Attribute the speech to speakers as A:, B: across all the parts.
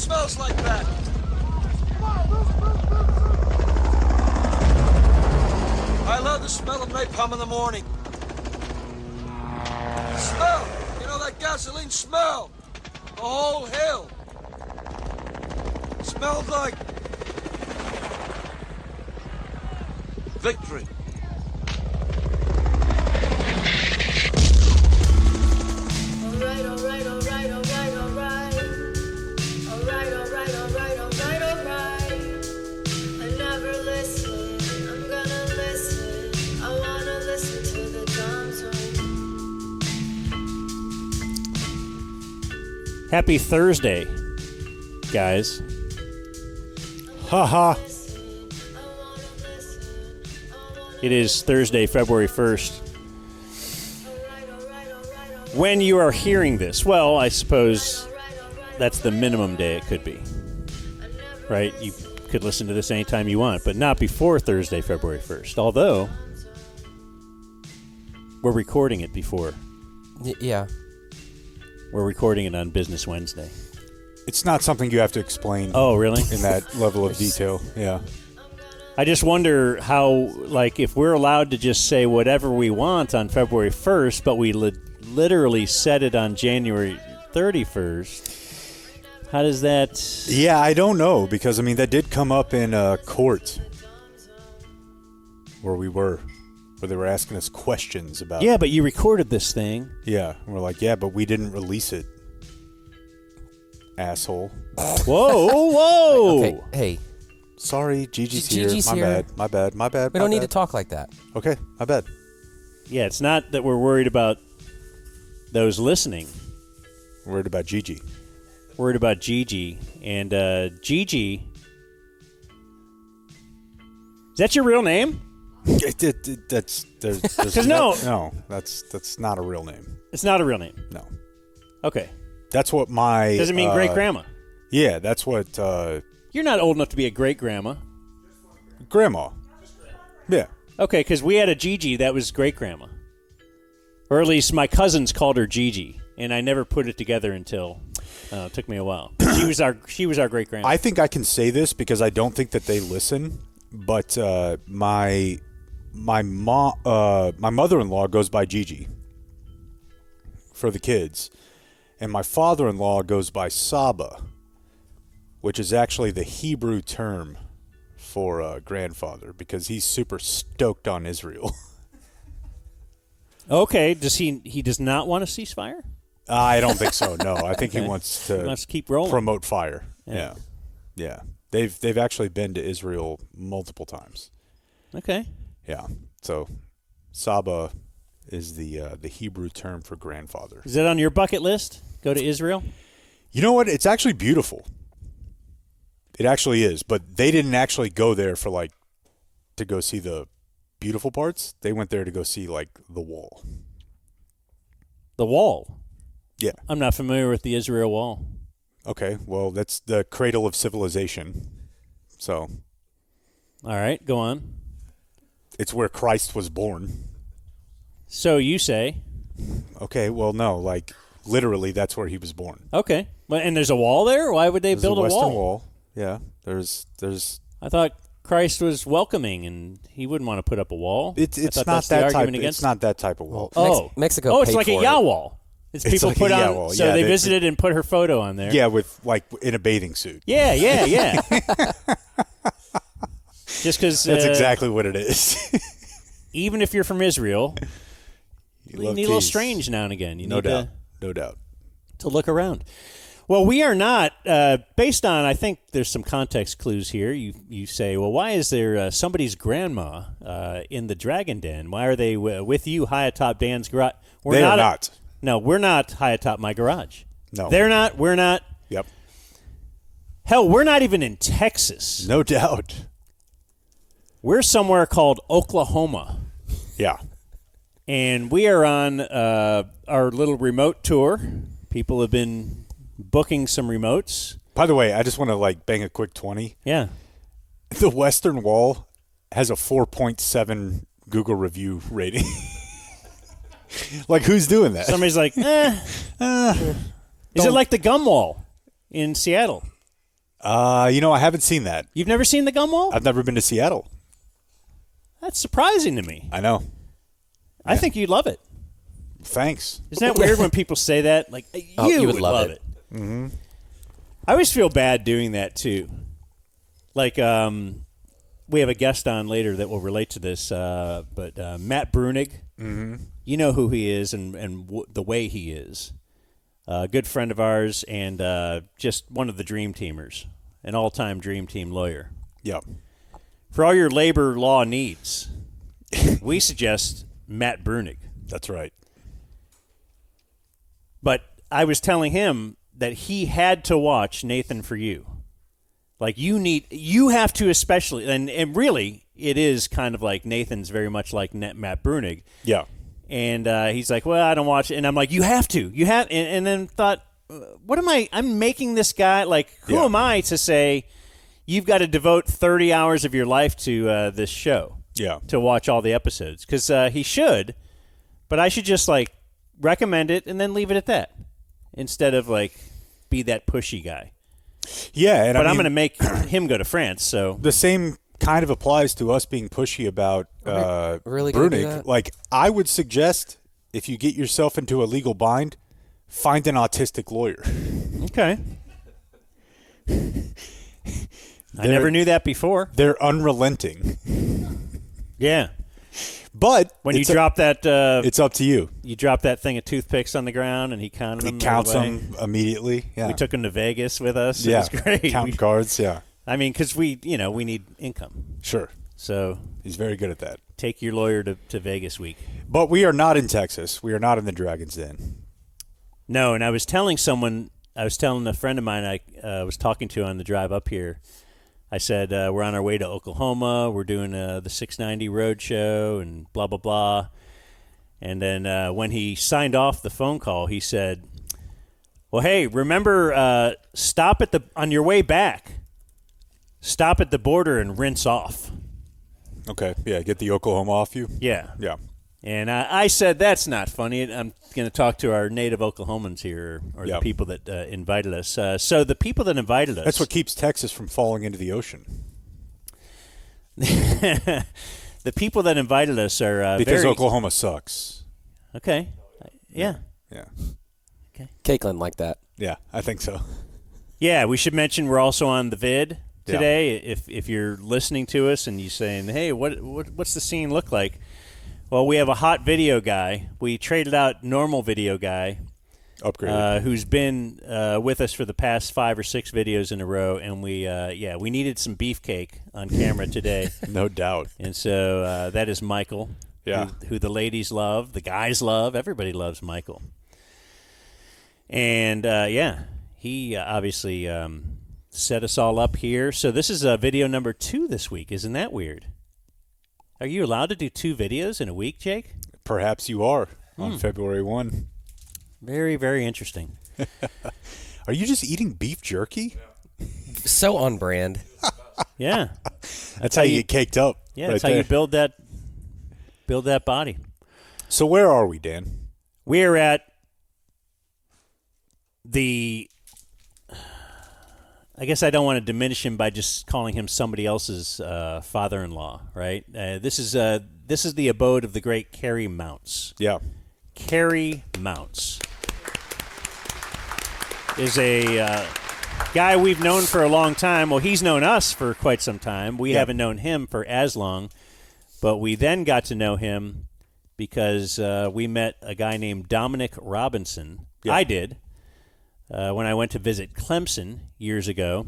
A: smells like that? I love the smell of napalm in the morning. Smell! You know that gasoline smell? The whole hill. Smells like victory.
B: Alright, alright, alright, alright, alright. Alright, alright, alright, alright, alright. I never listen, I'm gonna listen. I wanna listen to the drums.
C: Happy Thursday, guys. Ha. It is Thursday, February 1st. When you are hearing this, well, I suppose that's the minimum day it could be, right? You could listen to this anytime you want, but not before Thursday, February 1st, although we're recording it before.
D: Yeah.
C: We're recording it on Business Wednesday.
E: It's not something you have to explain.
C: Oh, really?
E: In that level of detail, yeah.
C: I just wonder how, like, if we're allowed to just say whatever we want on February 1st, but we literally said it on January 31st, how does that...
E: Yeah, I don't know, because, I mean, that did come up in court where we were, where they were asking us questions about...
C: Yeah, but you recorded this thing.
E: Yeah, and we're like, yeah, but we didn't release it, asshole.
C: Whoa.
D: Okay, hey.
E: Sorry, Gigi's
D: Gigi's
E: here.
D: here.
E: My bad.
D: We don't need to talk like that.
E: Okay, my bad.
C: Yeah, it's not that we're worried about those listening.
E: Worried about Gigi.
C: Worried about Gigi. And Gigi... Is that your real name?
E: That's
C: no,
E: that's not a real name.
C: It's not a real name.
E: No.
C: Okay.
E: That's what my...
C: Doesn't mean great grandma.
E: Yeah, that's what...
C: You're not old enough to be a great grandma.
E: Grandma. Yeah.
C: Okay, because we had a Gigi that was great grandma, or at least my cousins called her Gigi, and I never put it together until it took me a while. She was our great grandma.
E: I think I can say this because I don't think that they listen, but my mother-in-law goes by Gigi for the kids, and my father-in-law goes by Saba, which is actually the Hebrew term for grandfather, because he's super stoked on Israel.
C: Okay, he does not want a ceasefire?
E: I don't think so, no. I think
C: Okay.
E: he wants to
C: keep rolling.
E: promote fire.
C: Yeah.
E: Yeah. They've actually been to Israel multiple times.
C: Okay.
E: Yeah. So Saba is the Hebrew term for grandfather.
C: Is that on your bucket list? Go to Israel?
E: You know what? It's actually beautiful. It actually is, but they didn't actually go there for to go see the beautiful parts. They went there to go see the wall.
C: The wall?
E: Yeah.
C: I'm not familiar with the Israel wall.
E: Okay, well, that's the cradle of civilization. So.
C: All right, go on.
E: It's where Christ was born.
C: So you say.
E: Okay, well, no, literally that's where he was born.
C: Okay. And there's a wall there? Why would they build a
E: Western
C: wall?
E: Wall. Yeah, there's.
C: I thought Christ was welcoming, and he wouldn't want to put up a wall.
E: It's not that type. It's not that type of wall.
C: Oh,
D: Mexico.
C: Oh, it's
D: paid
C: like a
D: for
C: Yah
D: it.
C: wall. It's
E: It's
C: people
E: like
C: put
E: a Yah
C: on.
E: wall.
C: So
E: Yeah,
C: they
E: they-
C: visited and put her photo on there.
E: Yeah, with in a bathing suit.
C: Yeah. Just because
E: That's exactly what it is.
C: even if you're from Israel, you need a little strange now and again. You need
E: No doubt.
C: to look around. Well, we are not, based on, I think there's some context clues here. You say, well, why is there somebody's grandma in the Dragon Den? Why are they with you high atop Dan's garage?
E: They are not.
C: No, we're not high atop my garage.
E: No.
C: They're not. We're not.
E: Yep.
C: Hell, we're not even in Texas.
E: No doubt.
C: We're somewhere called Oklahoma.
E: Yeah.
C: And we are on our little remote tour. People have been booking some remotes.
E: By the way, I just want to bang a quick 20.
C: Yeah.
E: The Western Wall has a 4.7 Google review rating. Who's doing that?
C: Somebody's like, Is it like the gum wall in Seattle?
E: I haven't seen that.
C: You've never seen the gum wall?
E: I've never been to Seattle.
C: That's surprising to me.
E: I know.
C: I think you'd love it.
E: Thanks.
C: Isn't that weird when people say that? Like, you would love it.
E: Mm-hmm.
C: I always feel bad doing that, too. Like, we have a guest on later that will relate to this, but Matt Bruenig, you know who he is and the way he is. A good friend of ours and just one of the dream teamers, an all-time dream team lawyer.
E: Yeah.
C: For all your labor law needs, we suggest Matt Bruenig.
E: That's right.
C: But I was telling him that he had to watch Nathan For You. Like, you have to especially, and really, it is kind of like Nathan's very much like Matt Bruenig.
E: Yeah.
C: And he's like, well, I don't watch it. And I'm like, you have to. And then thought, what am I? I'm making this guy, like, who am I to say you've got to devote 30 hours of your life to this show?
E: Yeah.
C: To watch all the episodes. Because he should, but I should just, like, recommend it and then leave it at that instead of, like, be that pushy guy.
E: Yeah.
C: But I'm going to make him go to France, so.
E: The same kind of applies to us being pushy about
D: really gonna do
E: Bruenig.
D: that?
E: Like, I would suggest if you get yourself into a legal bind, find an autistic lawyer.
C: Okay. I never knew that before.
E: They're unrelenting.
C: Yeah.
E: But
C: when you drop that,
E: it's up to you.
C: You drop that thing of toothpicks on the ground, and he counted them.
E: He counts them immediately. Yeah.
C: We took him to Vegas with us.
E: Yeah.
C: It was great.
E: Count cards. Yeah.
C: I mean, because we need income.
E: Sure.
C: So
E: he's very good at that.
C: Take your lawyer to Vegas week.
E: But we are not in Texas. We are not in the Dragon's Den.
C: No, and I was telling a friend of mine I was talking to on the drive up here. I said, we're on our way to Oklahoma. We're doing the 690 road show and blah, blah, blah. And then when he signed off the phone call, he said, well, hey, remember, stop on your way back. Stop at the border and rinse off.
E: Okay. Yeah, get the Oklahoma off you?
C: Yeah.
E: Yeah.
C: And I said, that's not funny. I'm going to talk to our native Oklahomans here, or the people that invited us. So the people that invited us.
E: That's what keeps Texas from falling into the ocean.
C: The people that invited us are
E: because Oklahoma sucks.
C: Okay. Yeah.
E: Yeah.
C: Okay.
D: Cakeland like that.
E: Yeah, I think so.
C: Yeah, we should mention we're also on the vid today. Yeah. If you're listening to us and you're saying, hey, what's the scene look like? Well, we have a hot video guy. We traded out normal video guy,
E: upgraded,
C: who's been with us for the past 5 or 6 videos in a row, and we needed some beefcake on camera today.
E: No doubt.
C: And so that is Michael, who the ladies love, the guys love, everybody loves Michael. And he obviously set us all up here. So this is video number 2 this week. Isn't that weird? Are you allowed to do 2 videos in a week, Jake?
E: Perhaps you are on February 1.
C: Very, very interesting.
E: Are you just eating beef jerky?
D: So on brand.
C: Yeah.
E: That's how you get caked up.
C: Yeah, that's how you build that body.
E: So where are we, Dan?
C: We're at the... I guess I don't want to diminish him by just calling him somebody else's father-in-law, right? This is the abode of the great Carrie Mounts.
E: Yeah.
C: Carrie Mounts is a guy we've known for a long time. Well, he's known us for quite some time. We haven't known him for as long, but we then got to know him because we met a guy named Dominic Robinson. Yeah. I did. When I went to visit Clemson years ago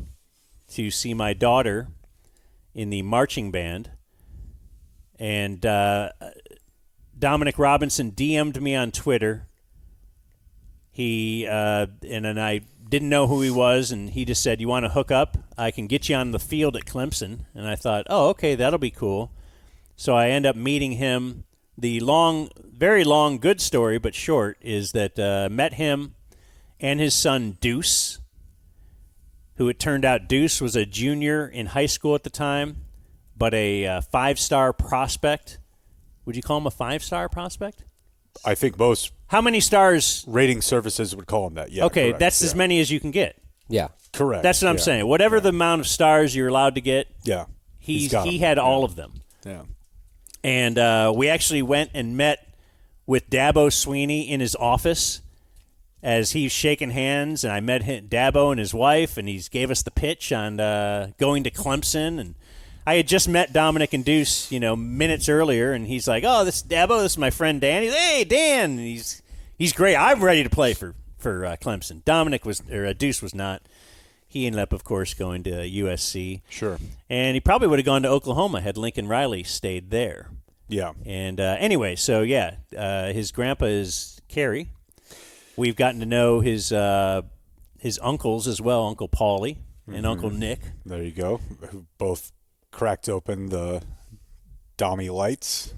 C: to see my daughter in the marching band. And Dominic Robinson DM'd me on Twitter. And I didn't know who he was, and he just said, you want to hook up? I can get you on the field at Clemson. And I thought, oh, okay, that'll be cool. So I end up meeting him. The long, very long, good story, but short, is that met him and his son Deuce, who it turned out Deuce was a junior in high school at the time, but a 5-star prospect. Would you call him a 5-star prospect?
E: I think most.
C: How many stars?
E: Rating services would call him that, yeah.
C: Okay,
E: correct.
C: that's as many as you can get.
D: Yeah.
E: Correct.
C: That's what I'm
E: yeah.
C: saying. Whatever the amount of stars you're allowed to get,
E: Yeah.
C: he
E: got 'em.
C: had all of them.
E: Yeah.
C: And we actually went and met with Dabo Sweeney in his office as he was shaking hands, and I met Dabo and his wife, and he gave us the pitch on going to Clemson. And I had just met Dominic and Deuce, minutes earlier, and he's like, "Oh, this is Dabo. This is my friend Dan." He's, "Hey, Dan." And he's great. I'm ready to play for Clemson. Deuce was not. He ended up, of course, going to USC.
E: Sure.
C: And he probably would have gone to Oklahoma had Lincoln Riley stayed there.
E: Yeah.
C: And anyway, so yeah, his grandpa is Kerry. We've gotten to know his uncles as well, Uncle Paulie and Uncle Nick.
E: There you go. Who both cracked open the Dommy lights.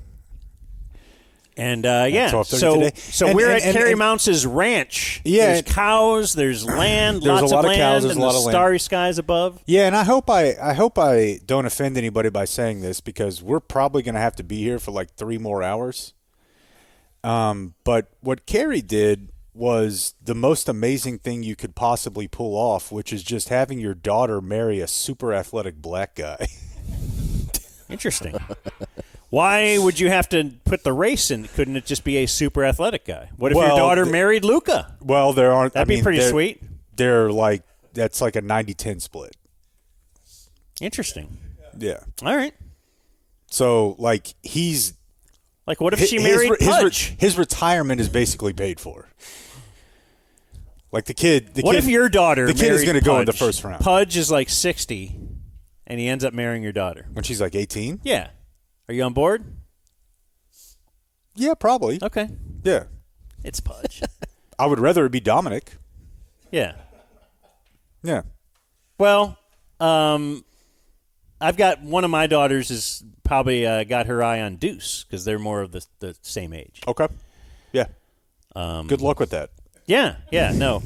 C: And
E: so
C: we're at Kerry Mounts' ranch.
E: Yeah,
C: there's cows, there's land,
E: there's
C: lots
E: a lot
C: of
E: of
C: land,
E: cows, there's
C: and
E: a lot
C: the
E: of land.
C: starry skies above.
E: Yeah, and I hope I don't offend anybody by saying this, because we're probably going to have to be here for like 3 more hours. But what Kerry did was the most amazing thing you could possibly pull off, which is just having your daughter marry a super athletic black guy.
C: Interesting. Why would you have to put the race in? Couldn't it just be a super athletic guy? What if your daughter married Luca?
E: Well, there aren't.
C: That'd be pretty sweet.
E: They're like, that's like a 90-10 split.
C: Interesting.
E: Yeah.
C: All right.
E: So, like, he's...
C: Like, what if she married Pudge?
E: His retirement is basically paid for. Like, the kid...
C: What if your daughter
E: The kid is going to go in the
C: Pudge?
E: first round.
C: Pudge is like 60, and he ends up marrying your daughter.
E: When she's like 18?
C: Yeah. Are you on board?
E: Yeah, probably.
C: Okay.
E: Yeah.
C: It's Pudge.
E: I would rather it be Dominic.
C: Yeah.
E: Yeah.
C: Well, I've got one of my daughters is probably got her eye on Deuce because they're more of the same age.
E: Okay. Yeah. Good luck with that.
C: Yeah. No.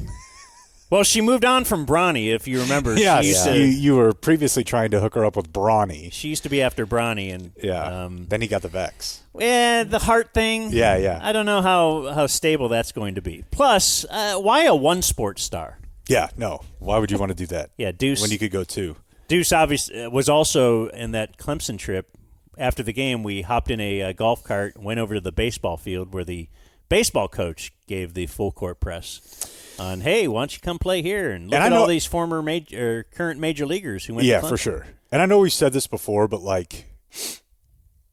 C: Well, she moved on from Bronny, if you remember.
E: Yeah,
C: She
E: you were previously trying to hook her up with Bronny.
C: She used to be after Bronny, and
E: then he got the Vex.
C: Yeah, the heart thing.
E: Yeah.
C: I don't know how stable that's going to be. Plus, why a one sports star?
E: Yeah, no. Why would you want to do that?
C: Yeah, Deuce.
E: When you could go 2.
C: Deuce obviously was also in that Clemson trip. After the game, we hopped in a golf cart and went over to the baseball field where the baseball coach gave the full court press on, hey, why don't you come play here and look at all these former current major leaguers who went to Clemson.
E: Yeah, for sure. And I know we've said this before, but like,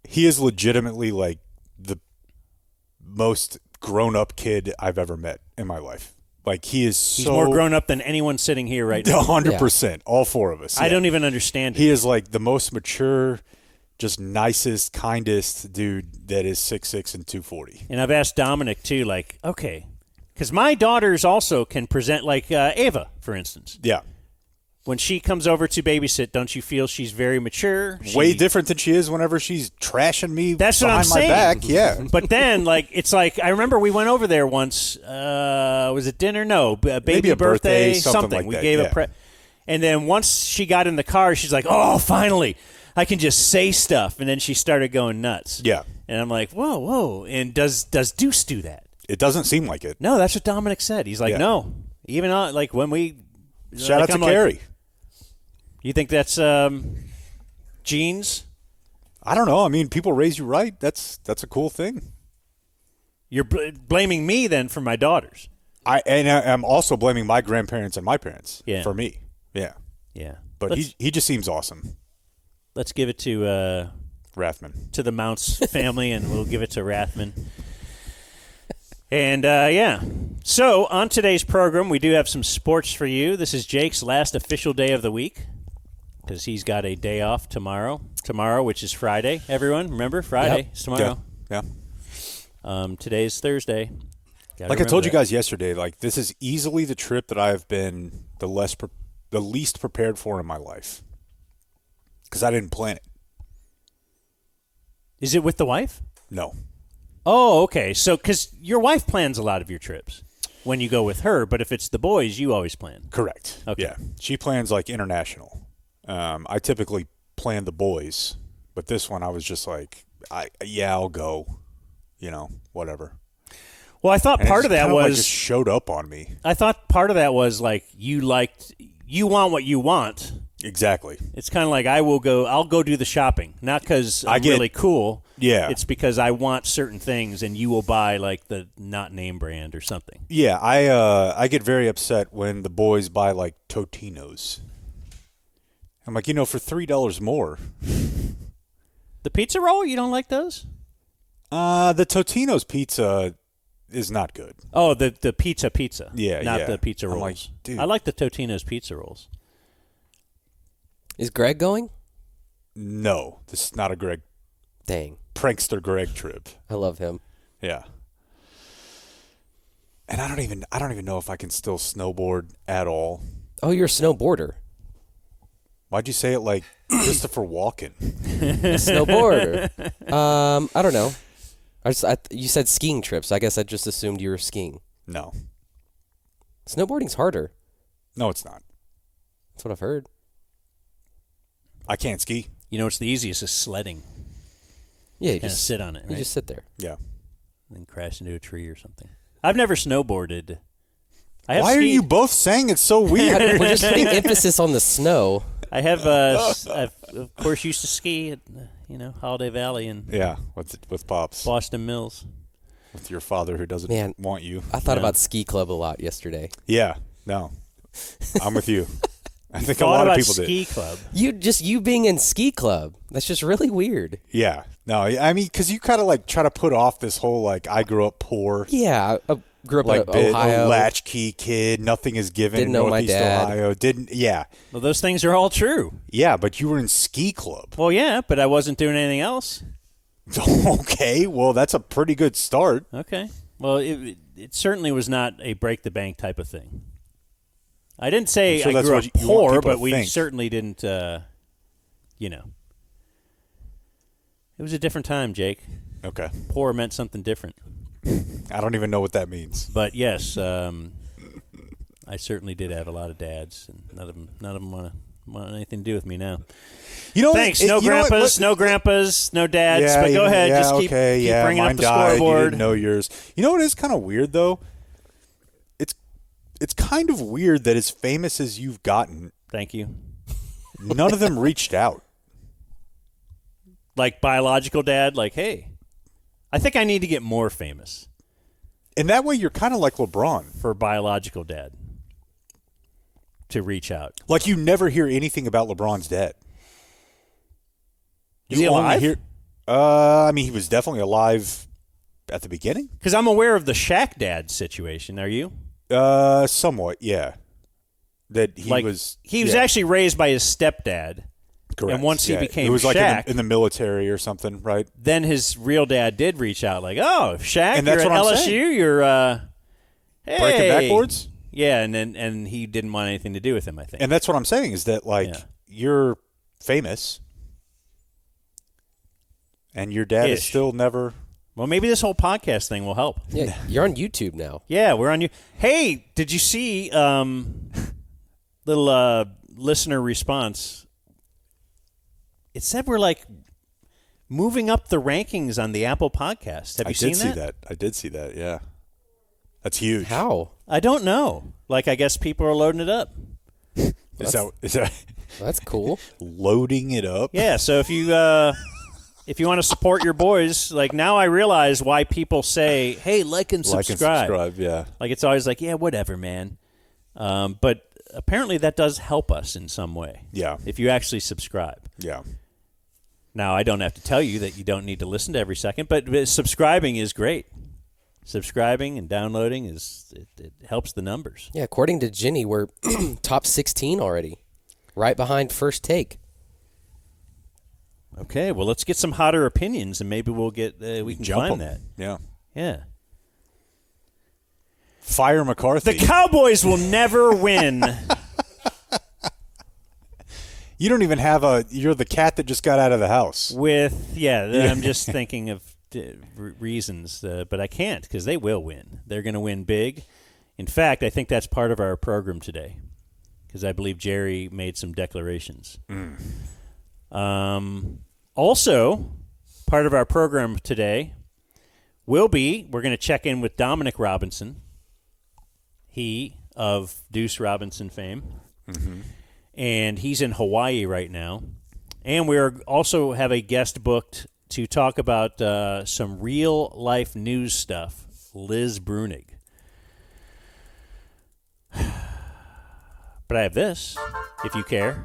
E: he is legitimately like the most grown-up kid I've ever met in my life. Like, he's
C: more grown up than anyone sitting here right now.
E: 100%. All 4 of us.
C: I don't even understand it.
E: He is like the most mature, just nicest, kindest dude that is 6'6" and 240.
C: And I've asked Dominic, too, like, okay, because my daughters also can present, like Ava, for instance.
E: Yeah.
C: When she comes over to babysit, don't you feel she's very mature?
E: Way different than she is whenever she's trashing me
C: That's what I'm
E: behind my
C: saying.
E: back. Yeah.
C: But then, like, it's like, I remember we went over there once. Was it dinner? No, baby
E: Maybe a birthday, something like
C: we
E: that,
C: gave
E: yeah.
C: and then once she got in the car, she's like, oh, finally, I can just say stuff. And then she started going nuts.
E: Yeah.
C: And I'm like, whoa. And does Deuce do that?
E: It doesn't seem like it.
C: No, that's what Dominic said. He's like,
E: Yeah.
C: no. Even like when we
E: Shout out to Kerry.
C: You think that's genes?
E: I don't know. I mean, people raise you right. That's a cool thing.
C: You're blaming me then for my daughters.
E: I'm also blaming my grandparents and my parents for me. Yeah.
C: Yeah.
E: But he just seems awesome.
C: Let's give it to
E: Rathman.
C: To the Mounts family, and we'll give it to Rathman. And, so on today's program, we do have some sports for you. This is Jake's last official day of the week because he's got a day off tomorrow. Tomorrow, which is Friday. Everyone, remember? Friday is tomorrow.
E: Yeah.
C: Today's Thursday.
E: Like I told you guys yesterday, like, this is easily the trip that I've been the least prepared for in my life because I didn't plan it.
C: Is it with the wife?
E: No.
C: Oh, okay. So, because your wife plans a lot of your trips when you go with her, but if it's the boys, you always plan.
E: Correct.
C: Okay.
E: Yeah. She plans like international. I typically plan the boys, but this one I was just like, I'll go, whatever.
C: Well, I thought
E: And
C: part
E: it
C: of that
E: kind like
C: was
E: just showed up on me.
C: I thought part of that was like you want what you want.
E: Exactly.
C: It's kind of like I'll go do the shopping, not because I'm really cool.
E: Yeah.
C: It's because I want certain things, and you will buy like the not name brand or something.
E: Yeah, I get very upset when the boys buy like Totinos. I'm like, for $3 more.
C: The pizza roll, you don't like those?
E: The Totino's pizza is not good.
C: Oh, the pizza.
E: Yeah,
C: not
E: yeah.
C: the pizza
E: I'm
C: rolls.
E: like, dude.
C: I like the Totino's pizza rolls.
D: Is Greg going?
E: No, this is not a Greg
D: Dang.
E: prankster Greg trip.
D: I love him.
E: Yeah. And I don't even know if I can still snowboard at all.
D: Oh, you're a snowboarder.
E: Why'd you say it like Christopher Walken?
D: Snowboarder. I don't know. You said skiing trips. I guess I just assumed you were skiing.
E: No.
D: Snowboarding's harder.
E: No, it's not.
D: That's what I've heard.
E: I can't ski.
C: You know, it's the easiest is sledding.
D: Yeah, you
C: Kind of
D: just
C: sit on it, right?
D: You just sit there.
E: Yeah.
C: And then crash into a tree or something. I've never snowboarded.
E: Why are you both saying it's so weird?
D: We're just putting emphasis on the snow.
C: I have, I've, of course, used to ski at, Holiday Valley and
E: Yeah, with Pops.
C: Boston Mills.
E: With your father who doesn't want you.
D: I thought about ski club a lot yesterday.
E: Yeah, no. I'm with you. I think a
C: Thought
E: lot
C: about
E: of people
C: ski
E: did.
C: club.
D: You being in ski club. That's just really weird.
E: Yeah. No, I mean, because you kind of like try to put off this whole like I grew up poor.
D: Yeah, I grew up
E: Like
D: in Ohio.
E: a latchkey kid, nothing is given
D: Didn't
E: in
D: know my
E: Northeast
D: dad.
E: Ohio. Yeah.
C: Well, those things are all true.
E: Yeah, but you were in ski club.
C: Well, yeah, but I wasn't doing anything else.
E: Okay, well, that's a pretty good start.
C: Okay. Well, it certainly was not a break the bank type of thing. I didn't say
E: I'm sure
C: I
E: that's
C: grew
E: what
C: up
E: you want
C: poor,
E: people
C: but
E: to
C: we
E: think.
C: certainly didn't, It was a different time, Jake.
E: Okay.
C: Poor meant something different.
E: I don't even know what that means.
C: But yes, I certainly did have a lot of dads, and none of them want anything to do with me now. Thanks. No grandpas, no grandpas, no dads.
E: Yeah,
C: but go ahead, just keep bringing
E: mine
C: up the
E: died.
C: scoreboard.
E: You didn't know yours. You know what is kind of weird though? It's kind of weird that as famous as you've gotten,
C: Thank you.
E: none of them reached out.
C: Like biological dad, like, hey, I think I need to get more famous
E: And that way you're kind of like LeBron.
C: for biological dad to reach out.
E: Like you never hear anything about LeBron's dad.
C: Is he
E: only
C: alive?
E: I mean, he was definitely alive at the beginning.
C: Because I'm aware of the Shaq dad situation. Are you?
E: Somewhat, yeah. That he was yeah,
C: actually raised by his stepdad.
E: correct.
C: And once he
E: Yeah.
C: became
E: it was like
C: Shaq,
E: in the military or something, right?
C: then his real dad did reach out, like, "Oh, Shaq,
E: And that's
C: you're at
E: what I'm
C: LSU.
E: saying.
C: You're hey.
E: Breaking backboards.
C: Yeah, and he didn't want anything to do with him. I think.
E: And that's what I'm saying is that like
C: Yeah.
E: you're famous, and your dad is
C: Ish.
E: still never.
C: Well, maybe this whole podcast thing will help.
D: Yeah, you're on YouTube now.
C: Yeah, we're on you. Hey, did you see little listener response? It said we're like moving up the rankings on the Apple Podcast. Have you seen that?
E: I did see that. Yeah, that's huge.
D: How?
C: I don't know. Like, I guess people are loading it up.
E: Is that
D: That's cool.
E: loading it up?
C: Yeah, so if you want to support your boys, like now I realize why people say, "Hey, like and subscribe."
E: Like and subscribe, yeah.
C: Like it's always like, "Yeah, whatever, man." But apparently that does help us in some way.
E: Yeah.
C: If you actually subscribe.
E: Yeah.
C: Now, I don't have to tell you that you don't need to listen to every second, but subscribing is great. Subscribing and downloading it helps the numbers.
D: Yeah, according to Ginny, we're top 16 already, right behind First Take.
C: Okay, well, let's get some hotter opinions, and maybe we'll get we can
E: Jump
C: climb
E: 'em.
C: that.
E: Yeah.
C: Yeah.
E: Fire McCarthy.
C: The Cowboys will never win.
E: You don't even have you're the cat that just got out of the house.
C: I'm just thinking of reasons, but I can't because they will win. They're going to win big. In fact, I think that's part of our program today because I believe Jerry made some declarations. Also, part of our program today We're going to check in with Dominic Robinson, he of Deuce Robinson fame.
E: Mm-hmm.
C: And he's in Hawaii right now. And we also have a guest booked to talk about some real-life news stuff, Liz Bruenig. But I have this, if you care.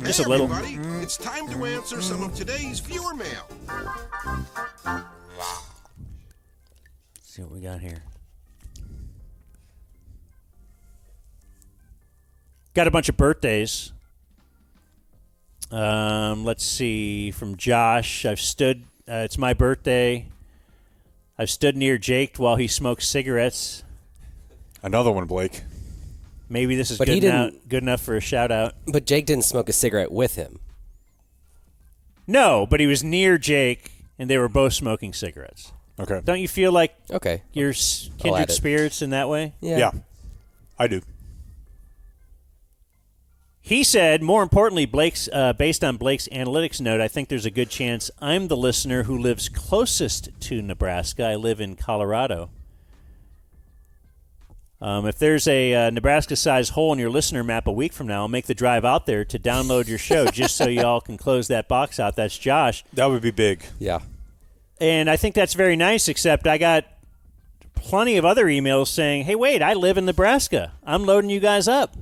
C: Just
F: Hey,
C: a little.
F: everybody. It's time to answer some of today's viewer mail.
C: Let's see what we got here. Got a bunch of birthdays. Let's see. From Josh, it's my birthday. I've stood near Jake while he smoked cigarettes.
E: Another one, Blake.
C: Maybe this is
D: But he
C: good enough for a shout-out.
D: But Jake didn't smoke a cigarette with him.
C: No, but he was near Jake, and they were both smoking cigarettes.
E: Okay.
C: Don't you feel like
D: Okay.
C: you're
D: I'll add
C: kindred
D: it.
C: spirits in that way?
E: Yeah, I do.
C: He said, more importantly, based on Blake's analytics note, I think there's a good chance I'm the listener who lives closest to Nebraska. I live in Colorado. If there's a Nebraska-sized hole in your listener map a week from now, I'll make the drive out there to download your show just so y'all can close that box out. That's Josh.
E: That would be big.
D: Yeah.
C: And I think that's very nice, except I got plenty of other emails saying, hey, wait, I live in Nebraska. I'm loading you guys up.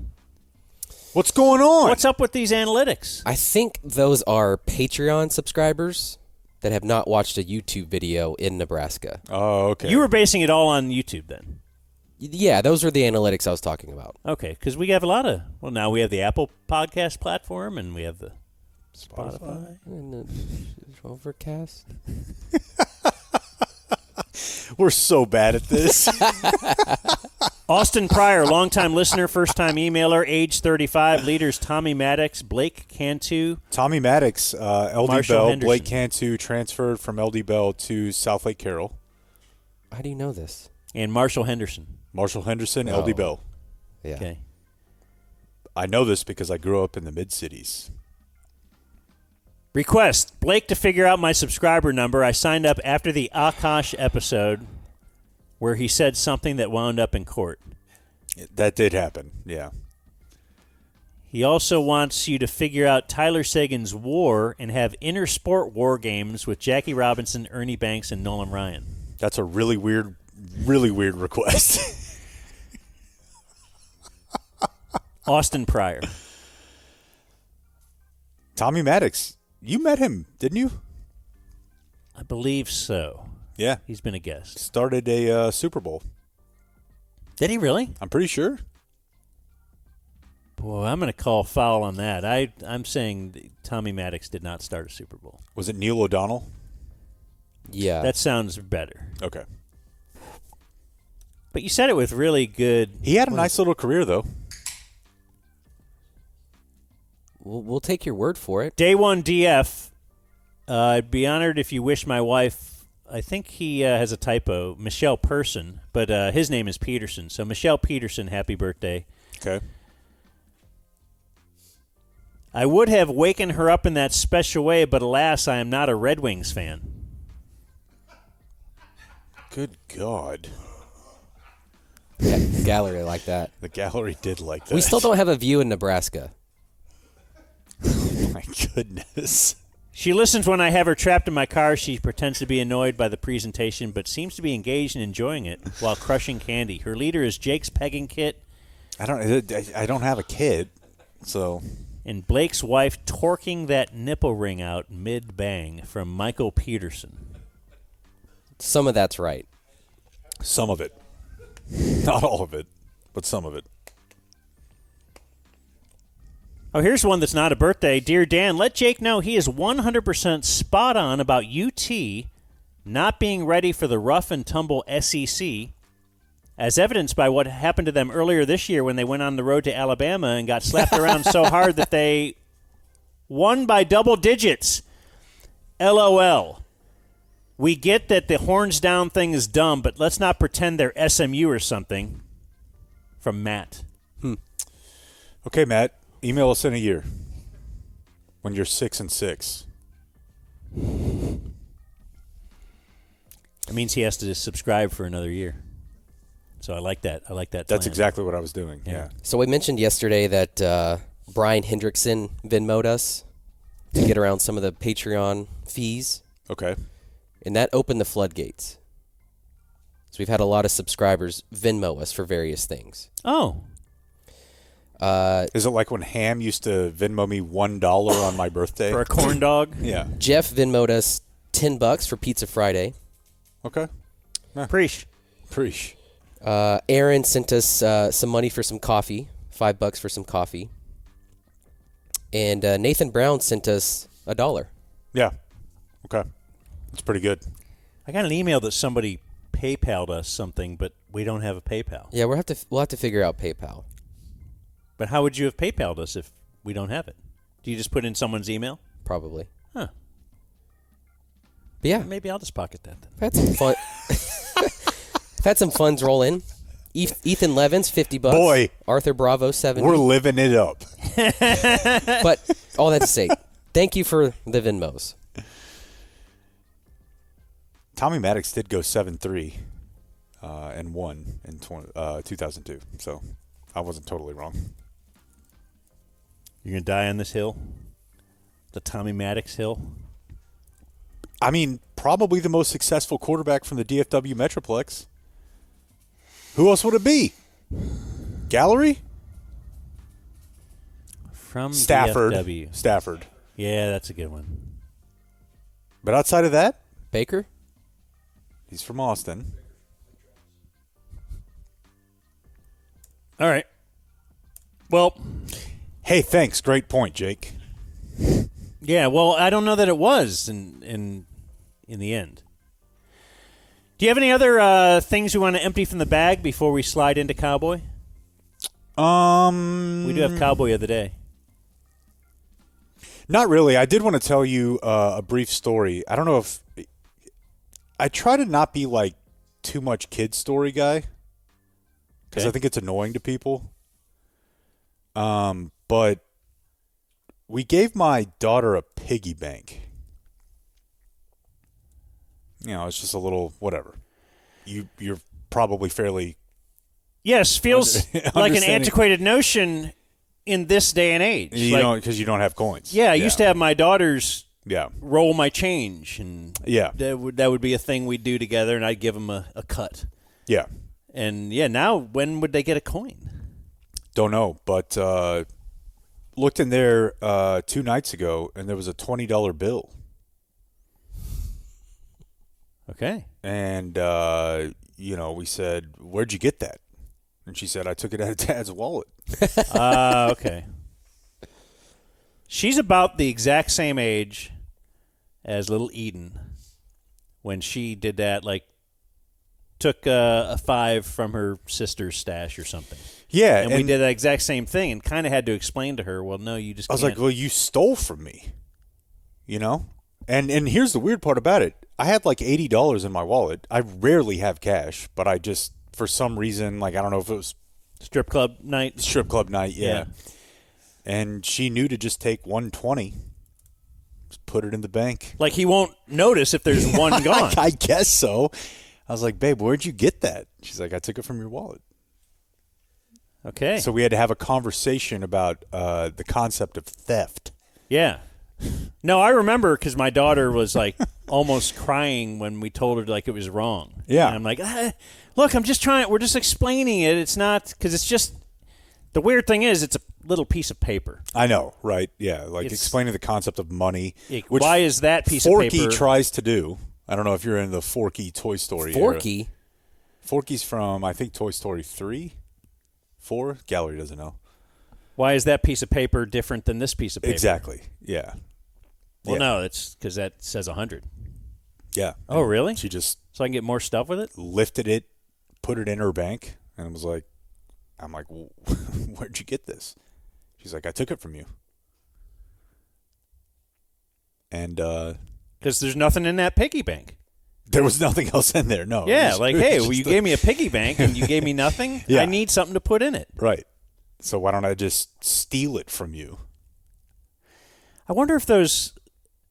E: What's going on?
C: What's up with these analytics?
D: I think those are Patreon subscribers that have not watched a YouTube video in Nebraska.
E: Oh, okay.
C: You were basing it all on YouTube then?
D: Yeah, those are the analytics I was talking about.
C: Okay, because we have a lot of, now we have the Apple podcast platform and we have the Spotify.
D: And the Overcast.
E: We're so bad at this.
C: Austin Pryor, longtime listener, first-time emailer, age 35, leaders Tommy Maddox, Blake Cantu.
E: Tommy Maddox, LD
C: Marshall
E: Bell,
C: Henderson.
E: Blake Cantu transferred from LD Bell to South Lake Carroll.
D: How do you know this?
C: And Marshall Henderson.
E: Marshall Henderson,
D: Oh.
E: LD Bell.
D: Yeah.
C: Okay.
E: I know this because I grew up in the mid-cities.
C: Request, Blake to figure out my subscriber number. I signed up after the Akash episode where he said something that wound up in court.
E: That did happen, yeah.
C: He also wants you to figure out Tyler Sagan's War and have inter-sport war games with Jackie Robinson, Ernie Banks, and Nolan Ryan.
E: That's a really weird request.
C: Austin Pryor.
E: Tommy Maddox, you met him, didn't you?
C: I believe so.
E: Yeah.
C: He's been a guest.
E: Started a Super Bowl.
C: Did he really?
E: I'm pretty sure.
C: Boy, I'm going to call foul on that. I'm saying that Tommy Maddox did not start a Super Bowl.
E: Was it Neil O'Donnell?
D: Yeah.
C: That sounds better.
E: Okay.
C: But you said it with really good...
E: He had a nice little career, though.
D: We'll take your word for it.
C: Day one DF. I'd be honored if you wish my wife... I think he has a typo. Michelle Person. But his name is Peterson. So Michelle Peterson, happy birthday.
E: Okay.
C: I would have wakened her up in that special way, but alas, I am not a Red Wings fan.
E: Good God.
D: Yeah, the gallery like that.
E: The gallery did like that.
D: We still don't have a view in Nebraska.
E: Oh, my goodness.
C: She listens when I have her trapped in my car. She pretends to be annoyed by the presentation, but seems to be engaged and enjoying it while crushing candy. Her leader is Jake's pegging kit.
E: I don't have a kid, so...
C: And Blake's wife torquing that nipple ring out mid-bang from Michael Peterson.
D: Some of that's right.
E: Some of it. Not all of it, but some of it.
C: Oh, here's one that's not a birthday. Dear Dan, let Jake know he is 100% spot on about UT not being ready for the rough and tumble SEC, as evidenced by what happened to them earlier this year when they went on the road to Alabama and got slapped around so hard that they won by double digits. LOL. We get that the horns down thing is dumb, but let's not pretend they're SMU or something. From Matt.
E: Okay, Matt, email us in a year when you're 6 and 6.
C: I means he has to subscribe for another year. So I like that. I like that.
E: That's
C: plan.
E: exactly what I was doing. Yeah.
D: So we mentioned yesterday that Brian Hendrickson Venmo'd us to get around some of the Patreon fees,
E: Okay.
D: and that opened the floodgates. So we've had a lot of subscribers Venmo us for various things.
C: Oh,
E: Is it like when Ham used to Venmo me $1 on my birthday?
C: for a corn dog.
E: Yeah.
D: Jeff Venmo'd us $10 for Pizza Friday.
E: Okay.
C: Preach.
E: Preach.
D: Aaron sent us some money for some coffee, $5 for some coffee. And Nathan Brown sent us $1.
E: Yeah. Okay. That's pretty good.
C: I got an email that somebody PayPal'd us something, but we don't have a PayPal.
D: Yeah, we'll have to figure out PayPal.
C: But how would you have PayPal'd us if we don't have it? Do you just put in someone's email?
D: Probably.
C: Huh.
D: But yeah,
C: Maybe I'll just pocket that then.
D: I've had some fun. I've had some funds roll in. Ethan Levins, $50.
E: Boy.
D: Arthur Bravo, $70.
E: We're living it up.
D: But all that to say, thank you for the Venmos.
E: Tommy Maddox did go 7-3 and won in 2002. So I wasn't totally wrong.
C: You're going to die on this hill? The Tommy Maddox hill?
E: I mean, probably the most successful quarterback from the DFW Metroplex. Who else would it be? Gallery?
C: From
E: Stafford.
C: DFW.
E: Stafford.
C: Yeah, that's a good one.
E: But outside of that,
D: Baker?
E: he's from Austin.
C: All right. Well,
E: Hey, thanks. Great point, Jake.
C: yeah, well, I don't know that it was in the end. Do you have any other things you want to empty from the bag before we slide into Cowboy? We do have Cowboy of the day.
E: Not really. I did want to tell you a brief story. I don't know if I try to not be like too much kid story guy because I think it's annoying to people. But we gave my daughter a piggy bank. You know, it's just a little whatever. You're probably fairly
C: Yes, feels like an
E: Understanding.
C: antiquated notion in this day and age.
E: you
C: Like,
E: don't because you don't have coins.
C: yeah, I used to have my daughters
E: Yeah.
C: roll my change, and
E: Yeah.
C: that would be a thing we'd do together, and I'd give them a cut.
E: Yeah.
C: And yeah, now when would they get a coin?
E: Don't know, but looked in there 2 nights ago, and there was a $20 bill.
C: Okay.
E: And, we said, where'd you get that? And she said, I took it out of Dad's wallet.
C: Okay. She's about the exact same age as little Eden when she did that, like, took a 5 from her sister's stash or something.
E: Yeah.
C: And we did that exact same thing and kind of had to explain to her, well, no, you just
E: I was
C: can't.
E: like, well, you stole from me, you know? And here's the weird part about it. I had like $80 in my wallet. I rarely have cash, but I just, for some reason, like, I don't know if it was
C: Strip club night?
E: strip club night, yeah.
C: Yeah.
E: And she knew to just take $120, just put it in the bank.
C: Like he won't notice if there's one gone.
E: I guess so. I was like, babe, where'd you get that? She's like, I took it from your wallet.
C: Okay.
E: So we had to have a conversation about the concept of theft.
C: Yeah. No, I remember because my daughter was like almost crying when we told her like it was wrong.
E: Yeah.
C: And I'm like, look, I'm just trying. We're just explaining it. It's not because it's just the weird thing is it's a little piece of paper.
E: I know, right? Yeah, like
C: It's-
E: explaining the concept of money.
C: Like, why is that piece of
E: Forky
C: paper?
E: tries to do. I don't know if you're in the Forky Toy Story era.
D: Forky?
E: Forky's from, I think, Toy Story 3? 4? Gallery doesn't know.
C: Why is that piece of paper different than this piece of paper?
E: Exactly, yeah.
C: Well,
E: Yeah.
C: no, it's because that says 100.
E: Yeah.
C: Oh, really?
E: She just
C: So I can get more stuff with it?
E: lifted it, put it in her bank, and was like, I'm like, well, where'd you get this? She's like, I took it from you. And
C: Because there's nothing in that piggy bank.
E: there was nothing else in there, no.
C: Yeah,
E: It was-
C: like,
E: it was
C: hey,
E: just
C: well, you
E: the-
C: gave me a piggy bank and you gave me nothing.
E: Yeah.
C: I need something to put in it.
E: Right. So why don't I just steal it from you?
C: I wonder if those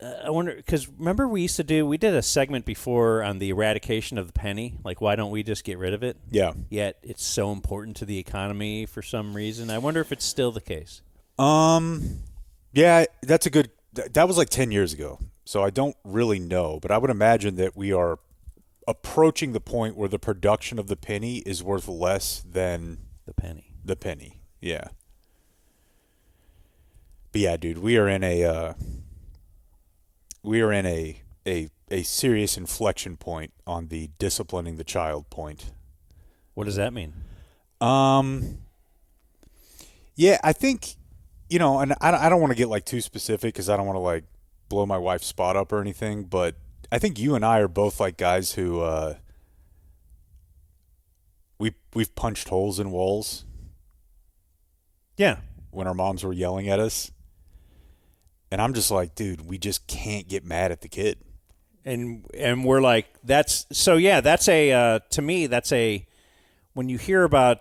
C: I wonder, because remember we did a segment before on the eradication of the penny. Like, why don't we just get rid of it?
E: Yeah.
C: Yet it's so important to the economy for some reason. I wonder if it's still the case.
E: Yeah, that's a good. That was like 10 years ago, so I don't really know. But I would imagine that we are approaching the point where the production of the penny is worth less than
C: The penny.
E: the penny. Yeah. But yeah, dude, we are in a serious inflection point on the disciplining the child point.
C: What does that mean?
E: Yeah, I think, and I don't want to get like too specific because I don't want to like blow my wife's spot up or anything, but I think you and I are both like guys who we've punched holes in walls.
C: Yeah.
E: When our moms were yelling at us. And I'm just like, dude, we just can't get mad at the kid.
C: And we're like, to me, when you hear about,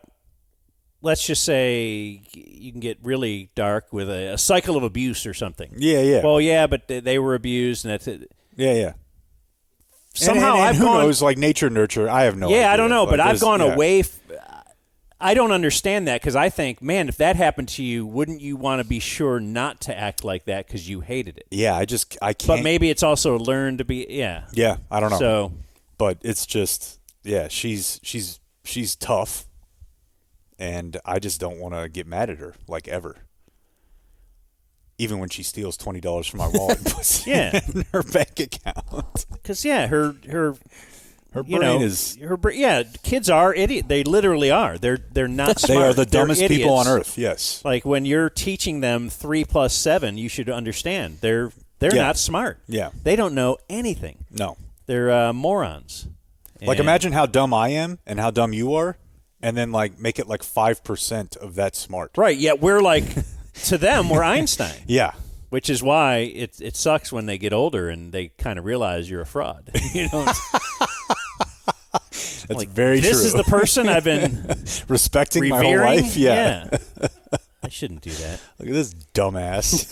C: let's just say you can get really dark with a cycle of abuse or something.
E: Yeah, yeah.
C: Well, yeah, but they were abused, and that's it.
E: Yeah, yeah.
C: Somehow
E: and
C: I've
E: who
C: gone,
E: knows, like nature, nurture, I have no idea.
C: Yeah, I don't know, but I've gone
E: yeah.
C: away. I don't understand that because I think, man, if that happened to you, wouldn't you want to be sure not to act like that because you hated it?
E: Yeah, I can't.
C: But maybe it's also learned to be, yeah.
E: Yeah, I don't know.
C: So,
E: but it's just, yeah, she's tough, and I just don't want to get mad at her, like, ever. Even when she steals $20 from my wallet and puts it in her bank account.
C: Because, yeah, her
E: brain is.
C: Kids are idiots. They literally are. They're not smart.
E: They are the dumbest
C: They're
E: people on
C: idiots.
E: earth. Yes.
C: Like when you're teaching them 3 + 7, you should understand they're not smart.
E: Yeah.
C: They don't know anything.
E: No.
C: They're morons.
E: Like imagine how dumb I am and how dumb you are, and then like make it like 5% of that smart.
C: Right. Yet we're like to them we're Einstein.
E: Yeah.
C: Which is why it sucks when they get older and they kind of realize you're a fraud.
E: That's like, very true.
C: This is the person I've been
E: respecting
C: revering?
E: my whole life. Yeah.
C: I shouldn't do that.
E: Look at this dumbass.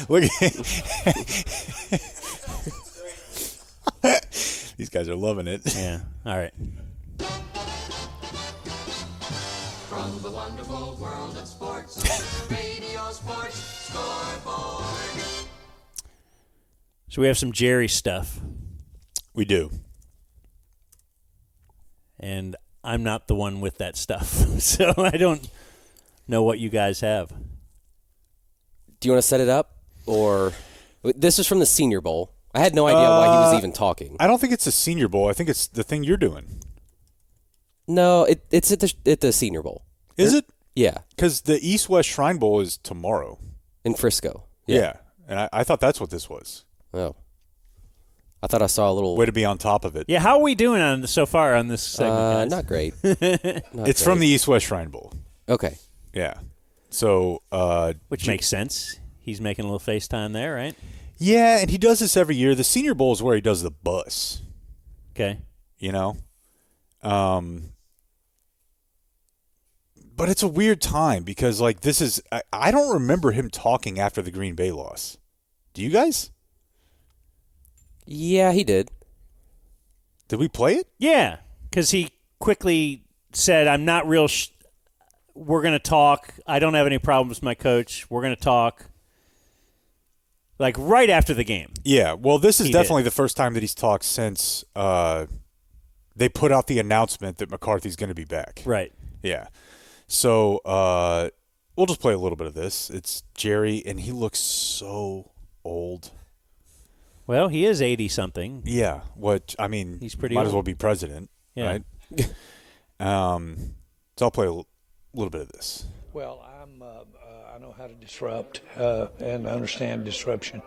E: Look at these guys are loving it.
C: Yeah. All right.
G: From the wonderful world of sports, Radio Sports Scoreboard.
C: So we have some Jerry stuff.
E: We do.
C: And I'm not the one with that stuff. So I don't know what you guys have.
D: Do you want to set it up? Or this is from the Senior Bowl. I had no idea why he was even talking.
E: I don't think it's the Senior Bowl. I think it's the thing you're doing.
D: No, it's at the Senior Bowl.
E: Is it?
D: Yeah.
E: Because the East-West Shrine Bowl is tomorrow.
D: In Frisco.
E: Yeah. And I thought that's what this was.
D: Oh. I thought I saw a little...
E: Way to be on top of it.
C: Yeah, how are we doing so far on this segment, guys?
D: Not great.
E: It's from the East-West Shrine Bowl.
D: Okay.
E: Yeah. So...
C: Which makes sense. He's making a little FaceTime there, right?
E: Yeah, and he does this every year. The Senior Bowl is where he does the bus.
C: Okay.
E: You know? But it's a weird time because, like, this is... I don't remember him talking after the Green Bay loss. Do you guys?
D: Yeah, he did.
E: Did we play it?
C: Yeah, because he quickly said, I'm not real... We're going to talk. I don't have any problems with my coach. We're going to talk. Like, right after the game.
E: Yeah, well, this is definitely the first time that he's talked since they put out the announcement that McCarthy's going to be back.
C: Right.
E: Yeah. So we'll just play a little bit of this. It's Jerry, and he looks so old.
C: Well, he is 80-something.
E: Yeah, which, I mean,
C: he's pretty
E: might
C: old.
E: as well be president, right? So I'll play a little bit of this.
H: Well, I know how to disrupt and understand disruption.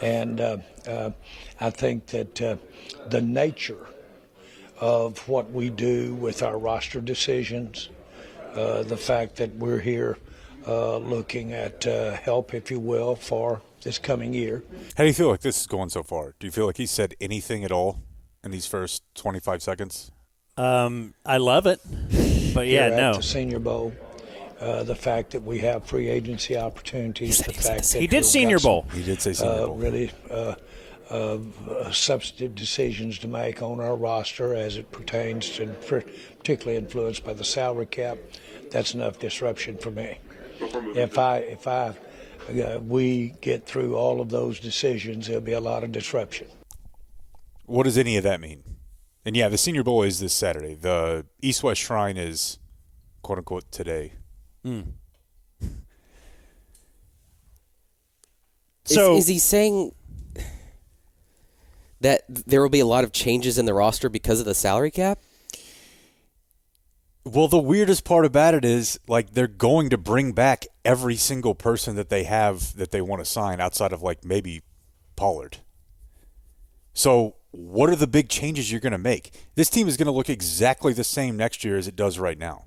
H: And I think that the nature of what we do with our roster decisions, the fact that we're here looking at help, if you will, for this coming year.
E: How do you feel like this is going so far? Do you feel like he said anything at all in these first 25 seconds?
C: I love it. But, yeah,
H: here
C: no.
H: at the Senior Bowl. the fact that we have free agency opportunities, the fact that
C: He did Senior Bowl.
E: He did say Senior Bowl.
H: Really substantive decisions to make on our roster as it pertains to, particularly influenced by the salary cap. That's enough disruption for me. If we get through all of those decisions, there'll be a lot of disruption.
E: What does any of that mean? And yeah, the Senior Bowl is this Saturday. The East-West Shrine is, quote-unquote, today.
C: So
D: is he saying that there will be a lot of changes in the roster because of the salary cap?
E: Well, the weirdest part about it is, like, they're going to bring back every single person that they have that they want to sign outside of, like, maybe Pollard. So what are the big changes you're going to make? This team is going to look exactly the same next year as it does right now.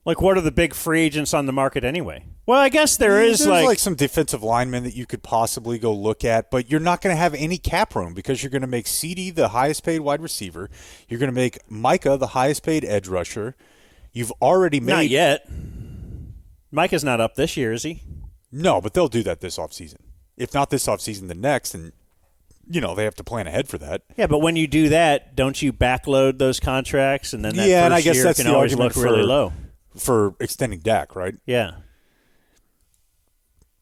C: Like, what are the big free agents on the market anyway? Well, I guess there's
E: like some defensive linemen that you could possibly go look at, but you're not going to have any cap room because you're going to make CD the highest paid wide receiver. You're going to make Micah the highest paid edge rusher. You've already made...
C: Not yet. Micah's not up this year, is he?
E: No, but they'll do that this offseason. If not this offseason, the next, and they have to plan ahead for that.
C: Yeah, but when you do that, don't you backload those contracts, and then that
E: and I
C: first
E: guess
C: year
E: that's
C: can
E: the
C: always
E: argument
C: look really low
E: for extending Dak, right?
C: Yeah.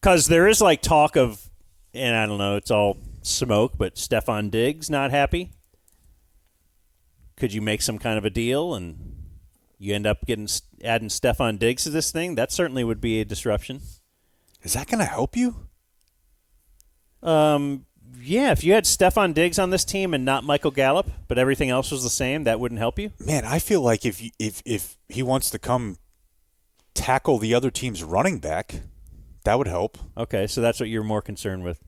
C: Because there is like talk of, and I don't know, it's all smoke, but Stephon Diggs not happy. Could you make some kind of a deal and you end up adding Stephon Diggs to this thing? That certainly would be a disruption.
E: Is that going to help you?
C: Yeah, if you had Stephon Diggs on this team and not Michael Gallup, but everything else was the same, that wouldn't help you?
E: Man, I feel like if he wants to come tackle the other team's running back, that would help.
C: Okay, so that's what you're more concerned with.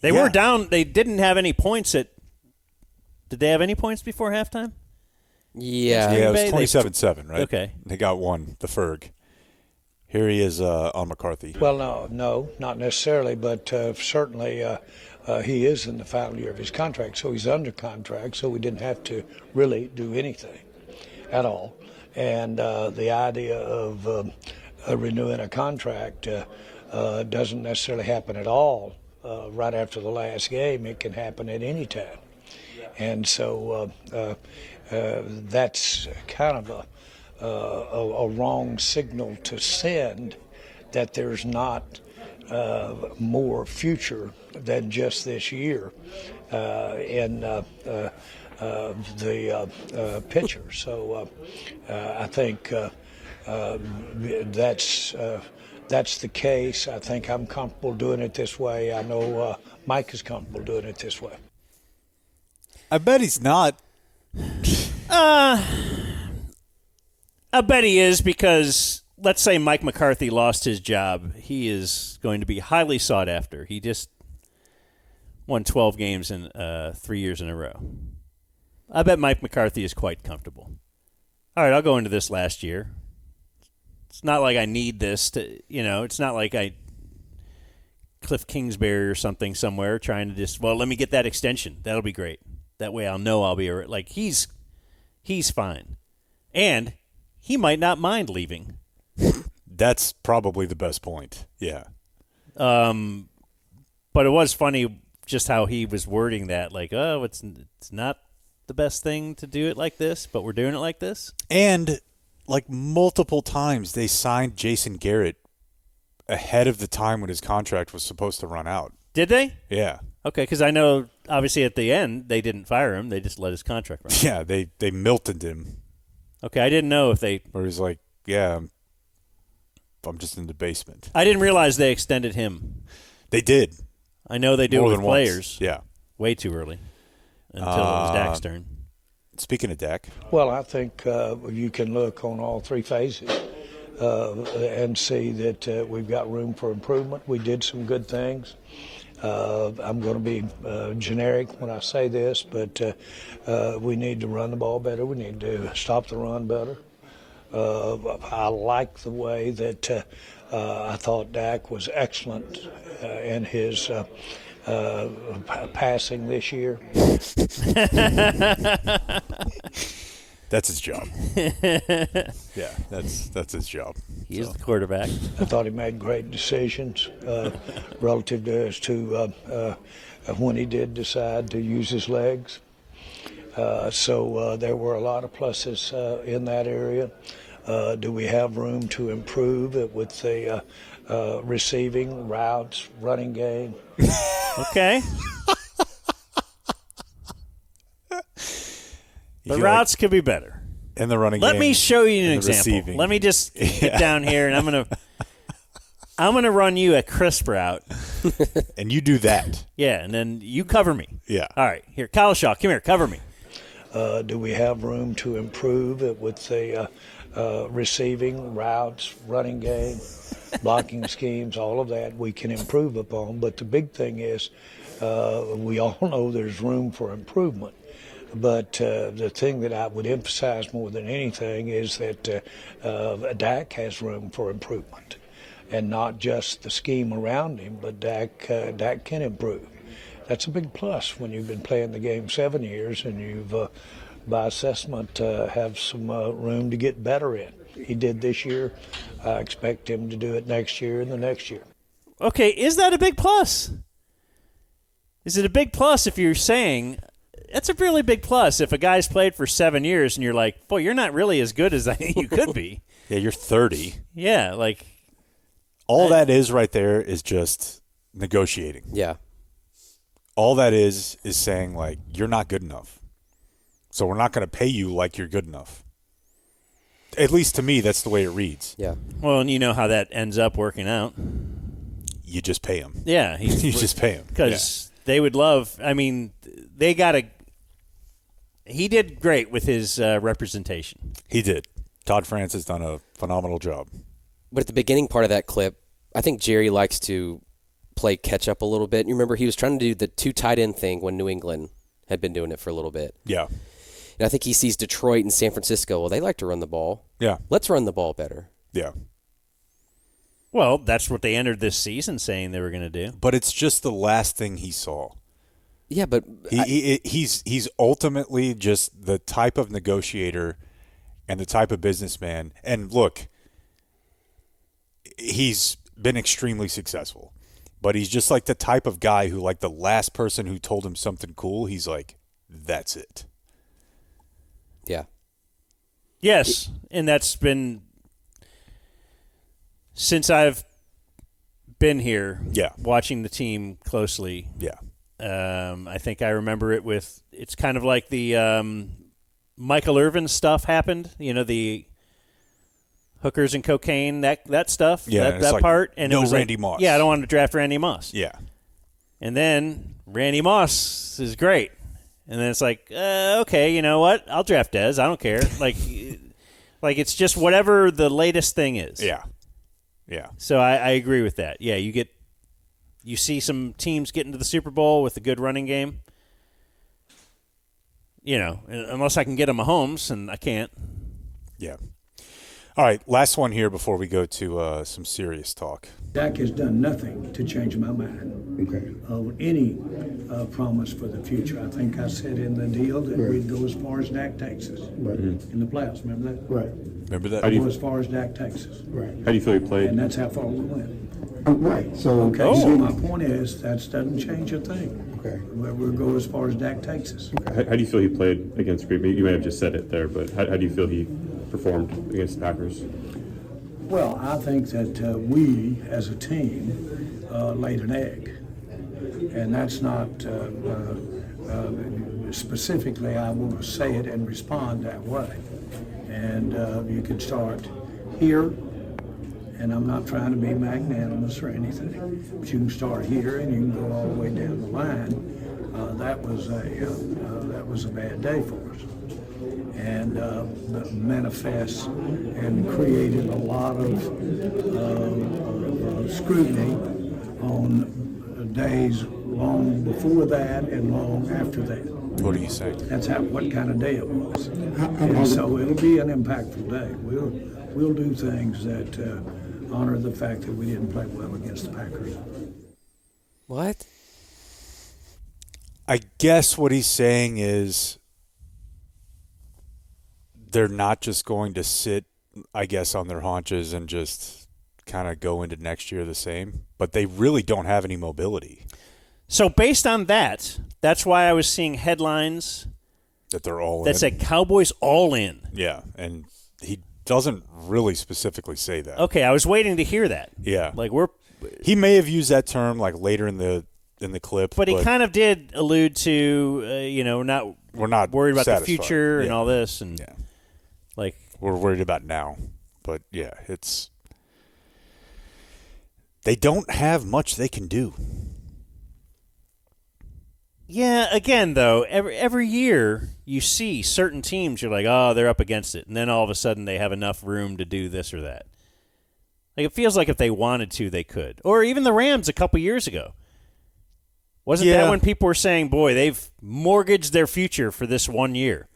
C: They were down. They didn't have any points at – did they have any points before halftime?
D: Yeah.
E: Yeah, it was 27-7, right?
C: Okay.
E: They got one, the Ferg. Here he is on McCarthy.
H: Well, no, not necessarily, but certainly he is in the final year of his contract, so he's under contract, so we didn't have to really do anything at all. And the idea of renewing a contract doesn't necessarily happen at all right after the last game. It can happen at any time. And so that's kind of a wrong signal to send that there's not more future than just this year in the pitcher. So I think that's the case. I think I'm comfortable doing it this way. I know Mike is comfortable doing it this way.
E: I bet he's not.
C: I bet he is because let's say Mike McCarthy lost his job. He is going to be highly sought after. He just won 12 games in 3 years in a row. I bet Mike McCarthy is quite comfortable. All right, I'll go into this last year. It's not like I need this to, it's not like I Cliff Kingsbury or something somewhere trying to just, let me get that extension. That'll be great. That way I'll know I'll be like he's fine. And he might not mind leaving.
E: That's probably the best point. Yeah.
C: But it was funny just how he was wording that, like, oh, it's not the best thing to do it like this, but we're doing it like this.
E: And like multiple times they signed Jason Garrett ahead of the time when his contract was supposed to run out.
C: Did they?
E: Yeah.
C: Okay, because I know obviously at the end they didn't fire him; they just let his contract run.
E: Yeah, they Miltoned him.
C: Okay, I didn't know if they.
E: Or he's like, yeah, I'm just in the basement.
C: I didn't realize they extended him.
E: They did.
C: I know they do
E: More
C: it with
E: than once.
C: players.
E: Yeah.
C: Way too early until it was Dak's turn.
E: Speaking of Dak.
H: Well, I think you can look on all three phases and see that we've got room for improvement. We did some good things. I'm going to be generic when I say this, but we need to run the ball better. We need to stop the run better. I like the way that I thought Dak was excellent in his passing this year.
E: That's his job. Yeah, that's his job.
C: He is the quarterback.
H: I thought he made great decisions relative to as to when he did decide to use his legs. So there were a lot of pluses in that area. Do we have room to improve it with the receiving, routes, running game?
C: Okay. The routes could be better.
E: In the running game.
C: Let me show you an
E: and the
C: example.
E: receiving.
C: Let me just get down here, and I'm gonna run you a crisp route.
E: And you do that.
C: Yeah, and then you cover me.
E: Yeah.
C: All right. Here, Kyle Shaw, come here, cover me.
H: Do we have room to improve it with the receiving, routes, running game, blocking schemes, all of that we can improve upon. But the big thing is we all know there's room for improvement. But the thing that I would emphasize more than anything is that Dak has room for improvement. And not just the scheme around him, but Dak can improve. That's a big plus when you've been playing the game 7 years and you've, by assessment, have some room to get better in. He did this year. I expect him to do it next year and the next year.
C: Okay, is that a big plus? Is it a big plus if you're saying that's a really big plus if a guy's played for 7 years and you're like, boy, you're not really as good as I think you could be.
E: Yeah, you're 30.
C: Yeah, like
E: all that is right there is just negotiating.
D: Yeah.
E: All that is saying, like, you're not good enough. So we're not going to pay you like you're good enough. At least to me, that's the way it reads.
D: Yeah.
C: Well, and you know how that ends up working out.
E: You just pay him.
C: Yeah.
E: You just pay him.
C: Because they would love, I mean, they got to, he did great with his representation.
E: He did. Todd France has done a phenomenal job.
D: But at the beginning part of that clip, I think Jerry likes to play catch up a little bit. You remember he was trying to do the 2 tight end thing when New England had been doing it for a little bit.
E: Yeah.
D: And I think he sees Detroit and San Francisco. Well, they like to run the ball.
E: Yeah.
D: Let's run the ball better.
E: Yeah.
C: Well, that's what they entered this season saying they were going to do.
E: But it's just the last thing he saw.
D: Yeah, but
E: he's ultimately just the type of negotiator and the type of businessman. And look, he's been extremely successful. But he's just like the type of guy who, like, the last person who told him something cool, he's like, that's it.
D: Yeah.
C: Yes, and that's been since I've been here watching the team closely.
E: Yeah.
C: I think I remember it with, it's kind of like the Michael Irvin stuff happened, you know, the hookers and cocaine, that stuff, that
E: like,
C: part. And
E: no
C: it was
E: Randy
C: like,
E: Moss.
C: Yeah, I don't want to draft Randy Moss.
E: Yeah.
C: And then Randy Moss is great. And then it's like, okay, you know what? I'll draft Dez. I don't care. like it's just whatever the latest thing is.
E: Yeah. Yeah.
C: So I agree with that. Yeah, you see some teams get into the Super Bowl with a good running game. You know, unless I can get them Mahomes, and I can't.
E: Yeah. All right, last one here before we go to some serious talk.
I: Dak has done nothing to change my mind of any promise for the future. I think I said in the deal that we'd go as far as Dak takes us in the playoffs. Remember that?
J: Right.
E: Remember that?
I: Go as far as Dak takes us.
J: Right.
K: How do you feel he played?
I: And that's how far we went.
J: Right. So
I: So my point is that doesn't change a thing.
J: Okay.
I: We'll go as far as Dak takes us.
K: How do you feel he played against Green Bay? You may have just said it there, but how do you feel he performed against the Packers?
I: Well, I think that we, as a team, laid an egg. And that's not specifically, I want to say it and respond that way. And you can start here, and I'm not trying to be magnanimous or anything, but you can start here and you can go all the way down the line. That was a bad day for us. And manifests and created a lot of scrutiny on days long before that and long after that.
E: What are you saying?
I: That's what kind of day it was. And so it'll be an impactful day. We'll do things that honor the fact that we didn't play well against the Packers.
D: What?
E: I guess what he's saying is they're not just going to sit, I guess, on their haunches and just kind of go into next year the same. But they really don't have any mobility.
C: So based on that, that's why I was seeing headlines
E: that they're all
C: that
E: in.
C: said Cowboys all in.
E: Yeah, and he doesn't really specifically say that.
C: Okay, I was waiting to hear that.
E: Yeah.
C: Like
E: he may have used that term like later in the clip.
C: But he kind of did allude to, we're not worried about
E: satisfied.
C: the future and all this. And like
E: we're worried about now. But, yeah, they don't have much they can do.
C: Yeah, again, though, every year you see certain teams, you're like, oh, they're up against it. And then all of a sudden they have enough room to do this or that. Like it feels like if they wanted to, they could. Or even the Rams a couple years ago. Wasn't that when people were saying, boy, they've mortgaged their future for this 1 year?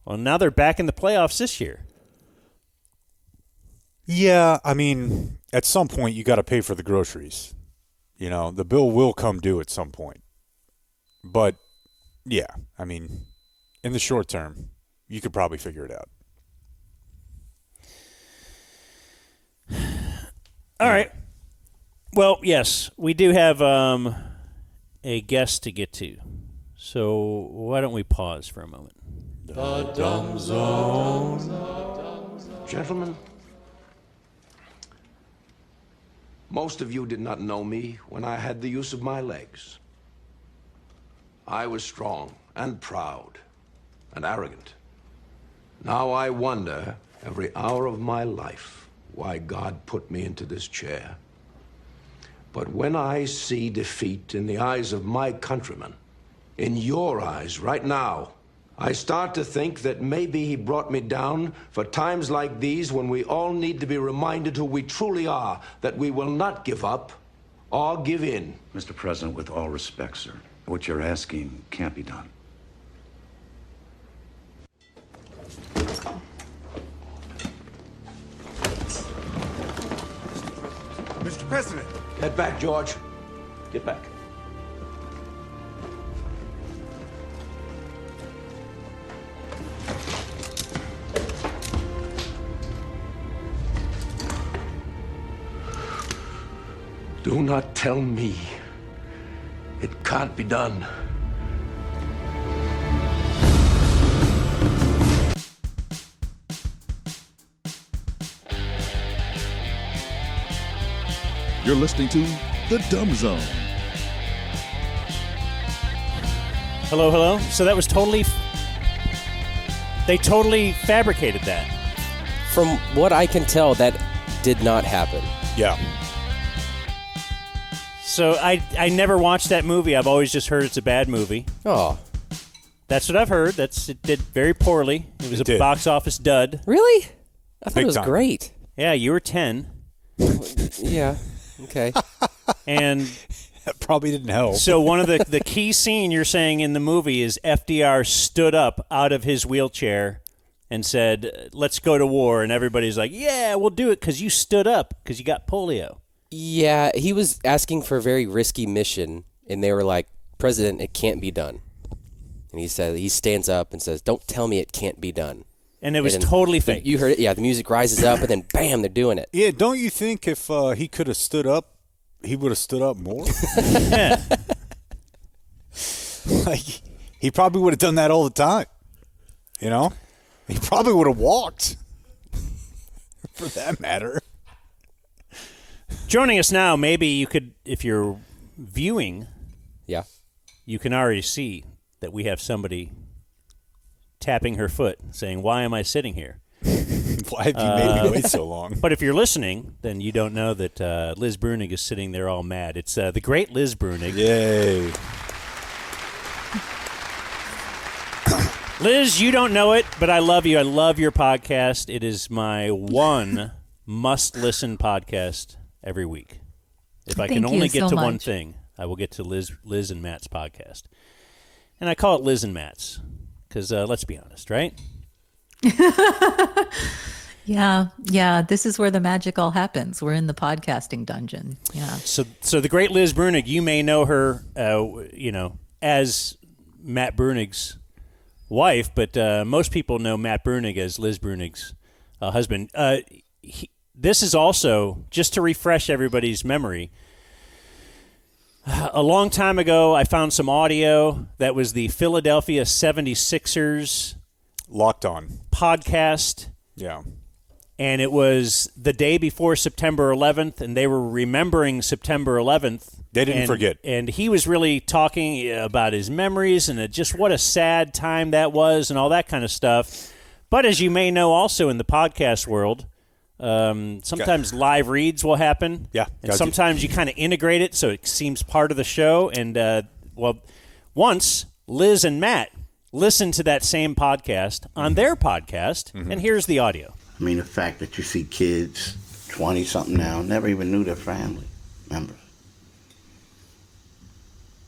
C: Well, now they're back in the playoffs this year.
E: Yeah, I mean, at some point you got to pay for the groceries. You know, the bill will come due at some point. But, yeah, I mean, in the short term, you could probably figure it out.
C: All right. Well, yes, we do have a guest to get to. So why don't we pause for a moment?
F: The Dumb Zone. Gentlemen, most of you did not know me when I had the use of my legs. I was strong and proud and arrogant. Now I wonder every hour of my life why God put me into this chair. But when I see defeat in the eyes of my countrymen, in your eyes right now, I start to think that maybe he brought me down for times like these when we all need to be reminded who we truly are, that we will not give up or give in.
J: Mr. President, with all respect, sir, what you're asking can't be done.
F: Mr. President. Get back, George. Get back. Do not tell me it can't be done.
L: You're listening to The Dumb Zone.
C: Hello, hello. So that was they totally fabricated that.
D: From what I can tell, that did not happen.
E: Yeah.
C: So I never watched that movie. I've always just heard it's a bad movie.
D: Oh.
C: That's what I've heard. It did very poorly. It was a box office dud.
D: Really? I thought it was great.
C: Yeah, you were 10.
D: Yeah. Okay.
C: And
E: that probably didn't help.
C: So one of the key scene you're saying in the movie is FDR stood up out of his wheelchair and said, let's go to war. And everybody's like, yeah, we'll do it because you stood up because you got polio.
D: Yeah, he was asking for a very risky mission, and they were like, President, it can't be done. And he stands up and says, don't tell me it can't be done.
C: And it was totally fake.
D: You heard it? Yeah, the music rises up, and then bam, they're doing it.
E: Yeah, don't you think if he could have stood up, he would have stood up more?
C: Yeah.
E: Like, he probably would have done that all the time. You know? He probably would have walked. For that matter.
C: Joining us now, maybe you could, if you're viewing,
D: yeah,
C: you can already see that we have somebody tapping her foot, saying, why am I sitting here?
E: Why have you made me wait so long?
C: But if you're listening, then you don't know that Liz Bruenig is sitting there all mad. It's the great Liz Bruenig.
E: Yay.
C: Liz, you don't know it, but I love you. I love your podcast. It is my one must-listen podcast every week. If I can only get to one thing, I will get to Liz and Matt's podcast. And I call it Liz and Matt's because let's be honest, right?
M: Yeah. This is where the magic all happens. We're in the podcasting dungeon. Yeah.
C: So the great Liz Bruenig, you may know her, as Matt Bruenig's wife, but most people know Matt Bruenig as Liz Bruenig's husband. This is also, just to refresh everybody's memory, a long time ago, I found some audio that was the Philadelphia 76ers
E: Locked On
C: podcast.
E: Yeah.
C: And it was the day before September 11th, and they were remembering September 11th.
E: They didn't forget.
C: And he was really talking about his memories and just what a sad time that was and all that kind of stuff. But as you may know also in the podcast world, sometimes live reads will happen.
E: Yeah.
C: And sometimes you kind of integrate it so it seems part of the show. And, once Liz and Matt listened to that same podcast on their podcast, and here's the audio.
N: I mean, the fact that you see kids, 20-something now, never even knew their family members.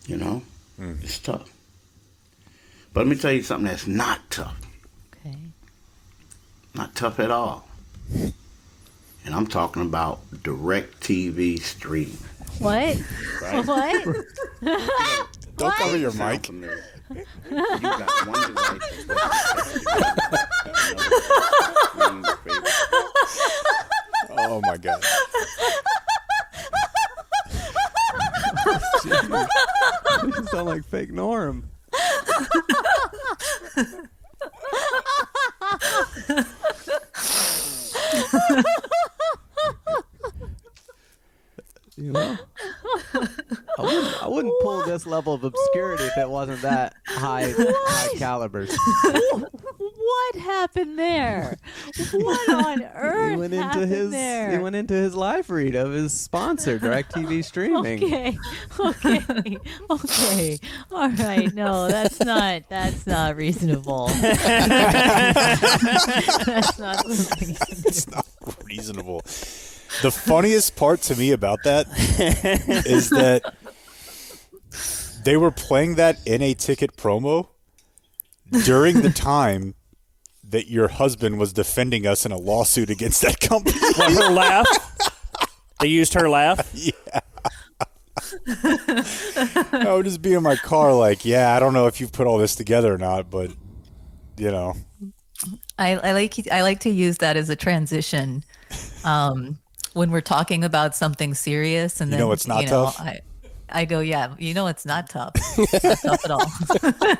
N: You know? It's tough. But let me tell you something that's not tough.
M: Okay.
N: Not tough at all. And I'm talking about direct TV streaming.
M: What?
N: Right?
M: What?
E: Don't cover your mic.
N: You got one device.
E: Oh my God.
O: You sound like fake Norm. You know, I wouldn't pull this level of obscurity if it wasn't that high caliber.
M: What happened there? What on earth
O: He went
M: there?
O: into his live read of his sponsor, DirecTV Streaming.
M: Okay. All right. No, that's not reasonable. That's not something.
E: It's not reasonable. The funniest part to me about that is that they were playing that in a ticket promo during the time that your husband was defending us in a lawsuit against that company.
C: What, her laugh? They used her laugh?
E: Yeah. I would just be in my car like, yeah, I don't know if you've put all this together or not, but, you know.
M: I like to use that as a transition when we're talking about something serious, and then
E: it's not tough.
M: I go, yeah, it's not tough. It's not tough at all.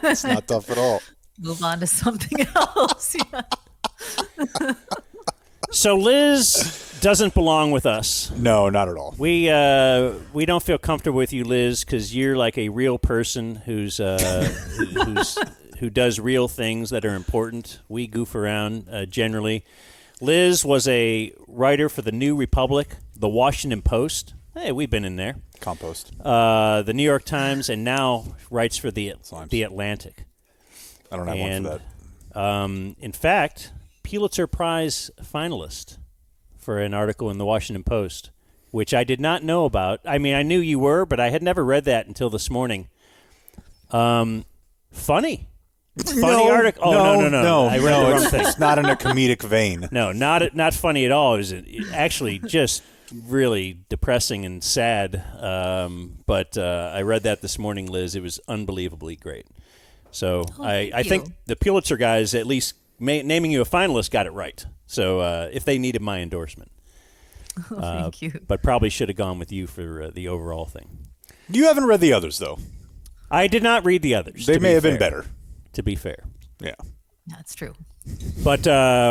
E: It's not tough at all.
M: Move on to something else. Yeah.
C: So Liz doesn't belong with us.
E: No, not at all.
C: We don't feel comfortable with you, Liz, because you're like a real person who does real things that are important. We goof around generally. Liz was a writer for the New Republic, the Washington Post. Hey, we've been in there.
E: Compost.
C: The New York Times, and now writes for the Atlantic.
E: I don't have one for
C: that. In fact, Pulitzer Prize finalist for an article in the Washington Post, which I did not know about. I mean, I knew you were, but I had never read that until this morning. Funny. Funny article. Oh, no. I read the wrong thing.
E: It's not in a comedic vein.
C: No, not funny at all. It was actually just really depressing and sad. But I read that this morning, Liz. It was unbelievably great. So I think the Pulitzer guys, at least naming you a finalist, got it right. So if they needed my endorsement.
M: Thank you.
C: But probably should have gone with you for the overall thing.
E: You haven't read the others, though.
C: I did not read the others.
E: They may have been better.
C: To be fair.
E: Yeah.
M: That's true.
C: But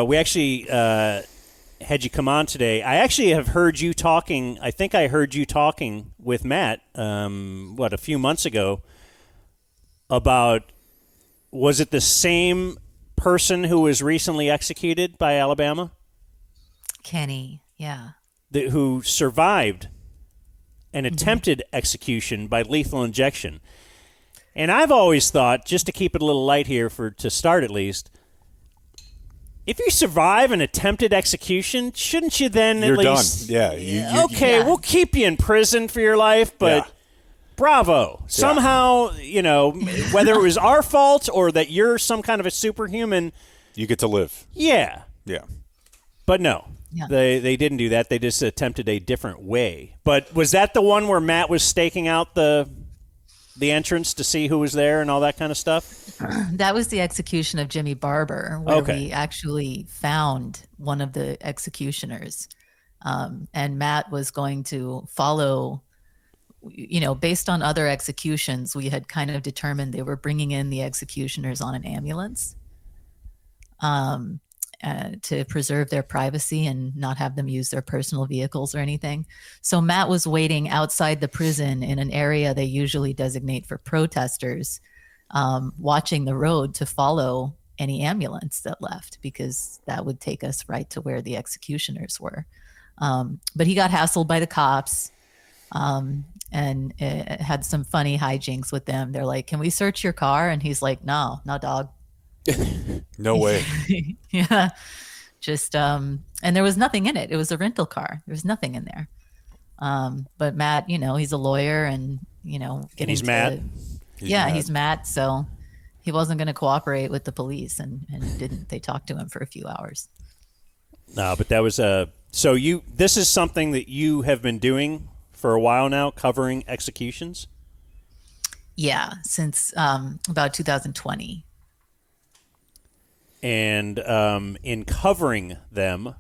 C: we actually had you come on today. I actually have heard you talking. I think I heard you talking with Matt, a few months ago about, was it the same person who was recently executed by Alabama?
M: Kenny, yeah.
C: Who survived an attempted execution by lethal injection. And I've always thought, just to keep it a little light here to start at least, if you survive an attempted execution, shouldn't you then
E: You're
C: at least...
E: done. Yeah.
C: Okay, we'll keep you in prison for your life, but bravo. Somehow, whether it was our fault or that you're some kind of a superhuman...
E: You get to live.
C: Yeah.
E: Yeah.
C: But no. Yeah. They didn't do that. They just attempted a different way. But was that the one where Matt was staking out the the entrance to see who was there and all that kind of stuff?
M: That was the execution of Jimmy Barber, where
C: Okay.
M: we actually found one of the executioners. And Matt was going to follow, based on other executions, we had kind of determined they were bringing in the executioners on an ambulance to preserve their privacy and not have them use their personal vehicles or anything. So Matt was waiting outside the prison in an area they usually designate for protesters, watching the road to follow any ambulance that left, because that would take us right to where the executioners were. But he got hassled by the cops, and had some funny hijinks with them. They're like, "Can we search your car?" And he's like, "No, dog."
E: No way.
M: Yeah. Just, and there was nothing in it. It was a rental car. There was nothing in there. But Matt, he's a lawyer and,
C: he's Matt.
M: He's Matt. So he wasn't going to cooperate with the police and didn't. They talked to him for a few hours.
C: No, but that was so this is something that you have been doing for a while now, covering executions?
M: Yeah, since about 2020.
C: And in covering them,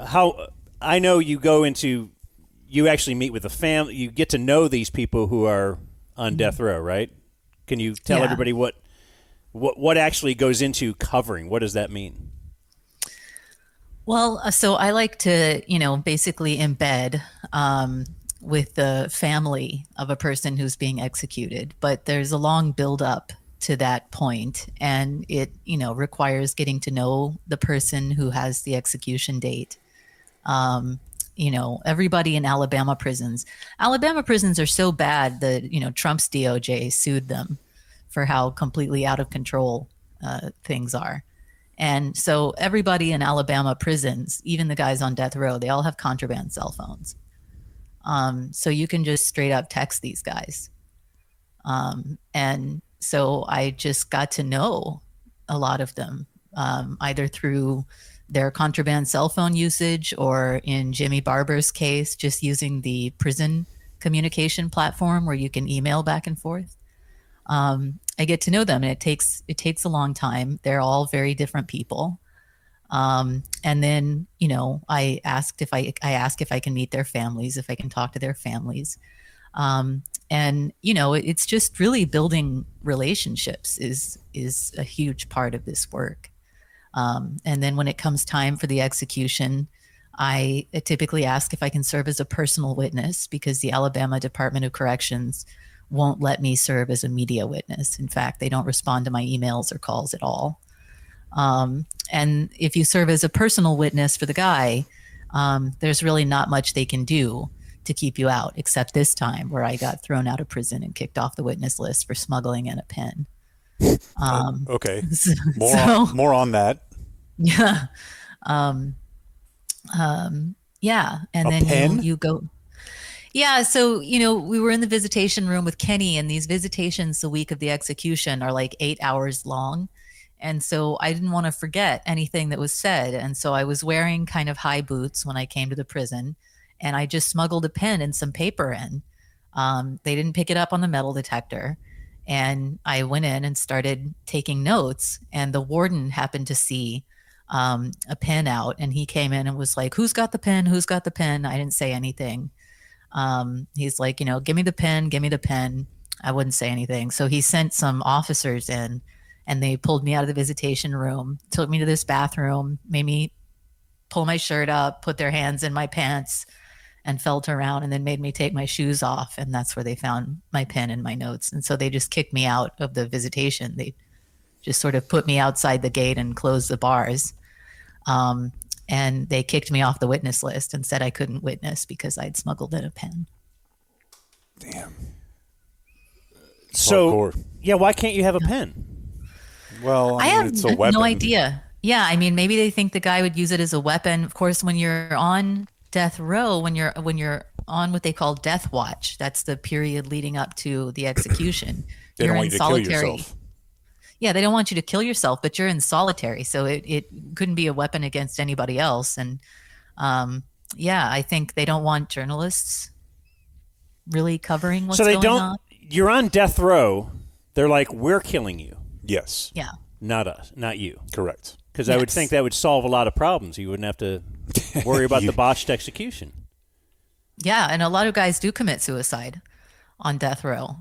C: how I know you actually meet with the family, you get to know these people who are on death row, right? Can you tell everybody what actually goes into covering? What does that mean?
M: Well, so I like to, basically embed with the family of a person who's being executed, but there's a long buildup to that point, and it, requires getting to know the person who has the execution date. Everybody in Alabama prisons are so bad that, Trump's DOJ sued them for how completely out of control things are. And so everybody in Alabama prisons, even the guys on death row, they all have contraband cell phones. So you can just straight up text these guys. And so I just got to know a lot of them, either through their contraband cell phone usage, or in Jimmy Barber's case, just using the prison communication platform where you can email back and forth. I get to know them, and it takes a long time. They're all very different people. And then, I ask if I can meet their families, if I can talk to their families. And, it's just really building relationships is a huge part of this work. And then when it comes time for the execution, I typically ask if I can serve as a personal witness, because the Alabama Department of Corrections won't let me serve as a media witness. In fact, they don't respond to my emails or calls at all. And if you serve as a personal witness for the guy, there's really not much they can do to keep you out, except this time where I got thrown out of prison and kicked off the witness list for smuggling in a pen.
E: Okay. More on that.
M: Yeah. Yeah. And then you go. Yeah. So, we were in the visitation room with Kenny, and these visitations the week of the execution are like 8 hours long. And so I didn't want to forget anything that was said. And so I was wearing kind of high boots when I came to the prison, and I just smuggled a pen and some paper in. They didn't pick it up on the metal detector. And I went in and started taking notes, and the warden happened to see a pen out, and he came in and was like, "Who's got the pen? Who's got the pen?" I didn't say anything. He's like, "Give me the pen, give me the pen." I wouldn't say anything. So he sent some officers in, and they pulled me out of the visitation room, took me to this bathroom, made me pull my shirt up, put their hands in my pants, and felt around, and then made me take my shoes off. And that's where they found my pen and my notes. And so they just kicked me out of the visitation. They just sort of put me outside the gate and closed the bars. And they kicked me off the witness list and said I couldn't witness because I'd smuggled in a pen.
E: Damn.
C: So,
E: Hardcore.
C: Yeah, why can't you have a pen?
E: Well,
M: I have
E: it's a weapon.
M: no idea. Yeah, I mean, maybe they think the guy would use it as a weapon. Of course, when you're on death row, when you're on what they call death watch, that's the period leading up to the execution.
E: They
M: you're
E: don't
M: in
E: want you to
M: solitary.
E: kill yourself.
M: Yeah, they don't want you to kill yourself, but you're in solitary, so it couldn't be a weapon against anybody else. And I think they don't want journalists really covering what's
C: so they
M: going
C: don't.
M: on.
C: You're on death row. They're like, we're killing you.
E: Yes.
M: Yeah.
C: Not us. Not you.
E: Correct.
C: Because I would think that would solve a lot of problems. You wouldn't have to worry about the botched execution.
M: Yeah, and a lot of guys do commit suicide on death row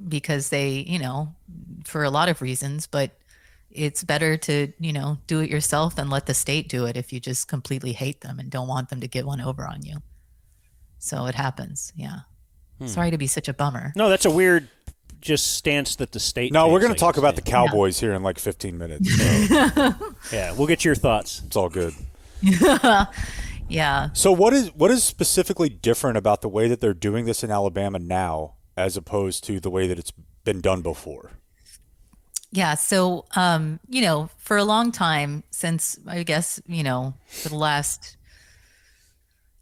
M: because they, for a lot of reasons, but it's better to, do it yourself than let the state do it if you just completely hate them and don't want them to get one over on you. So it happens, yeah. Sorry to be such a bummer.
C: No, that's a weird stance that the state
E: No,
C: takes,
E: we're going to
C: I
E: talk
C: guess.
E: about the Cowboys here in like 15 minutes. So.
C: Yeah, we'll get your thoughts.
E: It's all good.
M: Yeah.
E: So what is specifically different about the way that they're doing this in Alabama now as opposed to the way that it's been done before?
M: Yeah. So, for a long time, since I guess, for the last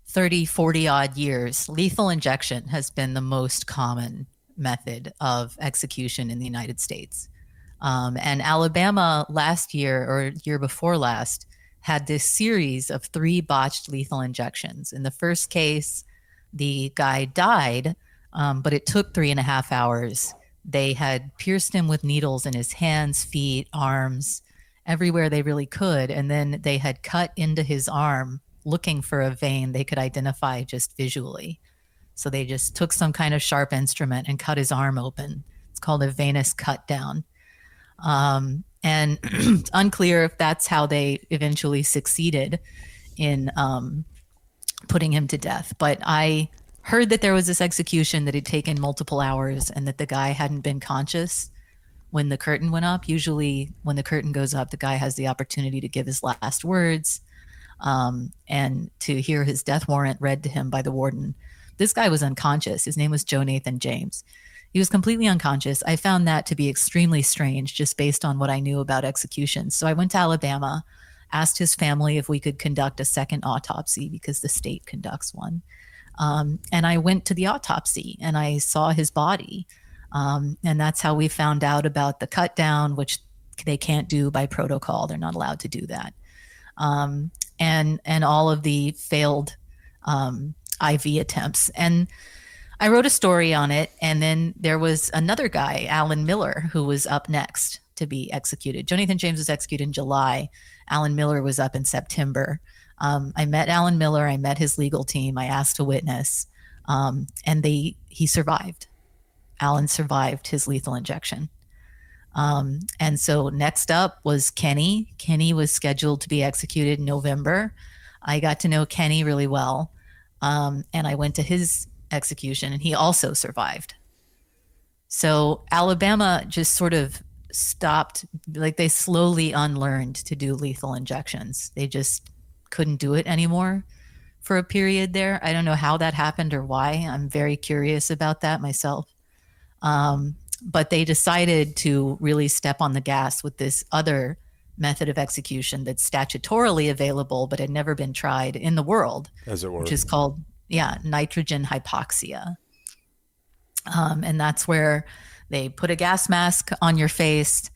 M: 30, 40 odd years, lethal injection has been the most common method of execution in the United States. And Alabama last year or year before last had this series of 3 botched lethal injections. In the first case, the guy died, but it took 3.5 hours. They had pierced him with needles in his hands, feet, arms, everywhere they really could. And then they had cut into his arm looking for a vein they could identify just visually. So they just took some kind of sharp instrument and cut his arm open. It's called a venous cut down. And it's unclear if that's how they eventually succeeded in putting him to death. But I heard that there was this execution that had taken multiple hours and that the guy hadn't been conscious when the curtain went up. Usually when the curtain goes up, the guy has the opportunity to give his last words and to hear his death warrant read to him by the warden. This guy was unconscious. His name was Joe Nathan James. He was completely unconscious. I found that to be extremely strange just based on what I knew about executions. So I went to Alabama, asked his family if we could conduct a second autopsy because the state conducts one. And I went to the autopsy and I saw his body. And that's how we found out about the cut down, which they can't do by protocol. They're not allowed to do that. And all of the failed IV attempts. And I wrote a story on it, and then there was another guy, Alan Miller, who was up next to be executed. Jonathan James was executed in July. Alan Miller was up in September. I met Alan Miller. I met his legal team. I asked to witness, and he survived. Alan survived his lethal injection. And so next up was Kenny. Kenny was scheduled to be executed in November. I got to know Kenny really well, and I went to his execution, and he also survived. So Alabama just sort of stopped, like they slowly unlearned to do lethal injections. They just couldn't do it anymore for a period there. I don't know how that happened or why. I'm very curious about that myself. But they decided to really step on the gas with this other method of execution that's statutorily available but had never been tried in the world,
E: as it were,
C: Mm-hmm.
M: which is called nitrogen hypoxia. And that's where they put a gas mask on your face.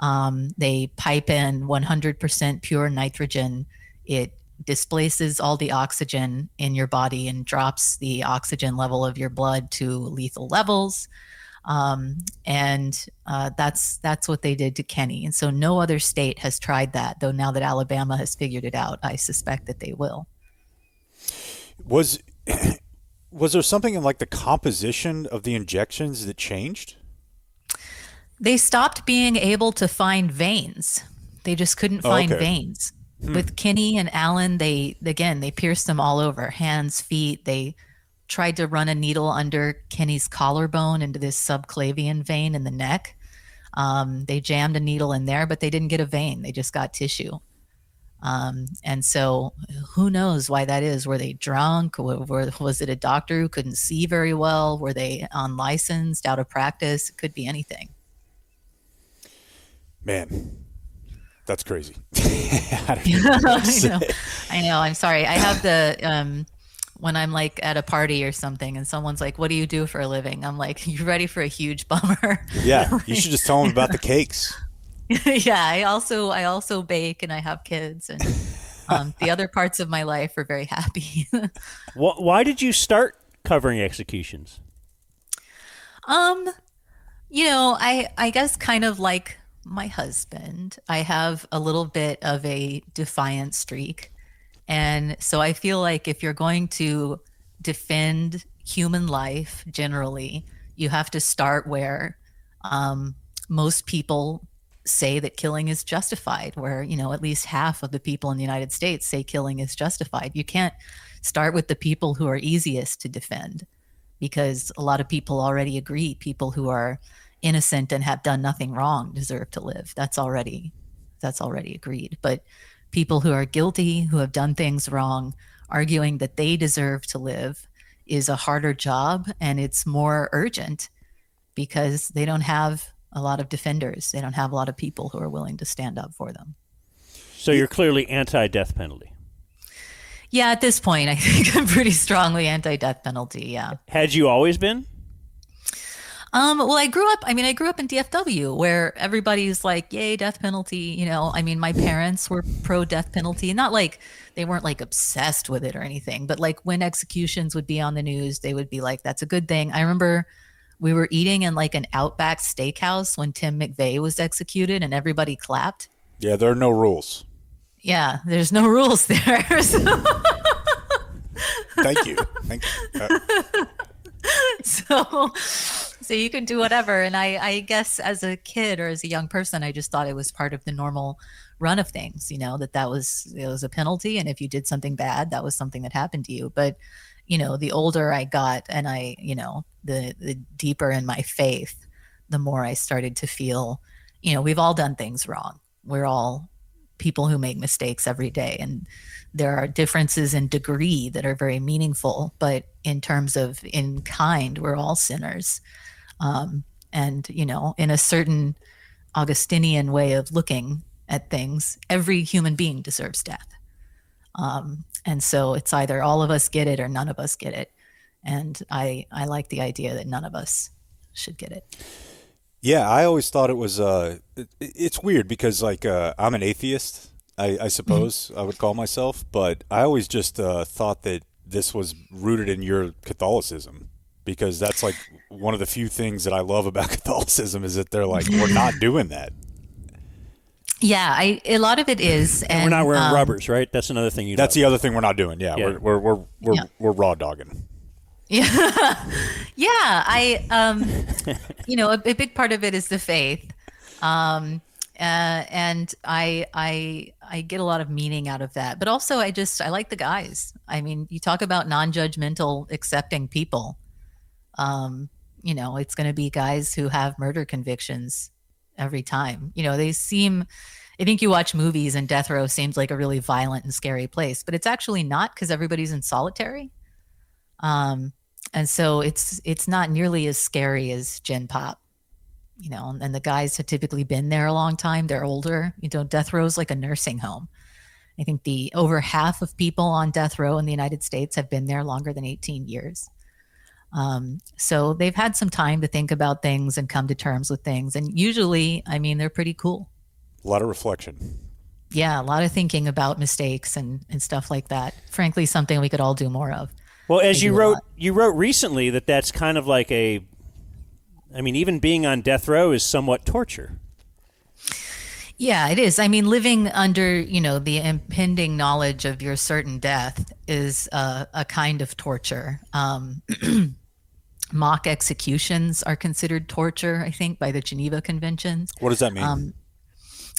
M: They pipe in 100% pure nitrogen. It displaces all the oxygen in your body and drops the oxygen level of your blood to lethal levels. And that's what they did to Kenny. And so no other state has tried that, though now that Alabama has figured it out, I suspect that they will.
E: Was there something in like the composition of the injections that changed?
M: They stopped being able to find veins. They just couldn't find veins. With Kenny and Alan, they pierced them all over, hands, feet. They tried to run a needle under Kenny's collarbone into this subclavian vein in the neck. They jammed a needle in there, but they didn't get a vein. They just got tissue. And so who knows why that is? Were they drunk? Was it a doctor who couldn't see very well? Were they unlicensed, out of practice? It could be anything.
E: Man, that's crazy.
M: I know. I'm sorry. I have the, when I'm like at a party or something and someone's like, what do you do for a living? I'm like, you ready for a huge bummer?
E: Yeah. You should just tell them about the cakes.
M: Yeah, I also bake and I have kids, and the other parts of my life are very happy.
C: Why did you start covering executions?
M: I guess kind of like my husband, I have a little bit of a defiant streak. And so I feel like if you're going to defend human life generally, you have to start where most people say that killing is justified, where, at least half of the people in the United States say killing is justified. You can't start with the people who are easiest to defend, because a lot of people already agree people who are innocent and have done nothing wrong deserve to live. That's already agreed. But people who are guilty, who have done things wrong, arguing that they deserve to live is a harder job, and it's more urgent because they don't have a lot of defenders. They don't have a lot of people who are willing to stand up for them.
C: So you're clearly anti-death penalty.
M: Yeah, at this point, I think I'm pretty strongly anti-death penalty, yeah.
C: Had you always been?
M: Well, I grew up in DFW, where everybody's like, yay, death penalty. My parents were pro death penalty. Not like they weren't like obsessed with it or anything, but like when executions would be on the news, they would be like, that's a good thing. I remember we were eating in like an Outback steakhouse when Tim McVeigh was executed, and everybody clapped.
E: Yeah, there are no rules.
M: Yeah, there's no rules there.
E: Thank you.
M: So you can do whatever. And I guess as a kid or as a young person, I just thought it was part of the normal run of things, it was a penalty. And if you did something bad, that was something that happened to you. But, the older I got and the deeper in my faith, the more I started to feel, we've all done things wrong. We're all people who make mistakes every day. And there are differences in degree that are very meaningful, but in terms of in kind, we're all sinners. And, in a certain Augustinian way of looking at things, every human being deserves death. And so it's either all of us get it or none of us get it. And I like the idea that none of us should get it.
E: Yeah, I always thought it was, it's weird because I'm an atheist, I suppose I would call myself, but I always just thought that this was rooted in your Catholicism, because that's like one of the few things that I love about Catholicism is that they're like, we're not doing that.
M: Yeah, a lot of it is.
C: And we're not wearing rubbers, right? That's another thing
E: That's the other thing we're not doing. Yeah,
C: Yeah.
E: we're raw dogging.
M: Yeah. Yeah. A big part of it is the faith. And I get a lot of meaning out of that, but also I like the guys. You talk about non-judgmental, accepting people. It's going to be guys who have murder convictions every time. I think you watch movies and death row seems like a really violent and scary place, but it's actually not, because everybody's in solitary. And so it's not nearly as scary as Gen Pop, and the guys have typically been there a long time. They're older. Death row is like a nursing home. I think over half of people on death row in the United States have been there longer than 18 years. So they've had some time to think about things and come to terms with things. And usually, they're pretty cool.
E: A lot of reflection.
M: Yeah, a lot of thinking about mistakes and stuff like that. Frankly, something we could all do more of.
C: Well, as you wrote recently that's kind of like even being on death row is somewhat torture.
M: Yeah, it is. Living under, the impending knowledge of your certain death is a kind of torture. Mock executions are considered torture, I think, by the Geneva Conventions.
E: What does that mean?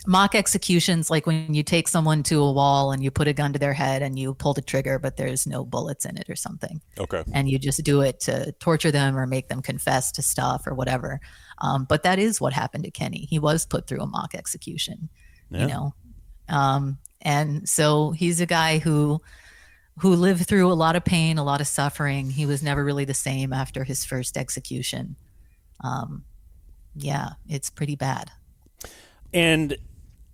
M: Mock executions, like when you take someone to a wall and you put a gun to their head and you pull the trigger, but there's no bullets in it or something.
E: Okay.
M: And you just do it to torture them or make them confess to stuff or whatever. But that is what happened to Kenny. He was put through a mock execution, and so he's a guy who lived through a lot of pain, a lot of suffering. He was never really the same after his first execution. Yeah, it's pretty bad.
C: And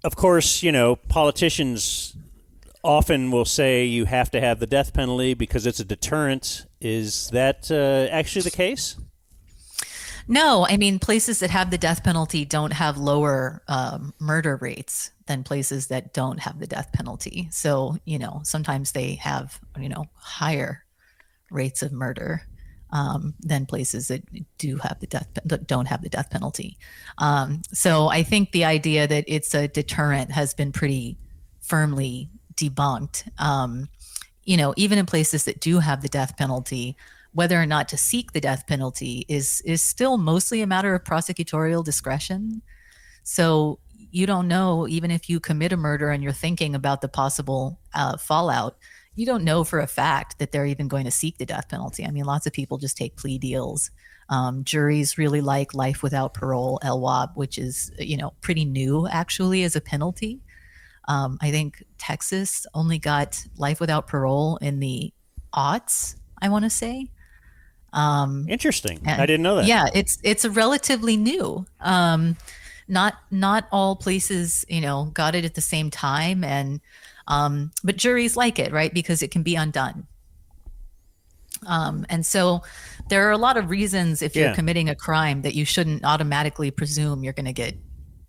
C: of course, politicians often will say you have to have the death penalty because it's a deterrent. Is that actually the case?
M: No, places that have the death penalty don't have lower murder rates than places that don't have the death penalty. So, sometimes they have, higher rates of murder. than places that don't have the death penalty. So I think the idea that it's a deterrent has been pretty firmly debunked. Even in places that do have the death penalty, whether or not to seek the death penalty is still mostly a matter of prosecutorial discretion. So you don't know, even if you commit a murder and you're thinking about the possible fallout, you don't know for a fact that they're even going to seek the death penalty. I mean, lots of people just take plea deals. Juries really like life without parole, LWOP, which is, pretty new actually as a penalty. I think Texas only got life without parole in the aughts, I want to say.
C: Interesting. I didn't know that.
M: Yeah, it's a relatively new. Not all places, got it at the same time, and but juries like it, right? Because it can be undone. And so there are a lot of reasons if you're committing a crime that you shouldn't automatically presume you're going to get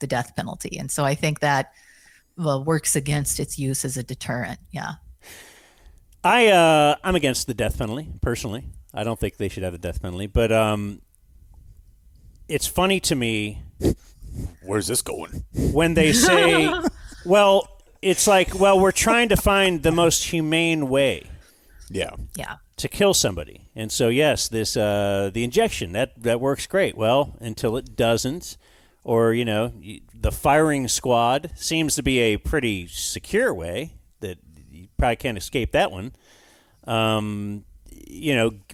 M: the death penalty. And so I think that works against its use as a deterrent. Yeah.
C: I'm against the death penalty personally. I don't think they should have the death penalty, but it's funny to me.
E: Where's this going?
C: When they say, well, it's like, well, we're trying to find the most humane way.
E: Yeah.
C: To kill somebody. And so, yes, this the injection, that works great. Well, until it doesn't. Or, the firing squad seems to be a pretty secure way that you probably can't escape that one.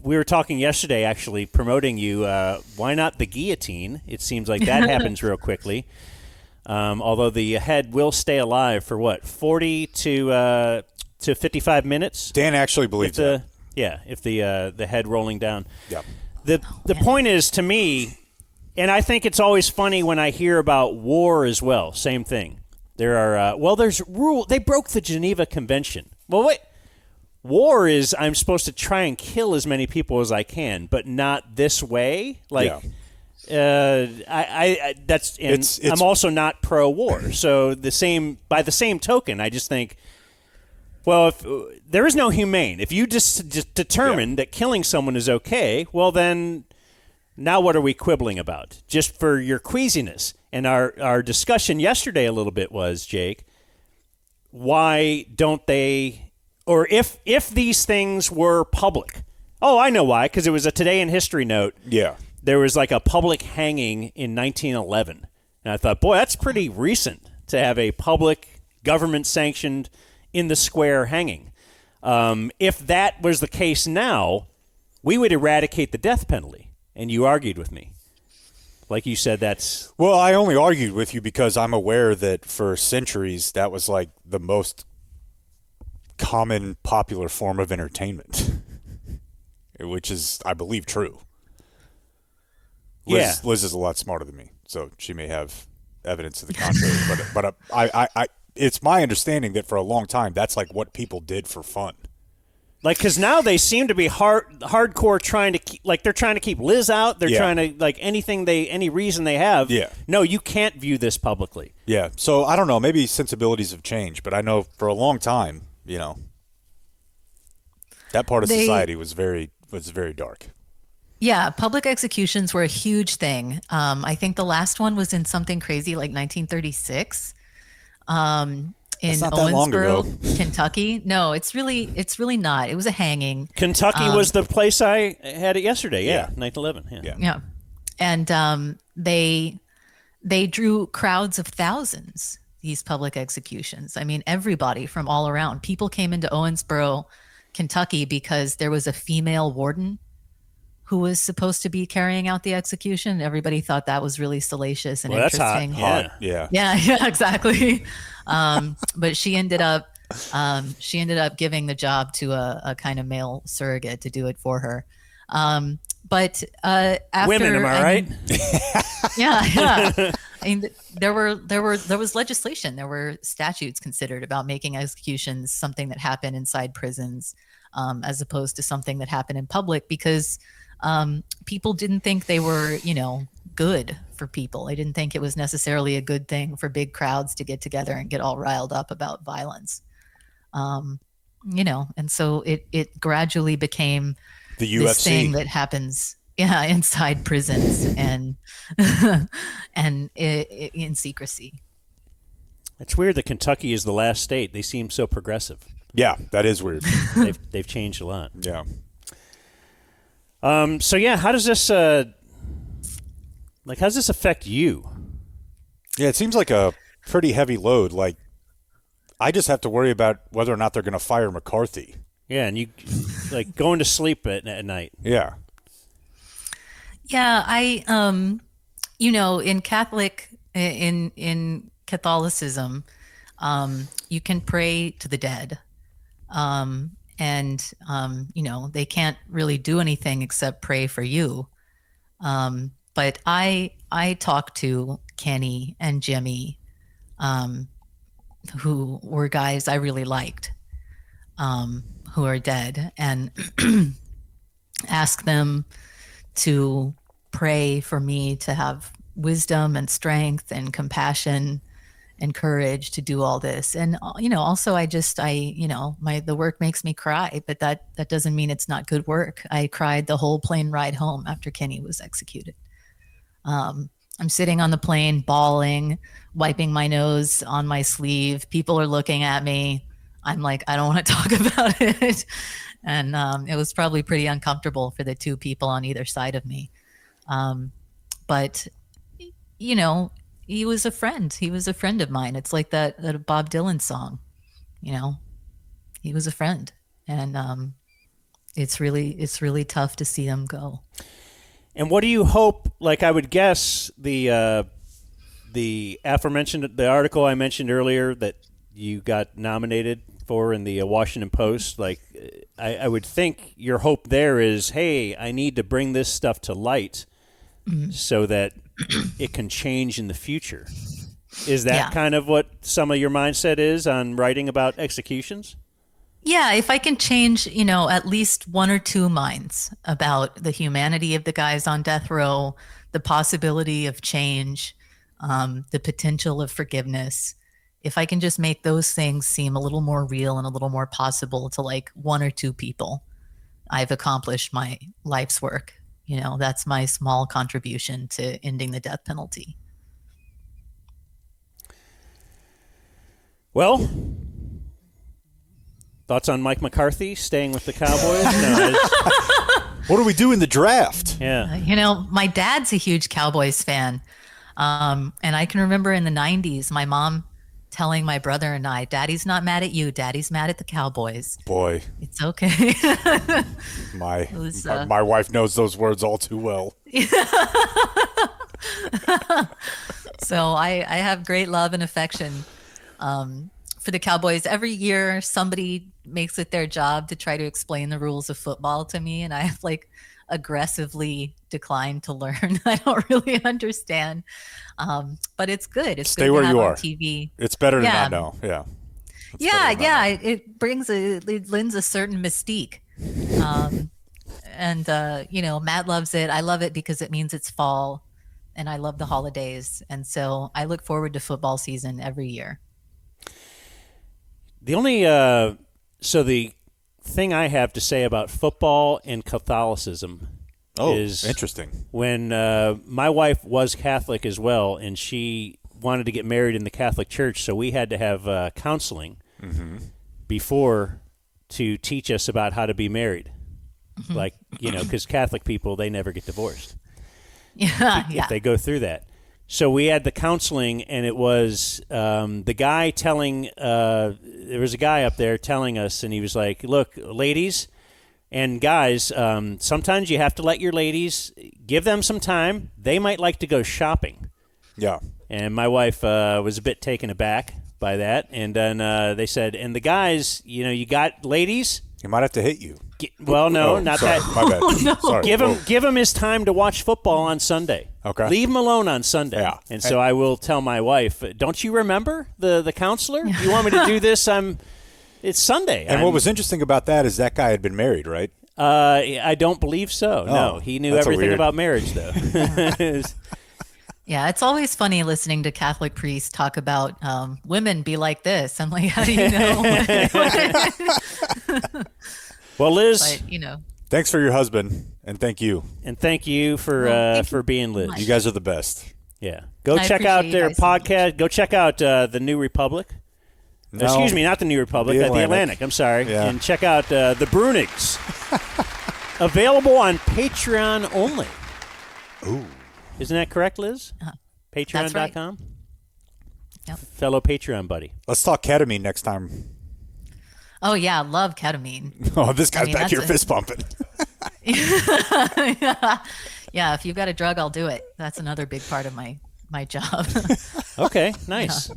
C: We were talking yesterday, actually, promoting you. Why not the guillotine? It seems like that happens real quickly. Although the head will stay alive for 40 to 55 minutes.
E: Dan actually believes that.
C: Yeah, if the head rolling down.
E: Yeah.
C: The point is, to me, and I think it's always funny when I hear about war as well. Same thing. There are there's rule. They broke the Geneva Convention. Well, wait. War is I'm supposed to try and kill as many people as I can, but not this way. I'm also not pro-war. So by the same token, I just think, well, if there is no humane. If you just determine that killing someone is okay, well then, now what are we quibbling about? Just for your queasiness. And our discussion yesterday a little bit was, Jake, why don't they? Or if these things were public. Oh, I know why, because it was a Today in History note.
E: Yeah.
C: There was like a public hanging in 1911. And I thought, boy, that's pretty recent to have a public, government-sanctioned, in the square hanging. If that was the case now, we would eradicate the death penalty. And you argued with me. Like you said, that's...
E: Well, I only argued with you because I'm aware that for centuries that was like the most common popular form of entertainment, which is, I believe, true. Liz is a lot smarter than me, so she may have evidence to the contrary. but I it's my understanding that for a long time that's like what people did for fun.
C: Like, because now they seem to be hardcore trying to keep, they're trying to keep Liz out. They're trying to, any reason they have.
E: Yeah.
C: No, you can't view this publicly.
E: Yeah. So I don't know. Maybe sensibilities have changed, but I know for a long time, that part of society was very dark.
M: Yeah, public executions were a huge thing. I think the last one was in something crazy like 1936 in Owensboro, Kentucky. No, it's really not. It was a hanging.
C: Kentucky was the place I had it yesterday. Yeah, 1911.
M: Yeah. And they drew crowds of thousands, these public executions. I mean, everybody from all around. People came into Owensboro, Kentucky, because there was a female warden who was supposed to be carrying out the execution. Everybody thought that was really salacious and interesting.
E: That's hot. Yeah.
M: Yeah, exactly. But she ended up giving the job to a kind of male surrogate to do it for her. But after
C: women, am I right?
M: Yeah. I mean, there was legislation. There were statutes considered about making executions something that happened inside prisons, as opposed to something that happened in public, because people didn't think they were, good for people. They didn't think it was necessarily a good thing for big crowds to get together and get all riled up about violence. And so it gradually became
E: The
M: this
E: UFC
M: thing that happens, inside prisons and in secrecy.
C: It's weird that Kentucky is the last state. They seem so progressive.
E: Yeah, that is weird.
C: They've changed a lot.
E: Yeah.
C: So yeah, how does this how does this affect you?
E: Yeah, it seems like a pretty heavy load. Like, I just have to worry about whether or not they're going to fire McCarthy.
C: Yeah, and you like going to sleep at night.
E: Yeah.
M: Yeah, I in Catholicism, you can pray to the dead. They can't really do anything except pray for you. But I talked to Kenny and Jimmy, who were guys I really liked, who are dead, and asked them to pray for me to have wisdom and strength and compassion and courage to do all this. And, also the work makes me cry, but that doesn't mean it's not good work. I cried the whole plane ride home after Kenny was executed. I'm sitting on the plane bawling, wiping my nose on my sleeve. People are looking at me. I'm like, I don't want to talk about it. And it was probably pretty uncomfortable for the two people on either side of me. But he was a friend. He was a friend of mine. It's like that Bob Dylan song, he was a friend. And it's really tough to see him go.
C: And what do you hope, like I would guess the aforementioned, the article I mentioned earlier that you got nominated for in the Washington Post, like I would think your hope there is, hey, I need to bring this stuff to light so that it can change in the future. Is that kind of what some of your mindset is on writing about executions?
M: Yeah, if I can change, at least one or two minds about the humanity of the guys on death row, the possibility of change, the potential of forgiveness, if I can just make those things seem a little more real and a little more possible to like one or two people, I've accomplished my life's work. That's my small contribution to ending the death penalty.
C: Well, thoughts on Mike McCarthy staying with the Cowboys?
E: What do we do in the draft?
C: Yeah.
M: My dad's a huge Cowboys fan. And I can remember in the 90s, my mom telling my brother and I, Daddy's not mad at you. Daddy's mad at the Cowboys.
E: Boy.
M: It's okay.
E: My wife knows those words all too well.
M: So I have great love and affection for the Cowboys. Every year, somebody makes it their job to try to explain the rules of football to me, and I have aggressively declined to learn. I don't really understand, but it's good. It's
E: Stay
M: good
E: where
M: to have
E: you
M: on
E: are.
M: TV.
E: It's better to not know. Yeah.
M: It lends a certain mystique. Matt loves it. I love it because it means it's fall, and I love the holidays, and so I look forward to football season every year.
C: The only the thing I have to say about football and Catholicism is
E: interesting.
C: When my wife was Catholic as well, and she wanted to get married in the Catholic Church, so we had to have counseling before to teach us about how to be married. Because Catholic people, they never get divorced. If they go through that. So we had the counseling, and it was the guy telling, there was a guy up there telling us, and he was like, look, ladies and guys, sometimes you have to let your ladies, give them some time. They might like to go shopping.
E: Yeah.
C: And my wife was a bit taken aback by that. And then they said, and the guys, you got ladies.
E: He might have to hit you.
C: Not
E: sorry,
C: that.
E: My bad. No. Sorry.
C: Give him his time to watch football on Sunday.
E: Okay.
C: Leave him alone on Sunday.
E: Yeah.
C: And so I will tell my wife, don't you remember the counselor? You want me to do this? It's Sunday.
E: And what was interesting about that is that guy had been married, right?
C: I don't believe so. No, he knew everything about marriage, though.
M: Yeah, it's always funny listening to Catholic priests talk about women be like this. I'm like, how do you know?
C: Well, Liz,
E: Thanks for your husband, and thank you.
C: And thank you for being Liz.
E: You guys are the best.
C: Yeah. Go check out their podcast. Go check out The New Republic.
E: No,
C: Excuse me, not The New Republic.
E: The
C: The
E: Atlantic.
C: Atlantic. I'm sorry.
E: Yeah.
C: And check out The Bruenigs. Available on Patreon only.
E: Ooh.
C: Isn't that correct, Liz? Patreon.com?
M: That's right. Yep.
C: Fellow Patreon buddy.
E: Let's talk ketamine next time.
M: Oh, yeah. Love ketamine.
E: Oh, this guy's back
M: that's
E: here fist pumping.
M: Yeah, if you've got a drug, I'll do it. That's another big part of my job.
C: Okay, nice.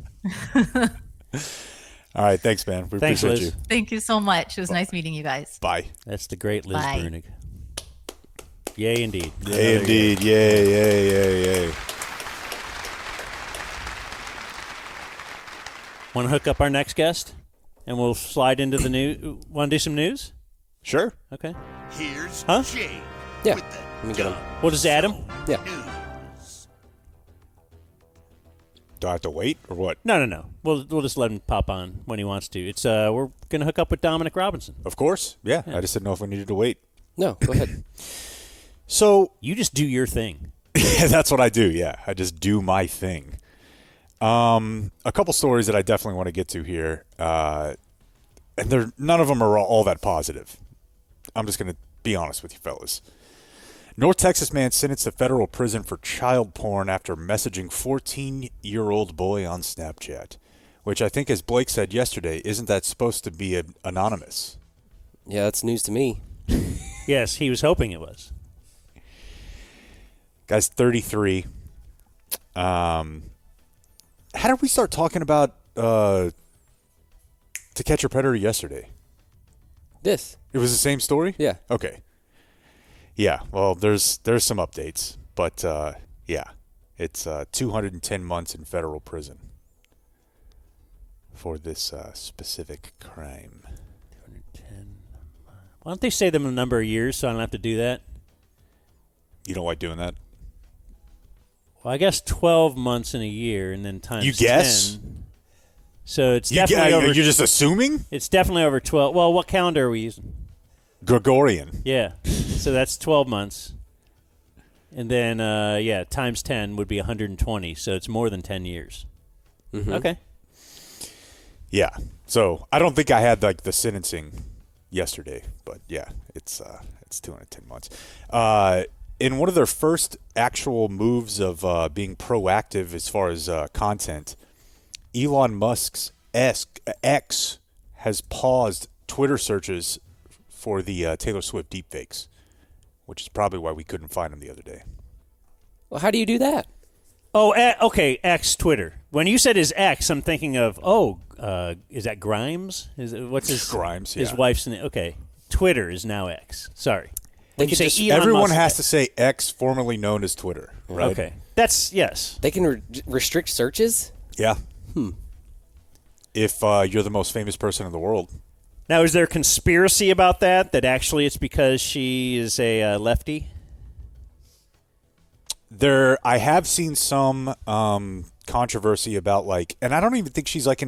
E: All right, thanks, man. We
C: Thanks,
E: appreciate
C: Liz.
E: you.
M: Thank you so much. It was nice meeting you guys.
E: Bye.
C: That's the great Liz
M: Bye.
C: Bruenig. Yay, indeed.
E: Yay, indeed. Yay, yay, yay, yay.
C: Want to hook up our next guest? And we'll slide into the news. Want to do some news?
E: Sure.
C: Okay.
P: Here's
C: Huh?
P: Jay.
D: Yeah.
P: With the
D: Let me get him.
C: What is Adam?
D: Yeah.
E: Do I have to wait or what?
C: No. We'll just let him pop on when he wants to. It's we're gonna hook up with Dominic Robinson.
E: Of course. Yeah. I just didn't know if we needed to wait.
D: No, go ahead.
E: So
C: you just do your thing.
E: That's what I do. Yeah, I just do my thing. A couple stories that I definitely want to get to here, and none of them are all that positive. I'm just going to be honest with you fellas. North Texas man sentenced to federal prison for child porn after messaging 14-year-old boy on Snapchat, which I think, as Blake said yesterday, isn't that supposed to be anonymous?
D: Yeah, that's news to me.
C: Yes, he was hoping it was.
E: Guy's 33. How did we start talking about To Catch a Predator yesterday?
D: This.
E: It was the same story?
D: Yeah.
E: Okay. Yeah, well, there's some updates, but yeah, it's 210 months in federal prison for this specific crime.
C: 210. Why don't they say them a number of years so I don't have to do that?
E: You don't like doing that?
C: Well, I guess 12 months in a year and then times
E: You guess?
C: 10. So it's definitely over.
E: You're just assuming?
C: It's definitely over 12. Well, what calendar are we using?
E: Gregorian.
C: Yeah. So that's 12 months. And then, times 10 would be 120. So it's more than 10 years.
D: Mm-hmm.
C: Okay.
E: Yeah. So I don't think I had like the sentencing yesterday, but yeah, it's 210 months. In one of their first actual moves of being proactive as far as content, Elon Musk's X has paused Twitter searches for the Taylor Swift deepfakes, which is probably why we couldn't find them the other day.
D: Well, how do you do that?
C: Oh, okay, X Twitter. When you said his X, I'm thinking of, is that Grimes? What's his
E: Grimes?
C: His
E: Yeah.
C: wife's name. Okay, Twitter is now X. Sorry. When you say Elon
E: everyone
C: Musk,
E: has to say X, formerly known as Twitter, right?
C: Okay, that's yes.
D: They can restrict searches?
E: Yeah. If you're the most famous person in the world.
C: Now, is there conspiracy about that? That actually it's because she is a lefty?
E: I have seen some controversy about and I don't even think she's like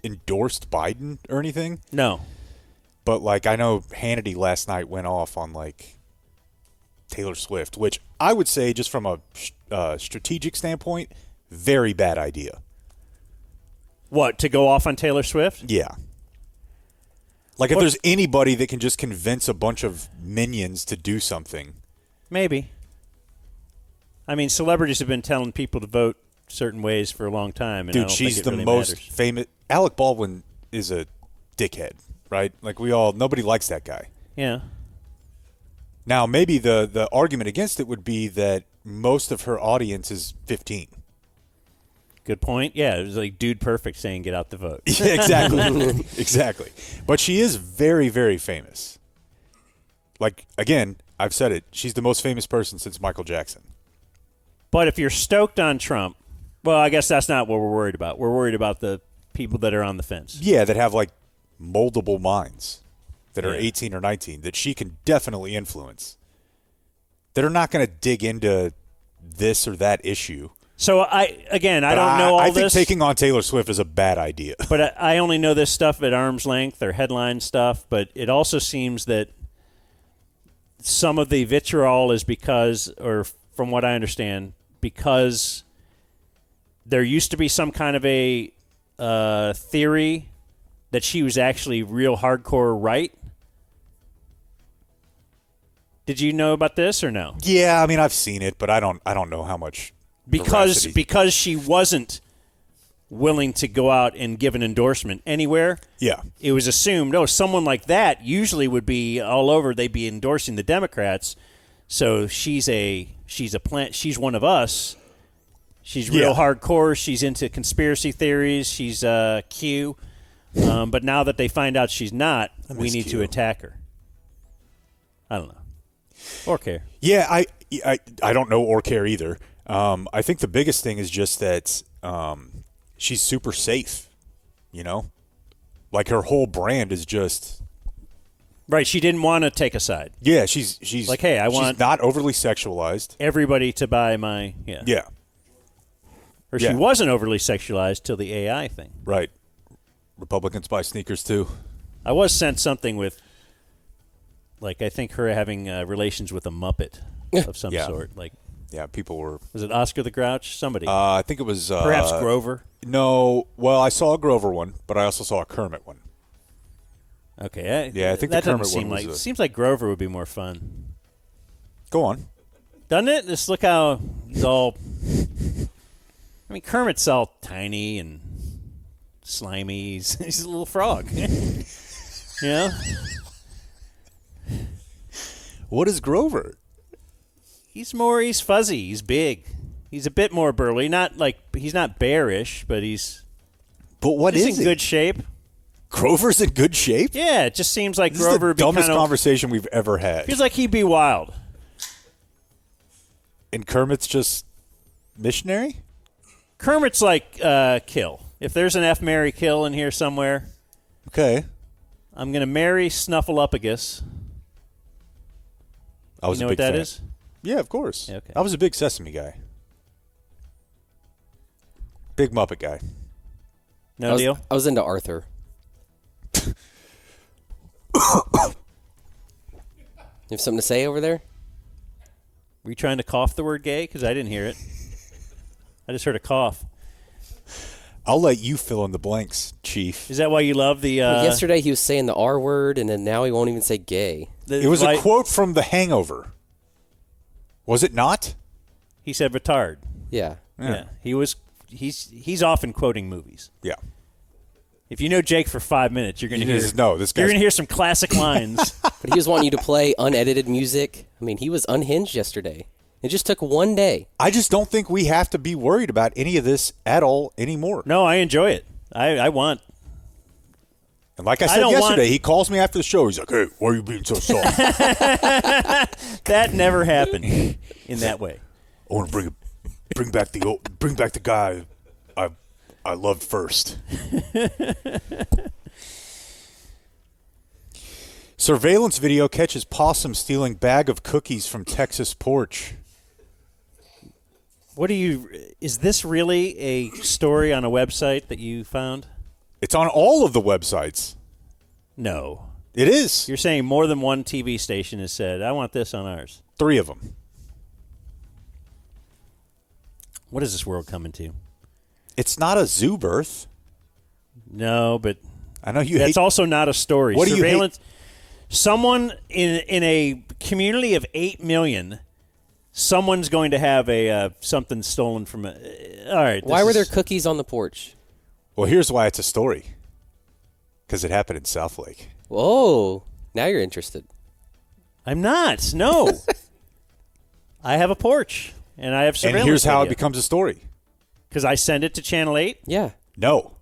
E: endorsed Biden or anything.
C: No.
E: But I know Hannity last night went off on Taylor Swift, which I would say just from a strategic standpoint, very bad idea.
C: What, to go off on Taylor Swift?
E: Yeah. If there's anybody that can just convince a bunch of minions to do something.
C: Maybe. I mean, celebrities have been telling people to vote certain ways for a long time. And I
E: Dude,
C: don't
E: she's
C: think it
E: the
C: really
E: most
C: matters.
E: famous. Alec Baldwin is a dickhead, right? Nobody likes that guy.
C: Yeah.
E: Now, maybe the argument against it would be that most of her audience is 15.
C: Good point. Yeah, it was like Dude Perfect saying get out the vote.
E: Yeah, exactly. Exactly. But she is very, very famous. Again, I've said it. She's the most famous person since Michael Jackson.
C: But if you're stoked on Trump, well, I guess that's not what we're worried about. We're worried about the people that are on the fence.
E: Yeah, that have moldable minds that are 18 or 19 that she can definitely influence. That are not going to dig into this or that issue.
C: So I don't know all
E: I
C: this.
E: think taking on Taylor Swift is a bad idea.
C: But I only know this stuff at arm's length or headline stuff. But it also seems that some of the vitriol is because, or from what I understand, because there used to be some kind of a theory that she was actually real hardcore right. Did you know about this or no?
E: Yeah, I mean, I've seen it, but I don't know how much.
C: Because she wasn't willing to go out and give an endorsement anywhere. Yeah, it was assumed. Oh, someone like that usually would be all over. They'd be endorsing the Democrats. So she's one of us. She's real hardcore. She's into conspiracy theories. She's Q. But now that they find out she's not, we need to attack her. I don't know. Or care.
E: Yeah, I don't know or care either. I think the biggest thing is just that she's super safe, you know? Like her whole brand is just...
C: Right, she didn't want to take a side.
E: Yeah, she's
C: like, hey,
E: she's not overly sexualized.
C: Everybody to buy my...
E: Yeah.
C: Or she wasn't overly sexualized till the AI thing.
E: Right. Republicans buy sneakers too.
C: I was sent something with... Like, I think her having relations with a Muppet of some sort. Like,
E: yeah, people were...
C: Was it Oscar the Grouch? Somebody.
E: I think it was...
C: Perhaps Grover?
E: No. Well, I saw a Grover one, but I also saw a Kermit one.
C: Okay.
E: I think
C: that
E: the Kermit
C: doesn't seem
E: one
C: like...
E: was
C: Seems like Grover would be more fun.
E: Go on.
C: Doesn't it? Just look how he's all... I mean, Kermit's all tiny and slimy. He's a little frog. You know?
E: What is Grover?
C: He's fuzzy. He's big. He's a bit more burly. Not like, he's not bearish, but he's...
E: But what is
C: in
E: he?
C: good shape.
E: Grover's in good shape?
C: Yeah, it just seems like
E: this
C: Grover
E: is the dumbest
C: kind of,
E: conversation we've ever had.
C: Feels like he'd be wild.
E: And Kermit's just missionary?
C: Kermit's like Kill. If there's an F, Marry, Kill in here somewhere,
E: okay,
C: I'm going to marry Snuffleupagus.
E: I was
C: you know
E: a big
C: what that
E: fan.
C: is?
E: Yeah, of course.
C: Yeah, okay.
E: I was a big Sesame guy. Big Muppet guy.
C: No deal?
D: I was into Arthur. You have something to say over there?
C: Were you trying to cough the word gay? Because I didn't hear it. I just heard a cough.
E: I'll let you fill in the blanks, Chief.
C: Is that why you love the...
D: Well, yesterday he was saying the R word, and then now he won't even say gay.
E: It was a quote from The Hangover. Was it not?
C: He said retard.
D: Yeah.
C: Yeah. He's often quoting movies.
E: Yeah.
C: If you know Jake for 5 minutes, you're going to hear...
E: This
C: You're
E: guy's...
C: going to hear some classic lines.
D: But he was wanting you to play unedited music. I mean, he was unhinged yesterday. It just took one day.
E: I just don't think we have to be worried about any of this at all anymore.
C: No, I enjoy it. I want...
E: And like I said yesterday, he calls me after the show. He's like, hey, why are you being so soft?
C: That never happened in that way.
E: I want to bring back the guy I loved first. Surveillance video catches possum stealing bag of cookies from Texas porch.
C: Is this really a story on a website that you found?
E: It's on all of the websites.
C: No.
E: It is.
C: You're saying more than one TV station has said, I want this on ours.
E: 3 of them.
C: What is this world coming to?
E: It's not a zoo birth.
C: No, but
E: I know you.
C: That's also not a story.
E: What
C: Surveillance. Do you hate? Someone in a community of 8 million, someone's going to have something stolen from it. All right.
D: Why were there cookies on the porch?
E: Well, here's why it's a story. Because it happened in Southlake.
D: Whoa. Now you're interested.
C: I'm not. No. I have a porch, and I have surveillance.
E: And here's how
C: video.
E: it becomes a story.
C: Because I send it to Channel 8?
D: Yeah.
E: No.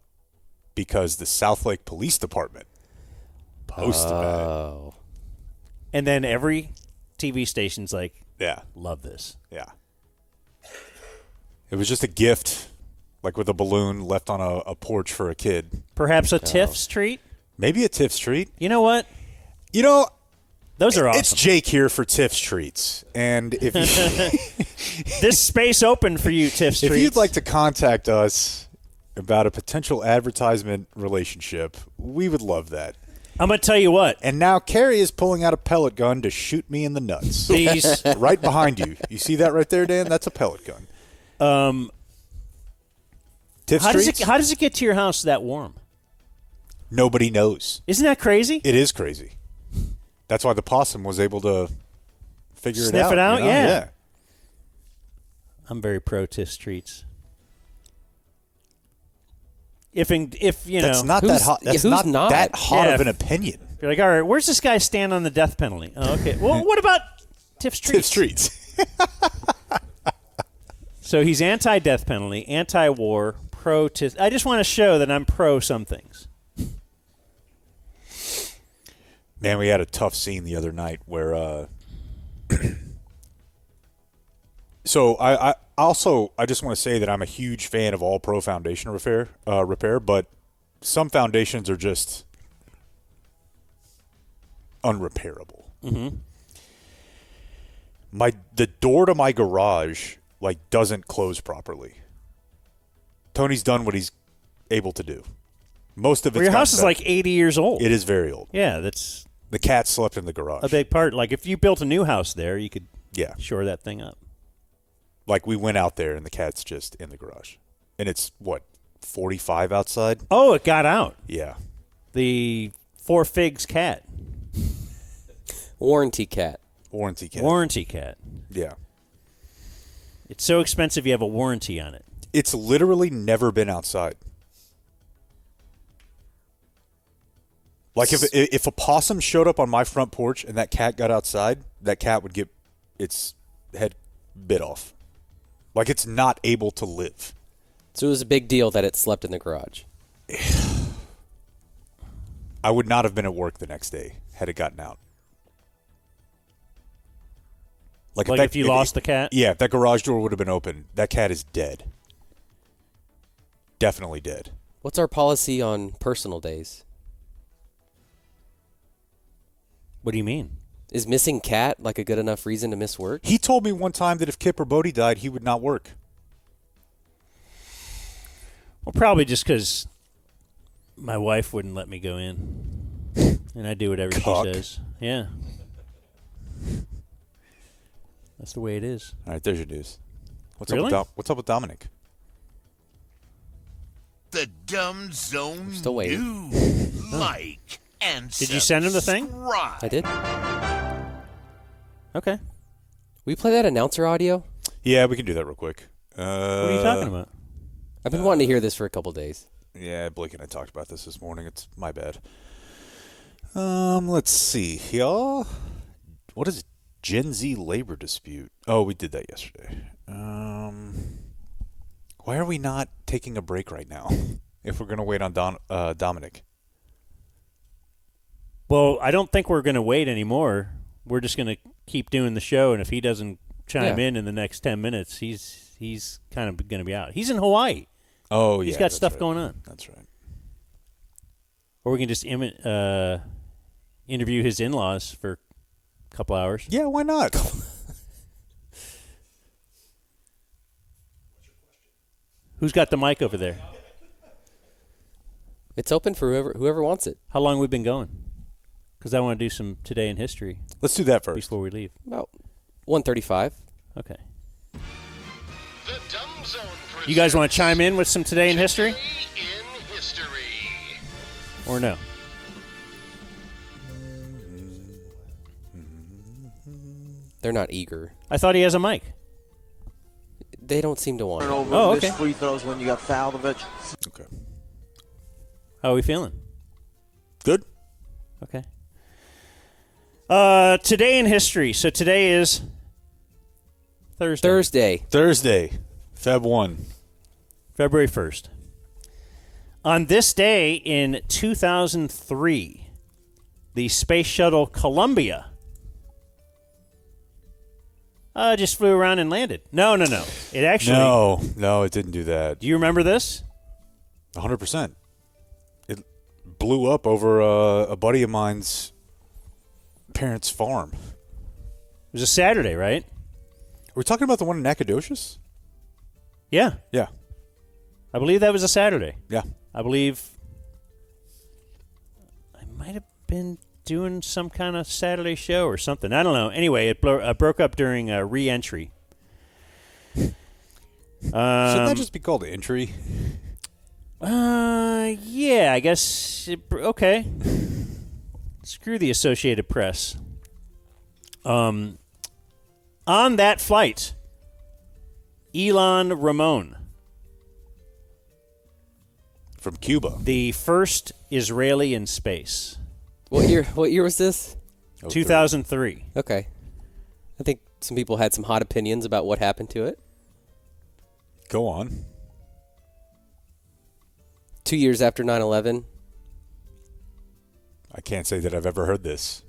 E: Because the Southlake Police Department posted that.
C: And then every TV station's like,
E: yeah,
C: love this.
E: Yeah. It was just a gift, like with a balloon left on a porch for a kid.
C: Perhaps a Tiff's treat?
E: Maybe a Tiff's treat.
C: You know what?
E: You know,
C: those are awesome.
E: It's Jake here for Tiff's treats. And if
C: this space open for you, Tiff's treats.
E: If you'd like to contact us about a potential advertisement relationship, we would love that.
C: I'm going to tell you what.
E: And now Carrie is pulling out a pellet gun to shoot me in the nuts.
C: These
E: right behind you. You see that right there, Dan? That's a pellet gun. Tiff
C: how
E: Streets?
C: does it get to your house that warm?
E: Nobody knows.
C: Isn't that crazy?
E: It is crazy. That's why the possum was able to figure
C: Sniff
E: it out.
C: it out,
E: you know?
C: yeah. I'm very pro Tiff Streets. If you know,
E: that's not that hot. That's not that hot of an opinion.
C: You're like, all right, where's this guy stand on the death penalty? Oh, okay. Well, what about Tiff Streets?
E: Tiff Streets.
C: So he's anti-death penalty, anti-war, pro-Tiff. I just want to show that I'm pro some things.
E: Man, we had a tough scene the other night where. So I just want to say that I'm a huge fan of all pro foundation repair, but some foundations are just unrepairable.
C: Mm-hmm.
E: The door to my garage doesn't close properly. Tony's done what he's able to do. Most of it's
C: your house is like 80 years old.
E: It is very old.
C: Yeah, that's
E: the cat slept in the garage.
C: A big part. Like if you built a new house there, you could shore that thing up.
E: Like we went out there and the cat's just in the garage, and it's 45 outside.
C: Oh, it got out.
E: Yeah,
C: the 4 Figs cat.
D: Warranty cat.
E: Yeah.
C: It's so expensive you have a warranty on it.
E: It's literally never been outside. Like if a possum showed up on my front porch and that cat got outside, that cat would get its head bit off. Like it's not able to live.
D: So it was a big deal that it slept in the garage.
E: I would not have been at work the next day had it gotten out.
C: If you lost the cat?
E: Yeah, if that garage door would have been open, that cat is dead. Definitely dead.
D: What's our policy on personal days?
C: What do you mean?
D: Is missing cat a good enough reason to miss work?
E: He told me one time that if Kip or Bodie died, he would not work.
C: Well, probably just because my wife wouldn't let me go in. And I do whatever she says. Yeah. That's the way it is.
E: All right, there's your news. What's
C: Really?
E: What's up with Dominic?
P: The Dumb Zone
D: Still waiting.
P: news. Like and
C: Did you send him the thing?
P: subscribe.
D: I did.
C: Okay.
D: We play that announcer audio?
E: Yeah, we can do that real quick.
C: What are you talking about?
D: I've been wanting to hear this for a couple days.
E: Yeah, Blake and I talked about this morning. It's my bad. Let's see, y'all. What is it? Gen Z labor dispute. Oh, we did that yesterday. Why are we not taking a break right now if we're going to wait on Dominic?
C: Well, I don't think we're going to wait anymore. We're just going to keep doing the show, and if he doesn't chime in the next 10 minutes, he's kind of going to be out. He's in Hawaii.
E: Oh, yeah.
C: He's got stuff going on.
E: That's right.
C: Or we can just interview his in-laws for a couple hours.
E: Yeah, why not?
C: Who's got the mic over there?
D: It's open for whoever wants it.
C: How long we been going? Because I want to do some Today in History.
E: Let's do that first.
C: Before we leave.
D: About 1:35.
C: Okay. You guys want to chime in with some Today in History? Or no?
D: They're not eager.
C: I thought he has a mic.
D: They don't seem to want it.
C: Oh, okay.
O: Free throws when you got fouled of it.
E: Okay.
C: How are we feeling?
E: Good.
C: Okay. Today in history. So today is Thursday.
E: Thursday. Feb 1.
C: February 1st. On this day in 2003, the Space Shuttle Columbia just flew around and landed. No. It actually...
E: No, it didn't do that.
C: Do you remember this?
E: 100%. It blew up over a buddy of mine's parents' farm.
C: It was a Saturday, right?
E: Are we talking about the one in Nacogdoches?
C: Yeah.
E: Yeah.
C: I believe that was a Saturday.
E: Yeah.
C: I believe... It might have been doing some kind of Saturday show or something. I don't know. Anyway, it broke up during re-entry.
E: Shouldn't that just be called entry?
C: Yeah, I guess. Okay. Screw the Associated Press. On that flight, Elon Ramon.
E: From Cuba.
C: The first Israeli in space.
D: What year was this?
C: 2003.
D: Okay. I think some people had some hot opinions about what happened to it.
E: Go on.
D: 2 years after 9/11.
E: I can't say that I've ever heard this.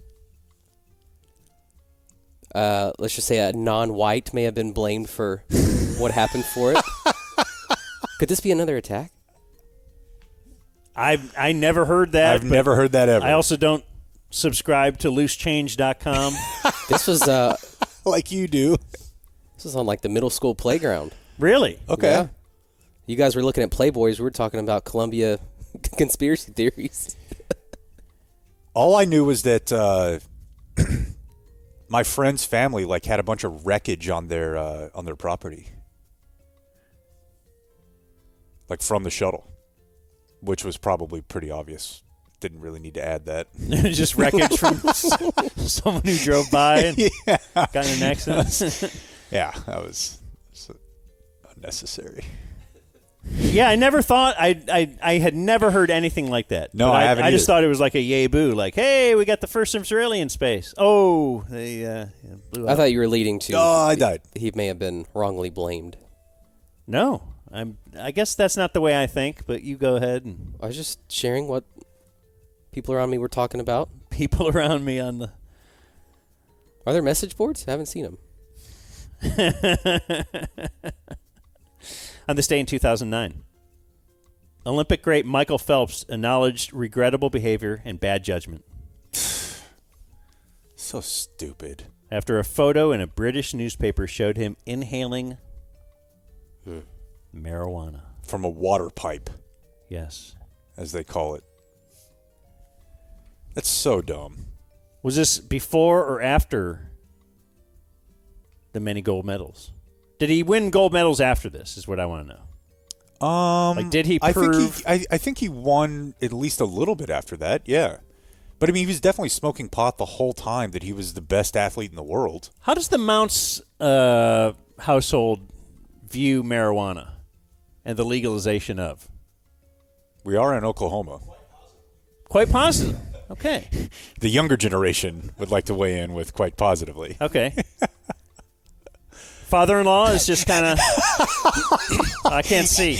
D: Let's just say a non-white may have been blamed for what happened for it. Could this be another attack?
C: I never heard that.
E: I've never heard that ever.
C: I also don't subscribe to loosechange.com.
D: This was
E: like you do.
D: This was on like the middle school playground.
C: Really?
E: Okay.
D: Yeah. You guys were looking at Playboys. We were talking about Columbia conspiracy theories.
E: All I knew was that my friend's family like had a bunch of wreckage on their property, like from the shuttle, which was probably pretty obvious. Didn't really need to add that.
C: Just wreckage from someone who drove by and got in an accident.
E: Yeah, that was unnecessary.
C: Yeah, I never thought I had never heard anything like that.
E: No,
C: But
E: I haven't
C: I just
E: either.
C: thought it was like a yay boo, like, hey, we got the first Israeli in space. Oh, they blew up.
D: I thought you were leading to.
E: Oh, I died.
D: He may have been wrongly blamed.
C: No, I guess that's not the way I think. But you go ahead. And
D: I was just sharing what people around me were talking about.
C: people around me on the.
D: Are there message boards? I haven't seen them.
C: On this day in 2009, Olympic great Michael Phelps acknowledged regrettable behavior and bad judgment.
E: So stupid.
C: After a photo in a British newspaper showed him inhaling marijuana.
E: From a water pipe.
C: Yes.
E: As they call it. That's so dumb.
C: Was this before or after the many gold medals? Did he win gold medals after this, is what I want to know. Like, did he prove...
E: I think he won at least a little bit after that, yeah. But, I mean, he was definitely smoking pot the whole time that he was the best athlete in the world.
C: How does the Mounts household view marijuana and the legalization of?
E: We are in Oklahoma.
C: Quite positive. Okay.
E: The younger generation would like to weigh in with quite positively.
C: Okay. Father-in-law is just kind of... I can't see.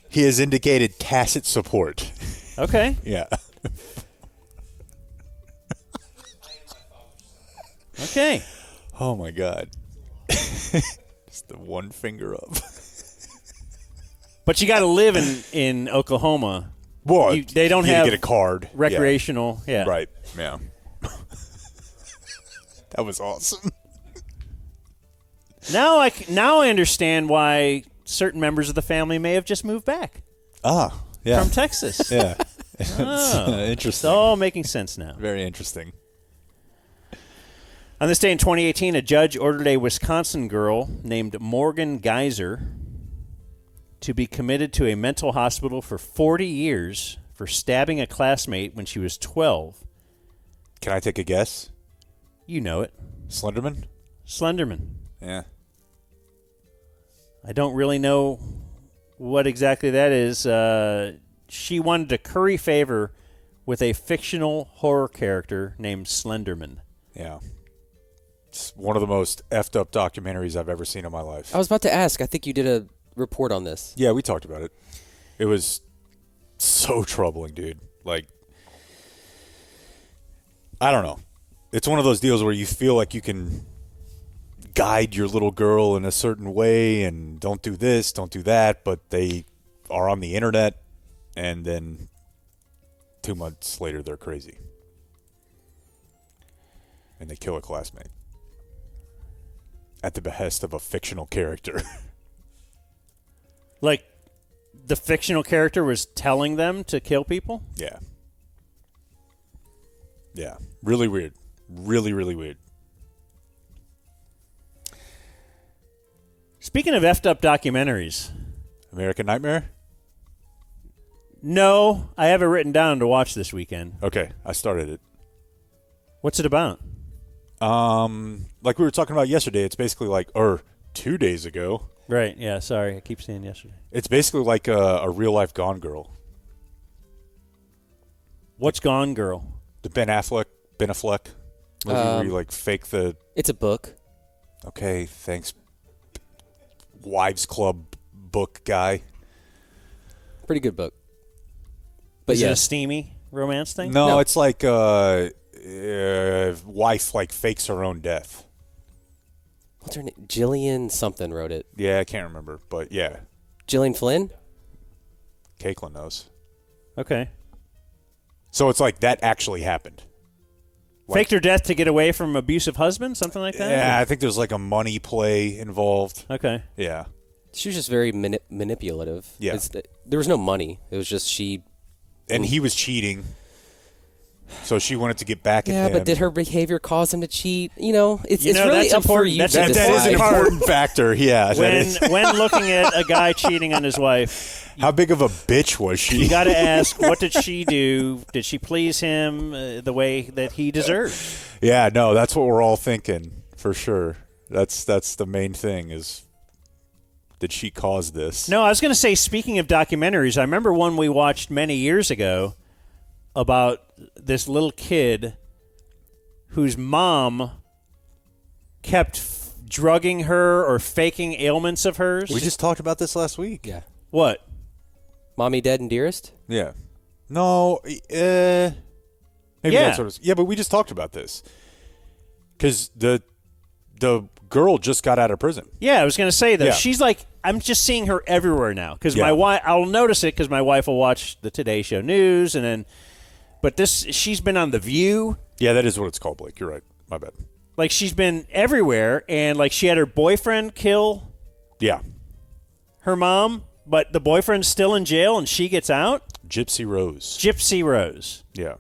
E: He has indicated tacit support.
C: Okay.
E: Yeah.
C: Okay.
E: Oh, my God. Just the one finger up.
C: But you got to live in Oklahoma.
E: Well,
C: they don't
E: you
C: have
E: get a card.
C: Recreational. Yeah.
E: Right. Yeah. That was awesome.
C: Now I understand why certain members of the family may have just moved back.
E: Ah, yeah.
C: From Texas.
E: Yeah.
C: Oh,
E: interesting.
C: It's all making sense now.
E: Very interesting.
C: On this day in 2018, a judge ordered a Wisconsin girl named Morgan Geyser to be committed to a mental hospital for 40 years for stabbing a classmate when she was 12.
E: Can I take a guess?
C: You know it.
E: Slenderman?
C: Slenderman.
E: Yeah.
C: I don't really know what exactly that is. She wanted to curry favor with a fictional horror character named Slenderman.
E: Yeah. It's one of the most effed up documentaries I've ever seen in my life.
D: I was about to ask. I think you did a report on this.
E: Yeah, we talked about it. It was so troubling, dude. Like, I don't know. It's one of those deals where you feel like you can guide your little girl in a certain way and don't do this, don't do that, but they are on the internet, and then 2 months later they're crazy. And they kill a classmate. At the behest of a fictional character.
C: Like, the fictional character was telling them to kill people?
E: Yeah. Yeah. Really weird. Really, really weird.
C: Speaking of effed up documentaries.
E: American Nightmare?
C: No, I have it written down to watch this weekend.
E: Okay, I started it.
C: What's it about?
E: Like we were talking about yesterday, it's basically like, or 2 days ago.
C: Right, yeah, sorry. I keep saying yesterday.
E: It's basically like a real-life Gone Girl.
C: What's Gone Girl?
E: The Ben Affleck movie where you, like, fake the...
D: It's a book.
E: Okay, thanks. Wives Club book guy.
D: Pretty good book. But
C: Is it a steamy romance thing?
E: No, it's like wife, like, fakes her own death.
D: What's her name? Gillian something wrote it.
E: Yeah, I can't remember, but yeah.
D: Gillian Flynn?
E: Caitlin knows.
C: Okay.
E: So it's like that actually happened.
C: Faked her death to get away from abusive husband? Something like that?
E: Yeah, I think there's like a money play involved.
C: Okay.
E: Yeah.
D: She was just very manipulative.
E: Yeah.
D: There was no money. It was just she...
E: And he was cheating. So she wanted to get back at him.
D: Yeah, but did her behavior cause him to cheat? You know, it's
C: You know,
D: really
C: that's
D: up for
C: important.
D: you to
C: That
D: decide.
E: That is an important factor, yeah.
C: When looking at a guy cheating on his wife,
E: how big of a bitch was she?
C: you got to ask, what did she do? Did she please him the way that he deserved?
E: Yeah, no, that's what we're all thinking, for sure. That's the main thing is, did she cause this?
C: No, I was going to say, speaking of documentaries, I remember one we watched many years ago about this little kid whose mom kept drugging her or faking ailments of hers.
E: We just talked about this last week.
D: Yeah.
C: What?
D: Mommy Dead and Dearest?
E: Yeah. No, maybe that's what it was. Yeah, but we just talked about this. Because the girl just got out of prison.
C: Yeah, I was going to say that.
E: Yeah.
C: She's like, I'm just seeing her everywhere now. Because
E: Yeah.
C: my wife, I'll notice it because my wife will watch the Today Show news and then, but she's been on The View.
E: Yeah, that is what it's called, Blake. You're right. My bad.
C: Like, she's been everywhere, and like she had her boyfriend kill her mom, but the boyfriend's still in jail and she gets out.
E: Gypsy Rose.
C: Yeah.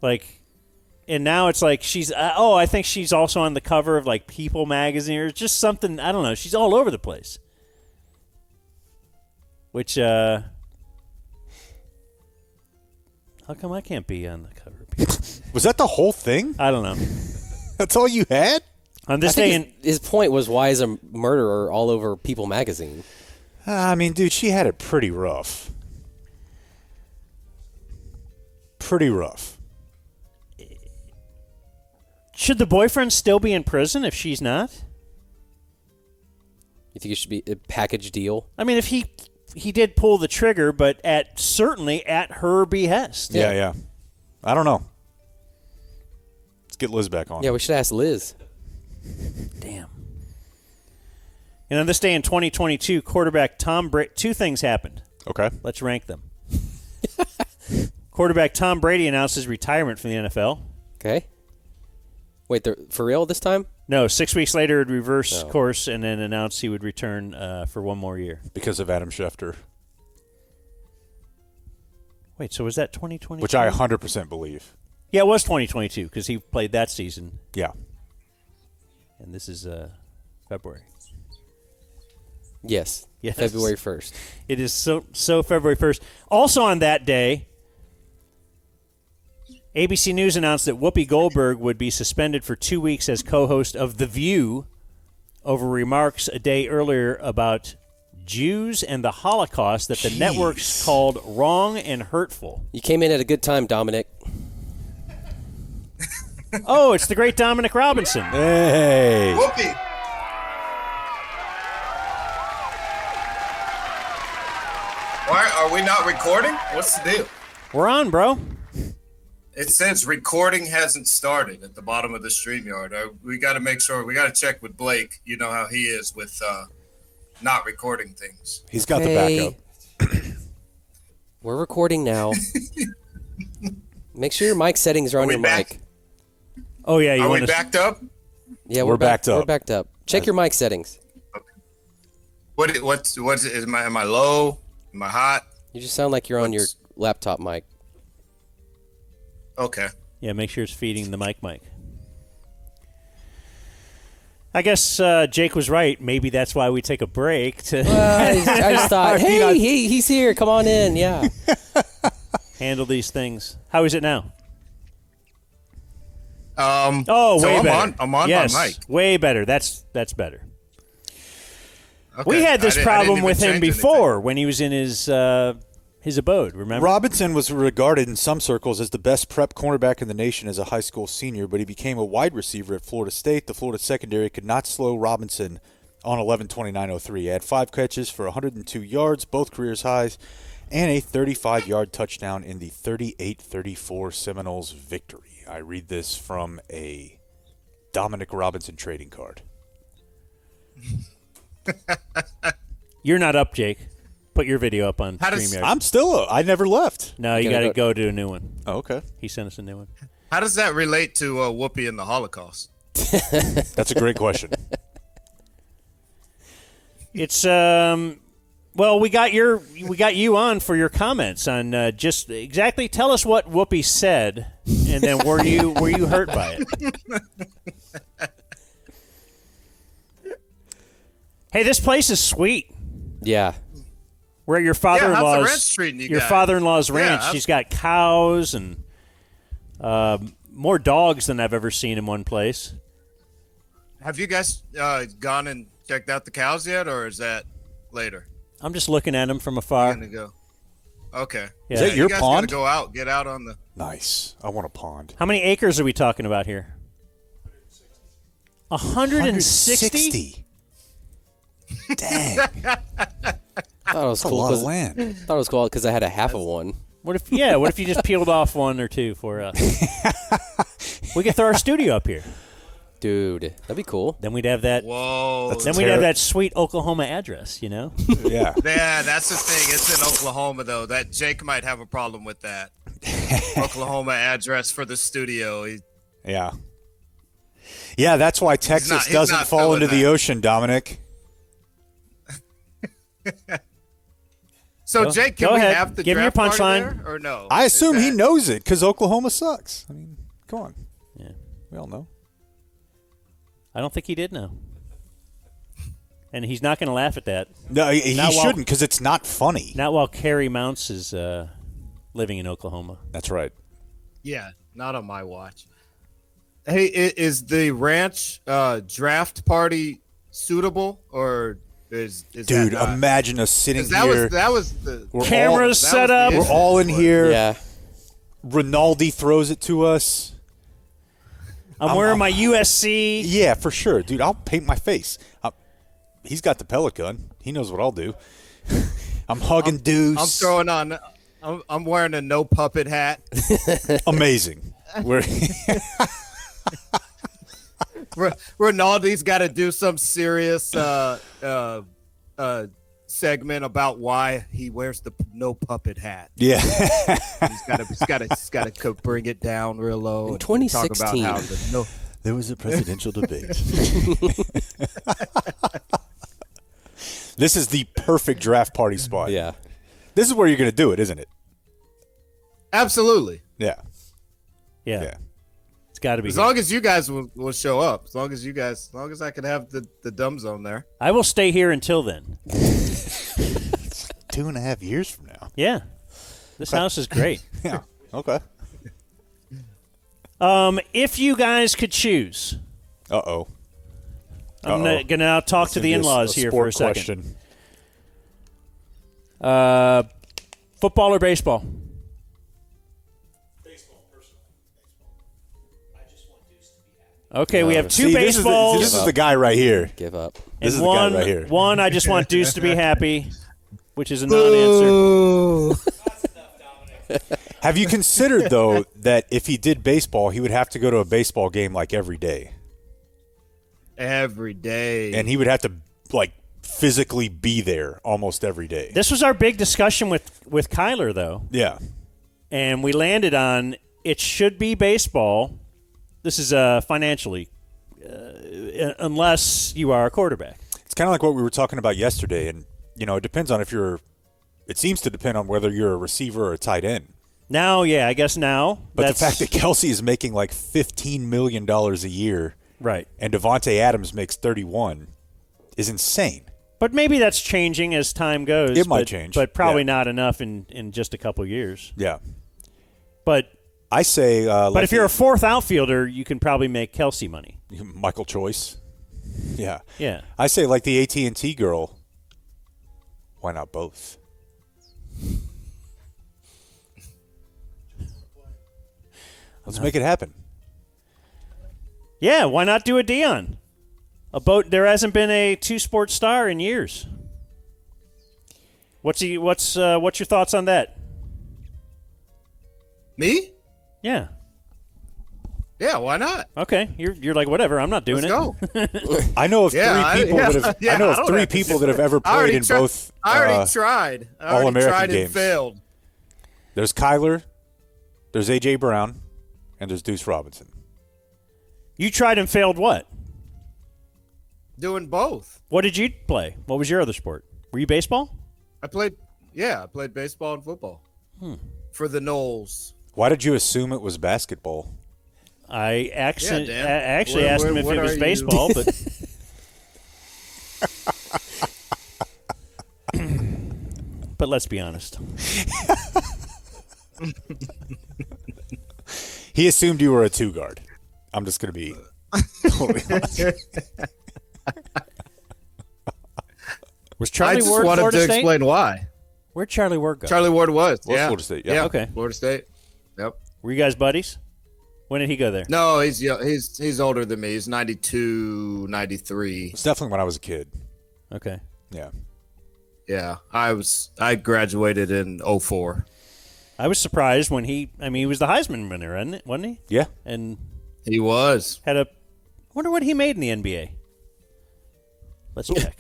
E: Like,
C: and now it's like she's I think she's also on the cover of like People magazine or just something, I don't know, she's all over the place. Which how come I can't be on the cover of People?
E: Was that the whole thing?
C: I don't know.
E: That's all you had?
C: I'm just saying.
D: His point was, why is a murderer all over People magazine?
E: I mean, dude, she had it pretty rough. Pretty rough.
C: Should the boyfriend still be in prison if she's not?
D: You think it should be a package deal?
C: I mean, if he did pull the trigger, but certainly at her behest.
E: Yeah. I don't know. Let's get Liz back on.
D: Yeah, we should ask Liz.
C: Damn. And on this day in 2022, quarterback Tom Brady, two things happened.
E: Okay.
C: Let's rank them. Quarterback Tom Brady announced his retirement from the NFL.
D: Okay. Wait, for real this time?
C: No, 6 weeks later, it would reverse course and then announced he would return for one more year.
E: Because of Adam Schefter.
C: Wait, so was that 2022?
E: Which I 100% believe.
C: Yeah, it was 2022 because he played that season.
E: Yeah.
C: And this is February.
D: Yes. February 1st.
C: It is so February 1st. Also on that day, ABC News announced that Whoopi Goldberg would be suspended for 2 weeks as co-host of The View over remarks a day earlier about Jews and the Holocaust that the networks called wrong and hurtful.
D: You came in at a good time, Dominic.
C: Oh, it's the great Dominic Robinson.
E: Hey.
Q: Whoopi. Why are we not recording? What's the deal?
C: We're on, bro.
Q: It says recording hasn't started at the bottom of the StreamYard. We got to make sure. We got to check with Blake. You know how he is with not recording things.
E: He's got the backup.
D: We're recording now. Make sure your mic settings are on your mic.
C: Oh, yeah.
Q: Are we backed up?
D: Yeah,
E: we're backed up.
D: We're backed up. Check your mic settings.
Q: Am I low? Am I hot?
D: You just sound like you're on your laptop mic.
Q: Okay.
C: Yeah, make sure it's feeding the mic. I guess Jake was right. Maybe that's why we take a break.
D: I just thought, hey, he's here. Come on in. Yeah.
C: Handle these things. How is it now?
Q: Way better. I'm on
C: yes,
Q: my mic.
C: Way better. That's better.
Q: Okay.
C: We had this problem with him before
Q: anything.
C: when he was in his abode, remember?
E: Robinson was regarded in some circles as the best prep cornerback in the nation as a high school senior, but he became a wide receiver at Florida State. The Florida secondary could not slow Robinson on 11-29-03. He had 5 catches for 102 yards, both careers highs, and a 35-yard touchdown in the 38-34 Seminoles victory. I read this from a Dominic Robinson trading card.
C: You're not up, Jake. Put your video up on StreamYard.
E: I'm still I never left.
C: No, you got to go to a new one.
E: Oh, okay.
C: He sent us a new one.
Q: How does that relate to Whoopi and the Holocaust?
E: That's a great question.
C: It's well, we got you on for your comments on just exactly. Tell us what Whoopi said, and then were you hurt by it? Hey, this place is sweet.
D: Yeah.
C: We're at your father-in-law's.
Q: how's the ranch treating you
C: your
Q: guys?
C: father-in-law's ranch.
Q: Yeah,
C: She's got cows and more dogs than I've ever seen in one place.
Q: Have you guys gone and checked out the cows yet, or is that later?
C: I'm just looking at them from afar.
Q: You're gonna go. Okay.
C: Yeah.
E: Is that your
Q: you guys
E: pond?
Q: Gotta go out. Get out on the.
E: Nice. I want a pond.
C: How many acres are we talking about here? 160?
E: Dang.
D: I thought it was
E: That's a
D: cool
E: lot of
D: 'cause-
E: land.
D: I thought it was cool because I had a half of one.
C: What if you just peeled off one or two for us? We could throw our studio up here.
D: Dude, that'd be cool.
C: Then we'd have that.
Q: Whoa.
C: Then we'd have that sweet Oklahoma address, you know?
E: Yeah.
Q: Yeah, that's the thing. It's in Oklahoma, though. That Jake might have a problem with that. Oklahoma address for the studio.
E: Yeah. Yeah, that's why Texas
Q: he's
E: doesn't
Q: not
E: fall
Q: feeling
E: into the
Q: that.
E: ocean, Dominic.
Q: So,
C: Go-
Q: Jake,
C: go
Q: can we
C: ahead.
Q: have the
C: Give me your
Q: draft party
C: punchline.
Q: there, or no?
E: I
Q: Is
E: assume he
Q: that-
E: knows it because Oklahoma sucks. I mean, come on.
C: Yeah.
E: We all know.
C: I don't think he did know. And he's not going to laugh at that.
E: No, he
C: Not while-
E: shouldn't because it's not funny.
C: Not while Carrie Mounts is living in Oklahoma.
E: That's right.
Q: Yeah, not on my watch. Hey, is the ranch draft party suitable, or is
E: Dude,
Q: that not?
E: imagine us sitting
Q: 'Cause that
E: here.
Q: was the
E: We're
C: Cameras
Q: that
C: set
Q: was the
C: up.
Q: issue.
E: We're all in here.
D: Yeah.
E: Rinaldi throws it to us.
C: I'm wearing my USC.
E: Yeah, for sure. Dude, I'll paint my face. He's got the pellet gun. He knows what I'll do. I'm hugging dudes.
Q: I'm throwing on. I'm wearing a no puppet hat.
E: Amazing.
Q: Rinaldi's got to do some serious segment about why he wears the no puppet hat.
E: Yeah.
Q: He's got to bring it down real low.
D: In
Q: and talk about
D: 2016.
Q: how the no.
E: There was a presidential debate. This is the perfect draft party spot.
D: Yeah.
E: This is where you're going to do it, isn't it?
Q: Absolutely.
E: Yeah.
C: Yeah. It's got to be.
Q: As long as you guys will show up. As long as I can have the dumb zone there.
C: I will stay here until then.
E: 2.5 years from now.
C: Yeah. This house is great.
E: Yeah. Okay.
C: If you guys could choose,
E: Uh-oh.
C: I'm going to now talk to the in-laws here for a second. Football or baseball? Okay, we have two baseballs.
E: This is the guy right here.
D: Give up.
E: This is
C: one,
E: the guy right here.
C: One, I just want Deuce to be happy, which is a non-answer.
E: Have you considered, though, that if he did baseball, he would have to go to a baseball game like every day?
Q: Every day.
E: And he would have to, like, physically be there almost every day.
C: This was our big discussion with Kyler, though.
E: Yeah.
C: And we landed on it should be baseball. This is financially, unless you are a quarterback.
E: It's kind of like what we were talking about yesterday. And, you know, it depends on if you're It seems to depend on whether you're a receiver or a tight end.
C: Now, yeah, I guess now.
E: But the fact that Kelsey is making like $15 million a year,
C: right,
E: and Devontae Adams makes 31, is insane.
C: But maybe that's changing as time goes.
E: It might change,
C: but probably not enough in just a couple years.
E: Yeah.
C: But
E: I say,
C: but if you're a fourth outfielder, you can probably make Kelsey money.
E: Michael Choice. Yeah.
C: Yeah.
E: I say like the AT&T girl. Why not both? Let's make it happen.
C: Yeah, why not do a Dion? There hasn't been a two-sport star in years. What's your thoughts on that?
R: Me?
C: Yeah.
R: Yeah, why not?
C: Okay, you're like whatever. I'm not doing
R: Let's go.
E: I know of three people that have ever played in both.
R: I already tried.
E: All-American games.
R: And failed.
E: There's Kyler, there's A.J. Brown, and there's Deuce Robinson.
C: You tried and failed what?
R: Doing both.
C: What did you play? What was your other sport? Were you baseball?
R: I played baseball and football for the Knowles.
E: Why did you assume it was basketball?
C: I actually asked him if it was baseball, but but let's be honest.
E: He assumed you were a two-guard. I'm just going to be totally honest.
C: Was Charlie
R: I just
C: Ward
R: wanted
C: Florida
R: to
C: State?
R: explain why.
C: Where'd Charlie Ward go?
R: Charlie Ward was. Yeah.
E: Florida State. Yeah.
C: Okay.
R: Florida State. Yep.
C: Were you guys buddies? When did he go there?
R: No, he's older than me. He's 92, 93.
E: It's definitely when I was a kid.
C: Okay.
E: Yeah.
R: Yeah. I graduated in 04.
C: I was surprised when he was the Heisman winner, wasn't he?
E: Yeah.
C: And
R: he was.
C: I wonder what he made in the NBA. Let's check.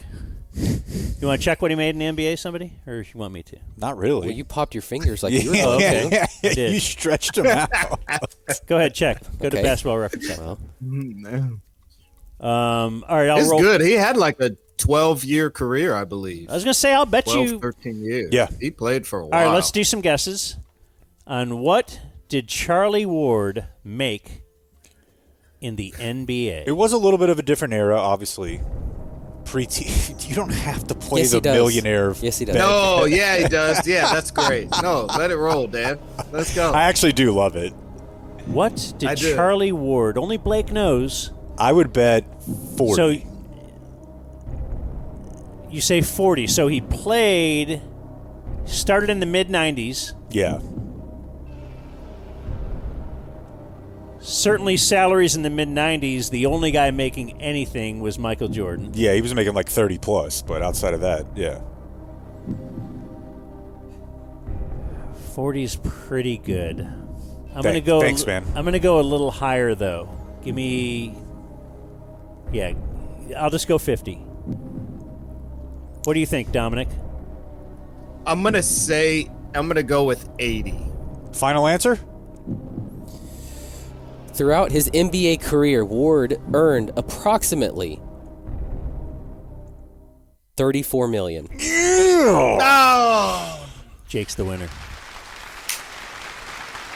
C: You want to check what he made in the NBA, somebody? Or you want me to?
E: Not really.
D: Well, you popped your fingers like
E: Yeah.
D: you were supposed to.
E: Yeah.
C: I did.
E: You stretched them out.
C: Go ahead, check. Go to
D: Okay.
C: Basketball Reference.
R: No.
C: All right, I'll
R: It's
C: roll.
R: good. He had like a 12-year career, I believe.
C: I was going to say, I'll bet
R: 12,
C: you.
R: 13 years.
E: Yeah.
R: He played for a while.
C: All right, let's do some guesses on what did Charlie Ward make in the NBA?
E: It was a little bit of a different era, obviously. You don't have to play
D: Yes, he
E: the
D: does.
E: millionaire.
D: Yes, he does.
R: No, yeah, he does. Yeah, that's great. No, let it roll, Dan. Let's go.
E: I actually do love it.
C: What
R: I
C: did
R: do.
C: Charlie Ward? Only Blake knows.
E: I would bet 40.
C: So you say 40. So he started in the mid-90s.
E: Yeah.
C: Certainly salaries in the mid-90s, the only guy making anything was Michael Jordan.
E: Yeah, he was making like 30 plus, but outside of that, yeah.
C: 40 is pretty good. I'm going to go.
E: Thanks, man.
C: I'm going to go a little higher though. Give me. Yeah, I'll just go 50. What do you think, Dominic?
R: I'm going to go with 80.
E: Final answer?
D: Throughout his NBA career, Ward earned approximately $34 million.
R: Oh!
C: Jake's the winner.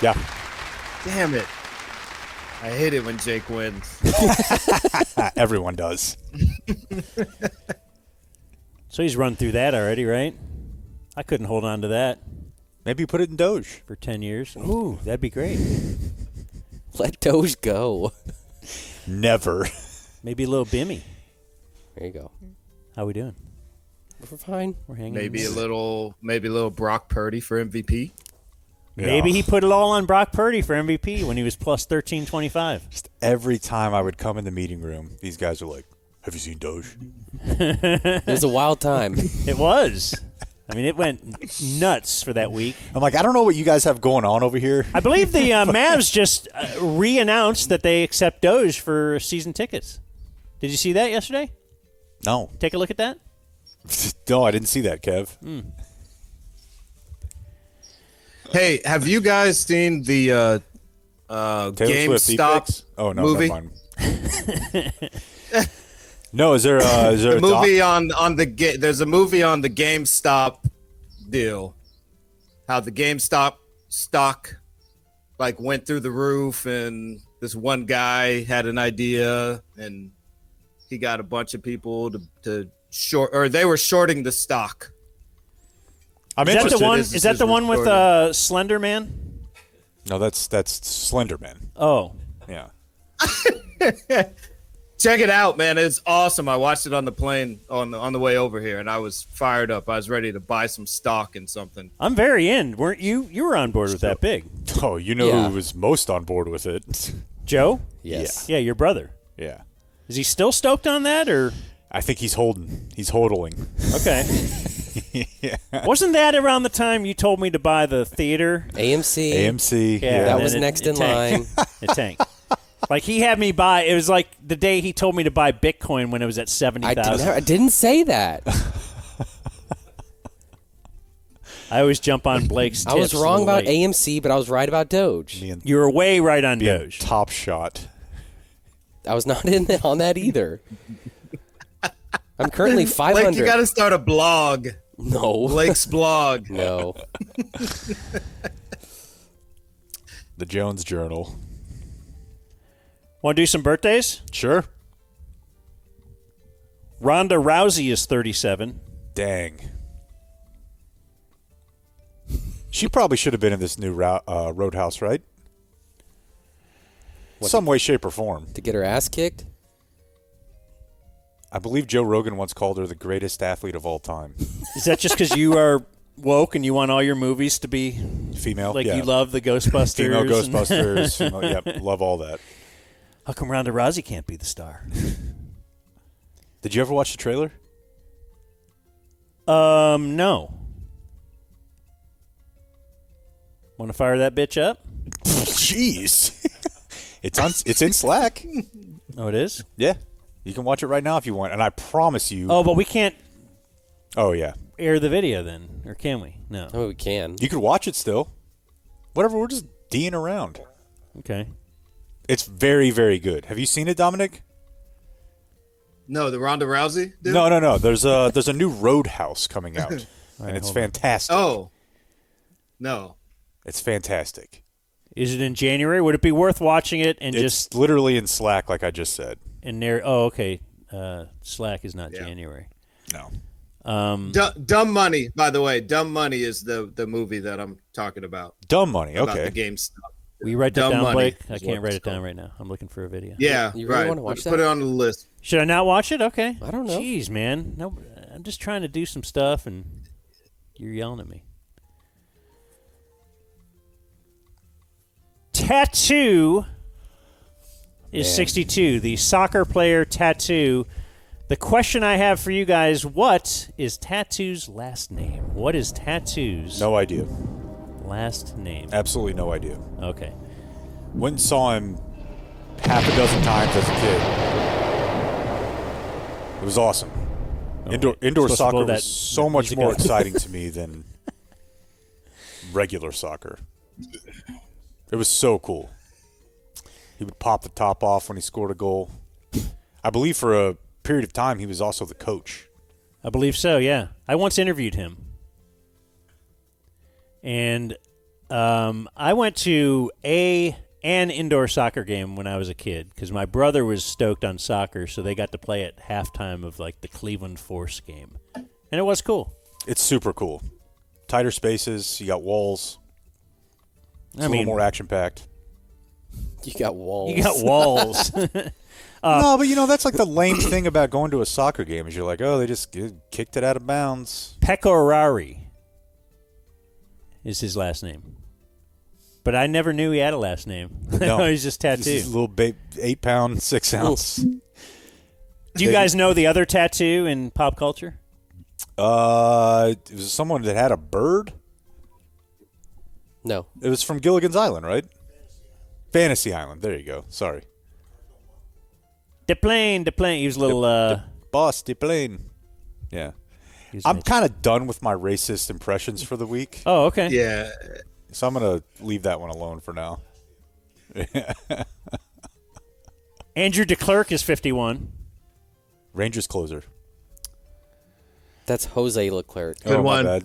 E: Yeah.
R: Damn it. I hate it when Jake wins.
E: Everyone does.
C: So he's run through that already, right? I couldn't hold on to that.
E: Maybe put it in Doge.
C: For 10 years. Ooh, that'd be great.
D: Let Doge go.
E: Never.
C: Maybe a little Bimmy.
D: There you go.
C: How we doing?
D: We're fine.
C: We're hanging.
R: Maybe a little Brock Purdy for MVP.
C: Maybe he put it all on Brock Purdy for MVP when he was plus 1325.
E: Just every time I would come in the meeting room, these guys are like, "Have you seen Doge?"
D: It was a wild time.
C: It was. I mean, it went nuts for that week.
E: I'm like, I don't know what you guys have going on over here.
C: I believe the Mavs just re-announced that they accept Doge for season tickets. Did you see that yesterday?
E: No.
C: Take a look at that.
E: No, I didn't see that, Kev.
R: Hey, have you guys seen the GameStop movie?
E: Never mind. No, is there a
R: movie on the there's a movie on the GameStop deal. How the GameStop stock like went through the roof, and this one guy had an idea, and he got a bunch of people to short, or they were shorting the stock.
E: I'm
C: Is that
E: interested.
C: the one? Is that the one with Slender Man?
E: No, that's Slenderman.
C: Oh,
E: yeah.
R: Check it out, man. It's awesome. I watched it on the plane on the way over here, and I was fired up. I was ready to buy some stock in something.
C: I'm very in. Weren't you? You were on board with that big.
E: Oh, you know who was most on board with it?
C: Joe?
D: Yes.
C: Yeah, your brother.
E: Yeah.
C: Is he still stoked on that, or?
E: I think he's holding. He's hodling.
C: Okay.
E: Yeah.
C: Wasn't that around the time you told me to buy the theater?
D: AMC.
C: Yeah,
D: That
C: and
D: was
C: then
D: next in line.
C: It tanked. Like he had me buy. It was like the day he told me to buy Bitcoin when it was at 70,000.
D: I didn't say that.
C: I always jump on Blake's tips.
D: I was wrong about
C: late.
D: AMC, but I was right about Doge.
C: You were way right on Doge.
E: Top Shot.
D: I was not on that either. I'm currently 500.
R: Blake, you got to start a blog.
D: No.
R: Blake's blog.
D: No.
E: The Jones Journal.
C: Want to do some birthdays?
E: Sure.
C: Ronda Rousey is 37.
E: Dang. She probably should have been in this new Roadhouse, right? Some way, shape, or form.
D: To get her ass kicked?
E: I believe Joe Rogan once called her the greatest athlete of all time.
C: Is that just because you are woke and you want all your movies to be
E: female?
C: Like
E: yeah.
C: you love the Ghostbusters?
E: Female Ghostbusters. Female, yep, love all that.
C: How come Ronda Rousey can't be the star?
E: Did you ever watch the trailer?
C: No. Want to fire that bitch up?
E: Jeez. It's in Slack.
C: Oh, it is?
E: Yeah. You can watch it right now if you want, and I promise you.
C: Oh, but we can't.
E: Oh yeah.
C: Air the video then, or can we? No.
D: Oh, we can.
E: You could watch it still. Whatever. We're just D'ing around.
C: Okay.
E: It's very, very good. Have you seen it, Dominic?
R: No, the Ronda Rousey dude?
E: No. There's a new Roadhouse coming out, and it's fantastic.
R: Oh. No.
E: It's fantastic.
C: Is it in January? Would it be worth watching it and
E: It's
C: just
E: literally in Slack, like I just said.
C: and there? Oh, okay. Slack is not January.
E: No.
R: Dumb Money, by the way. Dumb Money is the movie that I'm talking about.
E: Dumb Money,
R: About
E: okay.
R: the game stuff.
C: Will you write that
R: Dumb
C: down,
R: Money
C: Blake?
R: is
C: I
R: what
C: can't write
R: it's
C: it down
R: called.
C: right now. I'm looking for a video.
R: Yeah,
D: You really
R: right.
D: want to watch that?
R: Put it on the list.
C: Should I not watch it? Okay.
D: I don't know.
C: Jeez, man. No, I'm just trying to do some stuff, and you're yelling at me. Tattoo is
E: Man.
C: 62. The soccer player Tattoo. The question I have for you guys, what is Tattoo's last name? What is Tattoo's
E: No idea.
C: last name?
E: Absolutely no idea.
C: Okay.
E: Went and saw him half a dozen times as a kid. It was awesome. Indoor
C: Supposed to
E: soccer
C: blow that
E: was so much
C: music
E: more
C: out.
E: exciting to me than regular soccer. It was so cool. He would pop the top off when he scored a goal. I believe for a period of time he was also the coach.
C: I believe so, yeah. I once interviewed him. And I went to an indoor soccer game when I was a kid because my brother was stoked on soccer, so they got to play at halftime of like the Cleveland Force game. And it was cool.
E: It's super cool. Tighter spaces, you got walls. It's a
C: mean-
E: little more action-packed.
D: You got walls.
C: You got walls.
E: No, but that's like the lame thing about going to a soccer game is you're like, oh, they just kicked it out of bounds.
C: Pecorari is his last name. But I never knew he had a last name.
E: No,
C: He's just Tattoo.
E: This is a little 8-pound, 6-ounce.
C: Do you guys know the other Tattoo in pop culture?
E: It was someone that had a bird.
D: No.
E: It was from Gilligan's Island, right? Fantasy Island. There you go. Sorry.
C: De plane. He was a little...
E: Boss de plane. Yeah. I'm kind of done with my racist impressions for the week.
C: Oh, okay.
R: Yeah.
E: So I'm going to leave that one alone for now.
C: Andrew DeClerc is 51.
E: Rangers closer.
D: That's Jose Leclerc.
R: Good
E: oh,
R: one.
E: my bad.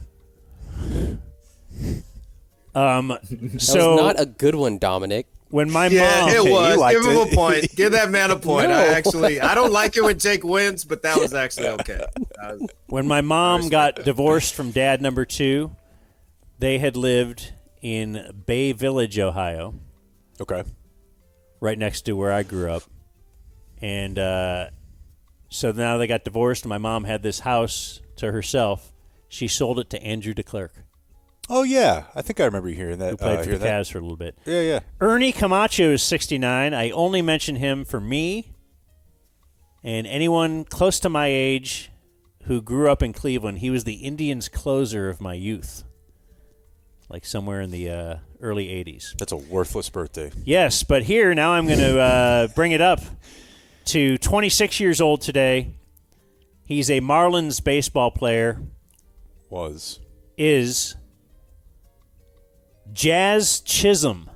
D: That
C: So
D: was not a good one, Dominic.
C: when my
R: Yeah,
C: mom,
R: it was.
E: liked
R: Give him
E: it.
R: a point. Give that man a point.
D: No.
R: I don't like it when Jake wins, but that was actually okay.
C: when my mom got divorced from dad number 2, they had lived in Bay Village, Ohio,
E: Okay.
C: right next to where I grew up. And so now they got divorced, and my mom had this house to herself. She sold it to Andrew DeClerc,
E: Oh yeah, I think I remember you hearing that.
C: who played for
E: hear
C: the
E: that.
C: Cavs for a little bit.
E: Yeah, yeah.
C: Ernie Camacho is 69. I only mention him for me and anyone close to my age who grew up in Cleveland. He was the Indians' closer of my youth, like somewhere in the early 80s.
E: That's a worthless birthday.
C: Yes, but here, now I'm going to bring it up to 26 years old today. He's a Marlins baseball player. Is Jazz Chisholm.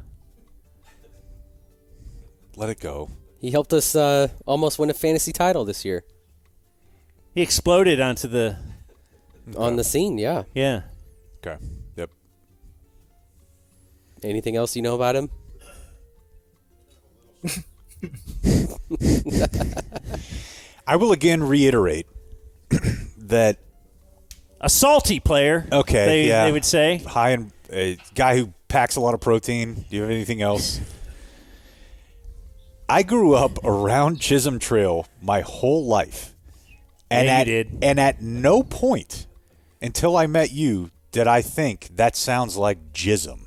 E: Let it go.
D: He helped us almost win a fantasy title this year.
C: He exploded onto the
D: On the scene, yeah.
C: Yeah.
E: Okay. Yep.
D: Anything else you know about him?
E: I will again reiterate that
C: a salty player.
E: Okay,
C: they would say
E: high in a guy who packs a lot of protein. Do you have anything else? I grew up around Chisholm Trail my whole life, and
C: Yeah, you did.
E: And at no point until I met you did I think that sounds like Jism.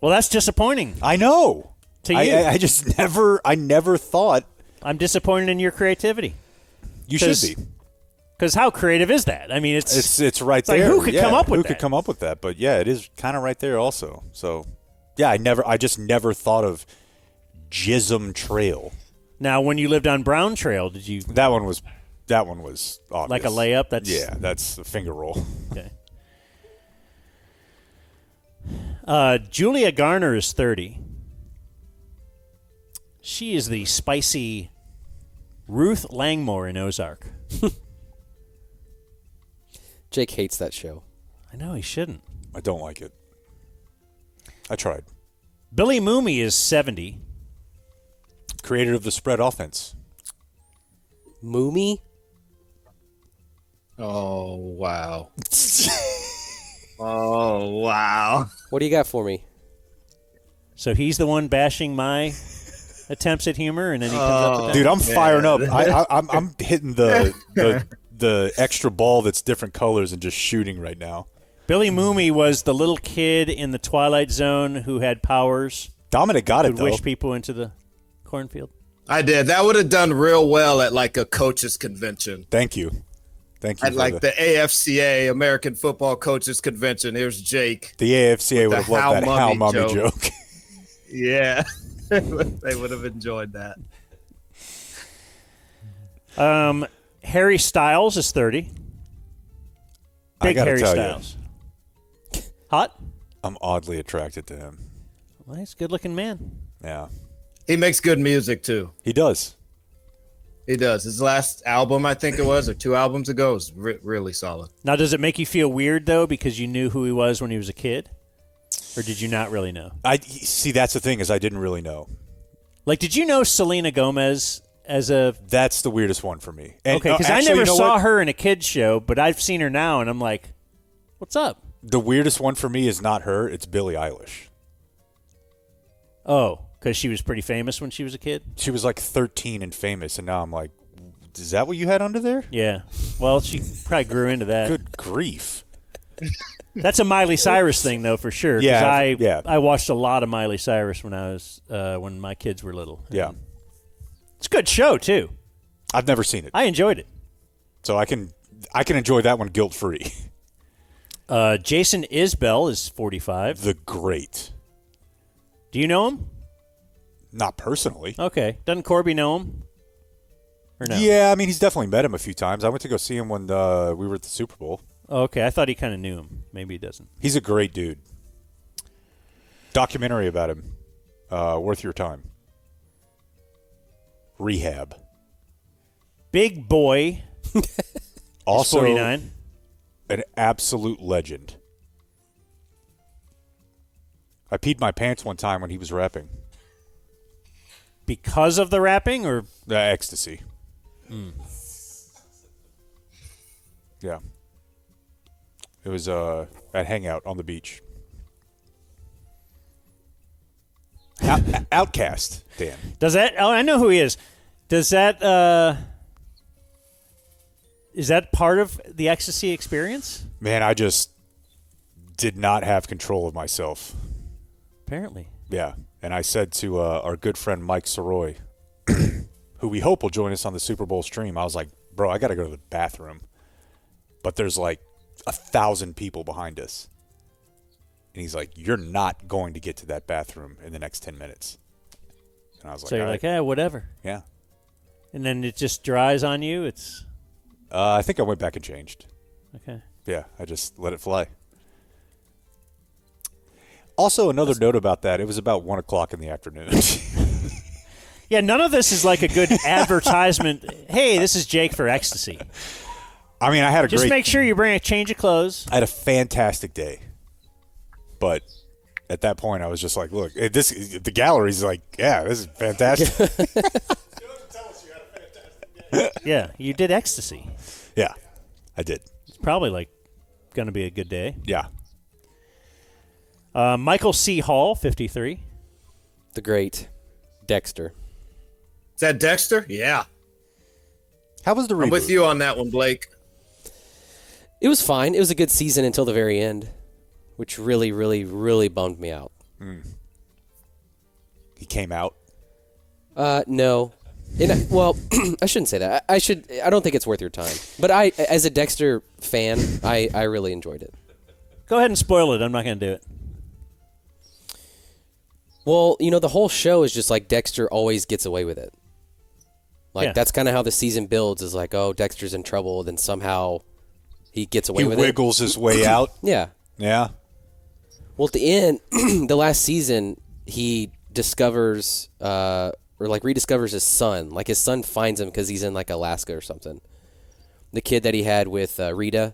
C: Well, that's disappointing.
E: I know.
C: To you.
E: I just never thought.
C: I'm disappointed in your creativity.
E: You should be.
C: Because how creative is that? I mean,
E: It's right
C: like,
E: there.
C: who could come up with
E: Who
C: that?
E: could come up with that? But yeah, it is kind of right there also. So yeah, I just never thought of Jism Trail.
C: Now, when you lived on Brown Trail, did you?
E: That one was obvious.
C: Like a layup?
E: That's a finger roll.
C: Okay. Julia Garner is 30. She is the spicy Ruth Langmore in Ozark.
D: Jake hates that show.
C: I know, he shouldn't.
E: I don't like it. I tried.
C: Billy Mooney is 70.
E: Creator of the spread offense.
D: Moomy?
R: Oh, wow. Oh, wow.
D: What do you got for me?
C: So he's the one bashing my attempts at humor, and then he comes up with that.
E: Dude, I'm firing up. I'm hitting the extra ball that's different colors and just shooting right now.
C: Billy Mooney was the little kid in the Twilight Zone who had powers.
E: Dominic got it,
C: Could
E: though.
C: wish people into the cornfield.
R: I did. That would have done real well at like a coaches convention.
E: Thank you. Thank you.
R: At like the AFCA, American Football Coaches Convention. Here's Jake.
E: The AFCA would have loved that How Mummy joke.
R: Yeah. They would have enjoyed that.
C: Harry Styles is 30.
E: I
C: Big
E: gotta
C: Harry
E: tell
C: Styles. Hot?
E: I'm oddly attracted to him.
C: Well, he's a good-looking man.
E: Yeah.
R: He makes good music, too.
E: He does.
R: He does. His last album, I think it was, or 2 albums ago, was really solid.
C: Now, does it make you feel weird, though, because you knew who he was when he was a kid? Or did you not really know?
E: See, that's the thing, is I didn't really know.
C: Like, did you know Selena Gomez as a...
E: That's the weirdest one for me. And,
C: okay, because I never saw her in a kid's show, but I've seen her now, and I'm like, what's up?
E: The weirdest one for me is not her, it's Billie Eilish.
C: Oh, because she was pretty famous when she was a kid?
E: She was like 13 and famous, and now I'm like, is that what you had under there?
C: Yeah. Well, she probably grew into that.
E: Good grief.
C: That's a Miley Cyrus thing, though, for sure. 'cause
E: Yeah.
C: I watched a lot of Miley Cyrus when I was when my kids were little.
E: Yeah.
C: It's a good show, too.
E: I've never seen it.
C: I enjoyed it.
E: So I can enjoy that one guilt-free.
C: Jason Isbell is 45.
E: The Great.
C: Do you know him?
E: Not personally.
C: Okay. Doesn't Corby know him? Or no?
E: Yeah, I mean, he's definitely met him a few times. I went to go see him when we were at the Super Bowl.
C: Oh, okay. I thought he kind of knew him. Maybe he doesn't.
E: He's a great dude. Documentary about him. Worth your time. Rehab.
C: Big Boy.
E: Also
C: 49.
E: an absolute legend. I peed my pants one time when he was rapping.
C: Because of the rapping or
E: the ecstasy? Yeah. It was at Hangout on the beach. Outcast, Dan.
C: Does that? Oh, I know who he is. Does that? Is that part of the ecstasy experience?
E: Man, I just did not have control of myself.
C: Apparently.
E: Yeah, and I said to our good friend Mike Soroy, who we hope will join us on the Super Bowl stream, I was like, bro, I got to go to the bathroom. But there's like 1,000 people behind us. And he's like, you're not going to get to that bathroom in the next 10 minutes. And I was like,
C: so you're like, whatever.
E: Yeah.
C: And then it just dries on you? It's.
E: I think I went back and changed.
C: Okay.
E: Yeah, I just let it fly. Also, another note about that, it was about 1 o'clock in the afternoon.
C: Yeah, none of this is like a good advertisement. Hey, this is Jake for ecstasy.
E: I mean, I had
C: Just make sure you bring a change of clothes.
E: I had a fantastic day. But at that point, I was just like, look, the gallery's like, yeah, this is fantastic.
C: Yeah, you did ecstasy.
E: Yeah, I did.
C: It's probably like going to be a good day.
E: Yeah.
C: Michael C. Hall, 53.
D: The great Dexter.
R: Is that Dexter? Yeah.
E: How was the reboot?
R: I'm with you on that one, Blake.
D: It was fine. It was a good season until the very end, which really, really, really bummed me out.
E: He came out?
D: No. Well, I shouldn't say that. I don't think it's worth your time. But I, as a Dexter fan, I really enjoyed it.
C: Go ahead and spoil it. I'm not going to do it.
D: Well, the whole show is just like Dexter always gets away with it. Like, that's kind of how the season builds, is like, oh, Dexter's in trouble, then somehow he gets away with it.
E: He wiggles his way out?
D: Yeah.
E: Yeah.
D: Well, at the end, the last season, he discovers, rediscovers his son. Like, his son finds him because he's in, like, Alaska or something. The kid that he had with Rita.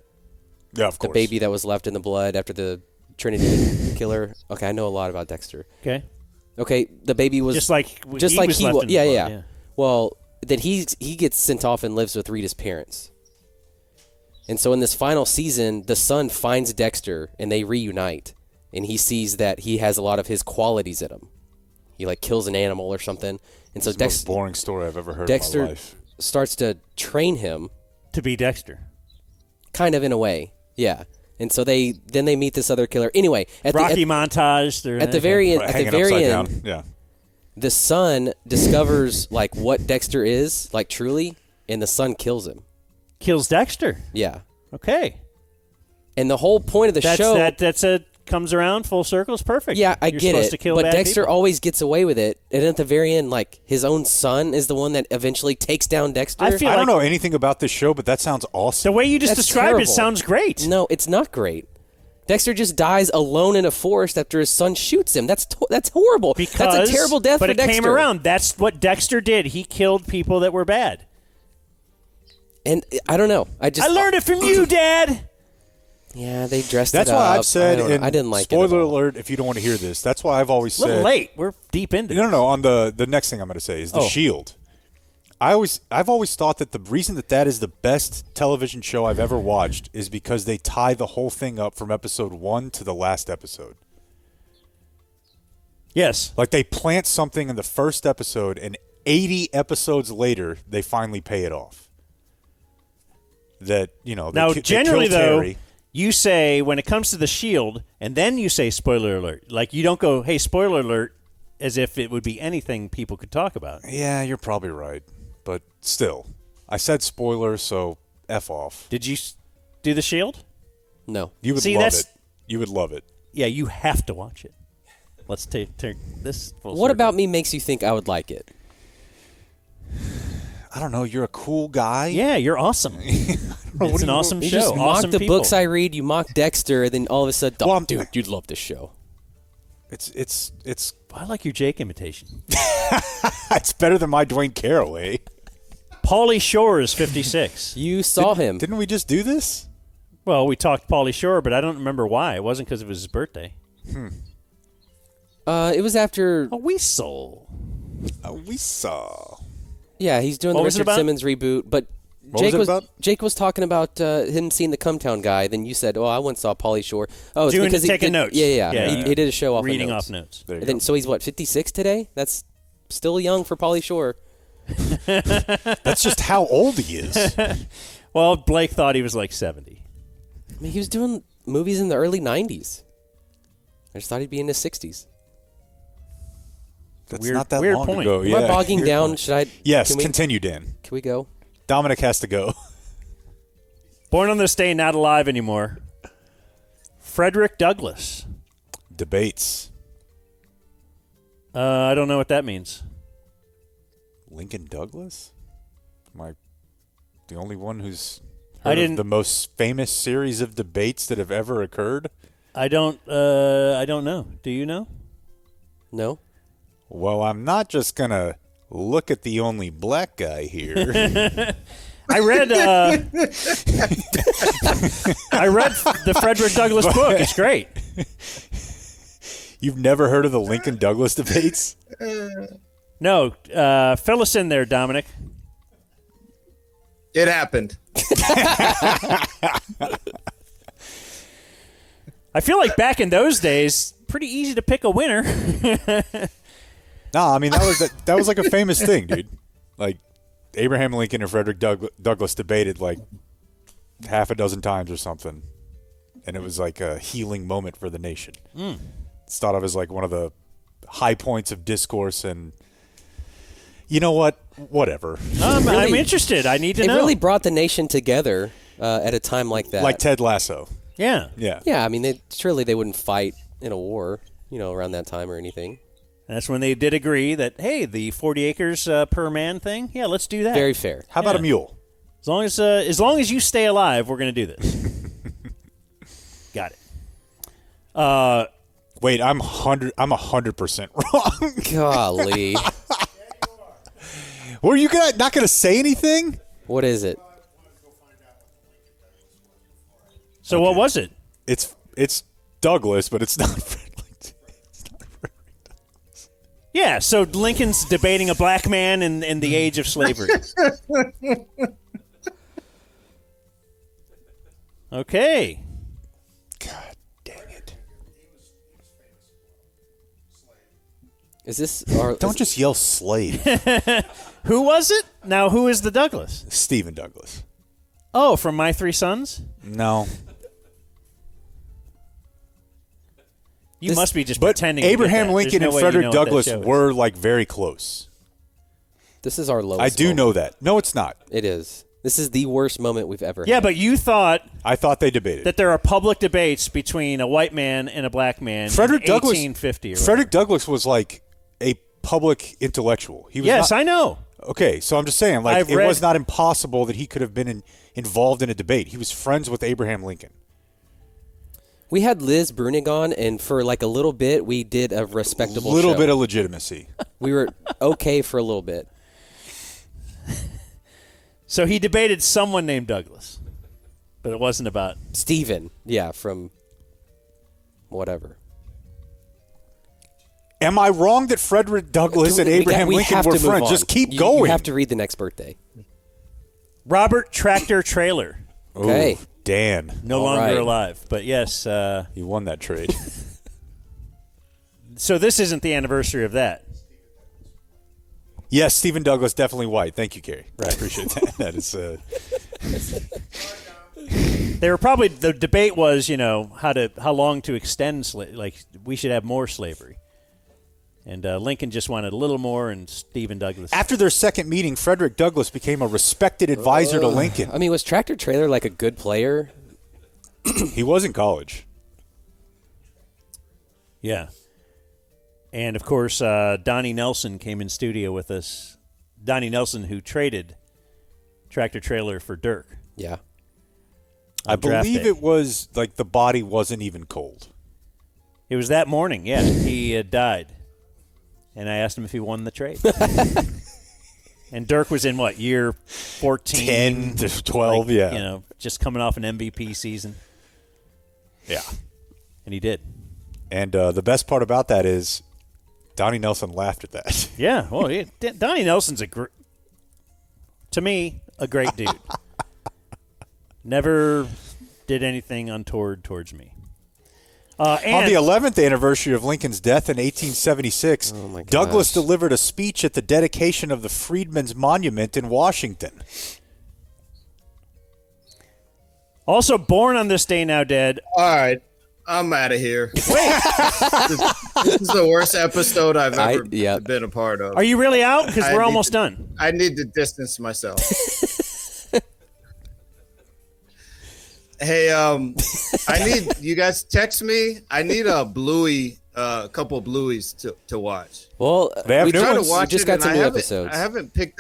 E: Yeah, of course.
D: The baby that was left in the blood after the Trinity killer. Okay, I know a lot about Dexter. Okay, the baby was
C: just like
D: he was.
C: Left in the blood, yeah.
D: Well, then he gets sent off and lives with Rita's parents. And so in this final season, the son finds Dexter and they reunite, and he sees that he has a lot of his qualities in him. He like kills an animal or something, and so
E: It's the most boring story I've ever heard
D: Dexter
E: in my life.
D: starts to train him
C: to be Dexter,
D: kind of in a way, yeah. And so they meet this other killer. Anyway,
C: Rocky montage.
D: At the very end,
E: down. Yeah.
D: The son discovers like what Dexter is, like truly, and the son kills him.
C: Kills Dexter.
D: Yeah.
C: Okay.
D: And the whole point of the show
C: comes around full circle. It's perfect.
D: Yeah, I
C: You're
D: get
C: supposed
D: it.
C: To kill
D: but
C: bad
D: Dexter
C: people.
D: always gets away with it, and at the very end, like his own son is the one that eventually takes down Dexter.
E: I don't know anything about this show, but that sounds awesome.
C: The way you just
D: That's
C: described
D: terrible.
C: it sounds great.
D: No, it's not great. Dexter just dies alone in a forest after his son shoots him. That's horrible. That's a terrible death
C: but
D: for
C: it
D: Dexter.
C: came around. That's what Dexter did. He killed people that were bad.
D: And I don't know. I
C: learned it from you, Dad.
D: Yeah, they dressed
E: That's
D: it up.
E: why I've said,
D: I didn't like it.
E: spoiler alert if you don't want to hear this, that's why I've always said.
C: A little late. We're deep into it.
E: No, on the next thing I'm going to say is The Shield. I've always thought that the reason that is the best television show I've ever watched is because they tie the whole thing up from episode 1 to the last episode.
C: Yes.
E: Like they plant something in the first episode, and 80 episodes later, they finally pay it off. That,
C: Now, generally, though, you say, when it comes to The Shield, and then you say spoiler alert. Like, you don't go, hey, spoiler alert, as if it would be anything people could talk about.
E: Yeah, you're probably right. But still, I said spoiler, so F off.
C: Did you do The Shield?
D: No.
E: You would love it. You would love it.
C: Yeah, you have to watch it. Let's take this full
D: What
C: circle.
D: about me makes you think I would like it?
E: I don't know. You're a cool guy.
C: Yeah, you're awesome. It's an awesome
D: You
C: show.
D: just mock
C: Awesome
D: the
C: people.
D: books I read. You mock Dexter, and then all of a sudden, dude, you'd love this show.
E: It's.
C: I like your Jake imitation.
E: It's better than my Dwayne Carraway.
C: Pauly Shore is 56.
D: You saw him.
E: Didn't we just do this?
C: Well, we talked Pauly Shore, but I don't remember why. It wasn't because it was his birthday.
D: It was after.
C: A whistle.
E: A whistle.
D: Yeah, he's doing
C: What
D: the
C: was it
D: Richard
C: about?
D: Simmons reboot, but
E: What was it about?
D: Jake was talking about him seeing the Cumtown guy. Then you said, "Oh, I once saw Pauly Shore." Oh, it's because he
C: taking
D: did,
C: notes.
D: Yeah.
C: Yeah.
D: He did a show off
C: Reading
D: of notes.
C: off notes.
E: There you
D: And then,
E: go.
D: so he's what, 56 today? That's still young for Pauly Shore.
E: That's just how old he is.
C: Well, Blake thought he was like 70.
D: I mean, he was doing movies in the early 90s. I just thought he'd be in his 60s.
E: That's
C: Weird-
E: not that
C: weird
E: long
C: point.
E: ago.
D: Am
E: Yeah.
D: I bogging
E: Weird
D: down?
E: point.
D: Should I?
E: Yes,
D: can we-
E: continue, Dan.
D: Can we go?
E: Dominic has to go.
C: Born on this day, not alive anymore. Frederick Douglass.
E: Debates.
C: I don't know what that means.
E: Lincoln Douglas? Am I the only one who's
C: I
E: heard
C: didn't-
E: of the most famous series of debates that have ever occurred?
C: I don't know. Do you know?
D: No.
E: Well, I'm not just going to look at the only black guy here.
C: I read the Frederick Douglass book. It's great.
E: You've never heard of the Lincoln Douglas debates?
C: No, fill us in there, Dominic.
R: It happened.
C: I feel like back in those days, pretty easy to pick a winner.
E: No, I mean that was like a famous thing, dude. Like Abraham Lincoln and Frederick Douglass debated like half a dozen times or something, and it was like a healing moment for the nation. It's thought of as like one of the high points of discourse, and you know what? Whatever.
C: I'm interested. I need to
D: It
C: know.
D: really brought the nation together at a time like that.
E: Like Ted Lasso.
C: Yeah.
E: Yeah.
D: Yeah, I mean, surely they wouldn't fight in a war, around that time or anything.
C: That's when they did agree that, hey, the 40 acres per man thing, yeah, let's do that.
D: Very fair.
E: How about a mule?
C: As long as you stay alive, we're going to do this. Got it.
E: Wait, I'm 100% wrong.
D: Golly.
E: Were you not going to say anything?
D: What is it?
C: So what was it?
E: It's Douglas, but it's not.
C: Yeah, so Lincoln's debating a black man in the age of slavery. Okay.
E: God dang it.
D: Is this
E: Don't just yell slave.
C: Who was it? Now, who is the Douglas?
E: Stephen Douglas.
C: Oh, from My Three Sons?
E: No.
C: You must be just
E: But
C: pretending to get
E: Abraham
C: that.
E: Lincoln
C: There's
E: and
C: no way you
E: Frederick
C: know what that
E: Douglas
C: show is.
E: were like very close.
D: This is our lowest
E: I do
D: moment.
E: know that. No, it's not.
D: It is. This is the worst moment we've ever
C: Yeah,
D: had.
C: but you thought
E: I thought they debated.
C: that there are public debates between a white man and a black man
E: Frederick
C: in
E: Douglass.
C: 1850 or
E: Frederick Douglass was like a public intellectual. He was
C: Yes,
E: not-
C: I know.
E: Okay, so I'm just saying, like,
C: I've
E: it
C: read-
E: was not impossible that he could have been involved in a debate. He was friends with Abraham Lincoln.
D: We had Liz Bruenig on, and for like a little bit, we did a respectable
E: Little
D: show.
E: bit of legitimacy.
D: We were okay for a little bit.
C: So he debated someone named Douglas, but it wasn't about
D: Stephen. Yeah, from whatever.
E: Am I wrong that Frederick Douglass and Abraham
D: we
E: Lincoln
D: have
E: were
D: to move
E: friends?
D: on.
E: Just keep
D: You
E: going.
D: have to read the next birthday.
C: Robert Tractor Trailer.
D: Okay.
E: Ooh, Dan.
C: No
D: All
C: longer
D: right.
C: alive, but yes.
E: You won that trade.
C: So this isn't the anniversary of that.
E: Yes, Stephen Douglas, definitely white. Thank you, Kerry. I appreciate that. That is.
C: They were probably the debate was, how long to extend like we should have more slavery, and Lincoln just wanted a little more, and Stephen Douglas.
E: After their second meeting, Frederick Douglass became a respected advisor to Lincoln.
D: I mean, was Tractor Trailer like a good player?
E: He was in college.
C: Yeah. And, of course, Donnie Nelson came in studio with us. Donnie Nelson, who traded Tractor Trailer for Dirk.
D: Yeah.
E: I
C: draft
E: believe
C: day.
E: it was like the body wasn't even cold.
C: It was that morning, yeah. He had died. And I asked him if he won the trade. And Dirk was in, what, year 14?
E: 10 to 12,
C: like,
E: yeah.
C: Just coming off an MVP season.
E: Yeah.
C: And he did.
E: And the best part about that is Donnie Nelson laughed at that.
C: Yeah, well, Donnie Nelson's to me, a great dude. Never did anything untoward towards me. And
E: on the 11th anniversary of Lincoln's death in 1876, Douglas delivered a speech at the dedication of the Freedmen's Monument in Washington.
C: Also born on this day, now dead.
R: All right. I'm out of here. Wait. This is the worst episode I've ever been a part of.
C: Are you really out? Because we're almost done.
R: I need to distance myself. Hey, I need you guys text me. I need a Bluey, a couple of Blueys to watch.
D: Well,
R: we try to watch
D: just got some new episodes.
R: I haven't picked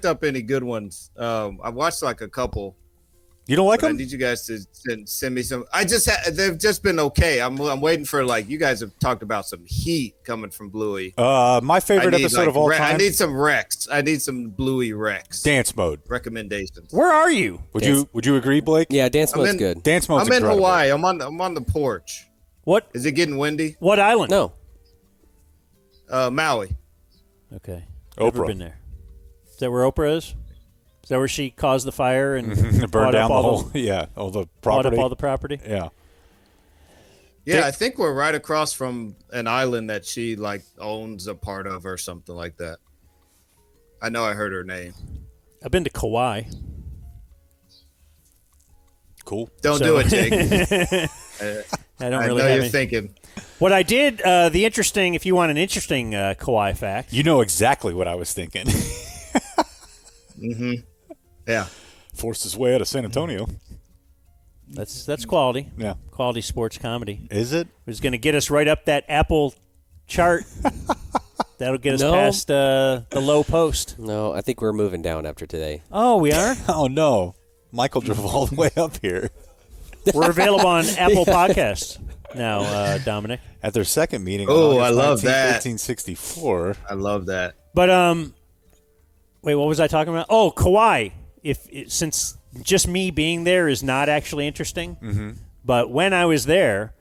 R: up any good ones. I've watched like a couple.
E: You don't like them?
R: I need you guys to send me some. They've just been okay. I'm waiting for, like, you guys have talked about some heat coming from Bluey.
E: My favorite episode of all time.
R: I need some Rex. I need some Bluey Rex.
E: Dance mode
R: recommendations.
C: Where are you?
E: Would you agree, Blake?
D: Yeah, dance mode's good.
E: Dance mode's
R: I'm
E: incredible.
R: in Hawaii. I'm on the porch.
C: What
R: is it getting windy?
C: What island?
D: No.
R: Maui.
C: Okay.
E: Oprah.
C: Never been there. Is that where Oprah is? Is that where she caused the fire and
E: burned down the whole? All the property.
C: Bought up all the property.
E: Yeah.
R: Yeah, I think we're right across from an island that she like owns a part of or something like that. I know I heard her name.
C: I've been to Kauai.
E: Cool.
R: Don't do it, Jake.
C: I don't
R: I
C: really
R: know
C: have
R: you're
C: any.
R: thinking.
C: What I did, if you want an interesting Kauai fact.
E: You know exactly what I was thinking.
R: Mm-hmm. Yeah.
E: Forced his way out of San Antonio.
C: That's quality.
E: Yeah.
C: Quality sports comedy.
E: Is it?
C: It's going to get us right up that Apple chart. That'll get us past the low post.
D: No, I think we're moving down after today.
C: Oh, we are?
E: Oh, no. Michael drove all the way up here.
C: We're available on Apple Podcasts now, Dominic.
E: At their second meeting.
R: Oh,
E: on
R: I love
E: 19,
R: that.
E: 1864.
R: I love that.
C: But wait, what was I talking about? Oh, Kauai. Since just me being there is not actually interesting, but when I was there,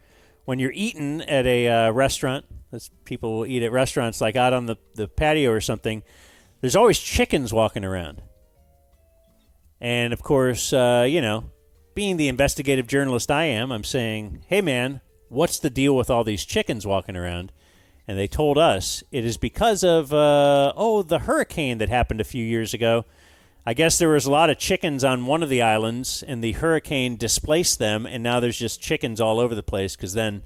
C: when you're eating at a restaurant, as people will eat at restaurants, like out on the patio or something, there's always chickens walking around. And of course, being the investigative journalist I am, I'm saying, hey man, what's the deal with all these chickens walking around? And they told us it is because of, the hurricane that happened a few years ago. I guess there was a lot of chickens on one of the islands, and the hurricane displaced them, and now there's just chickens all over the place because then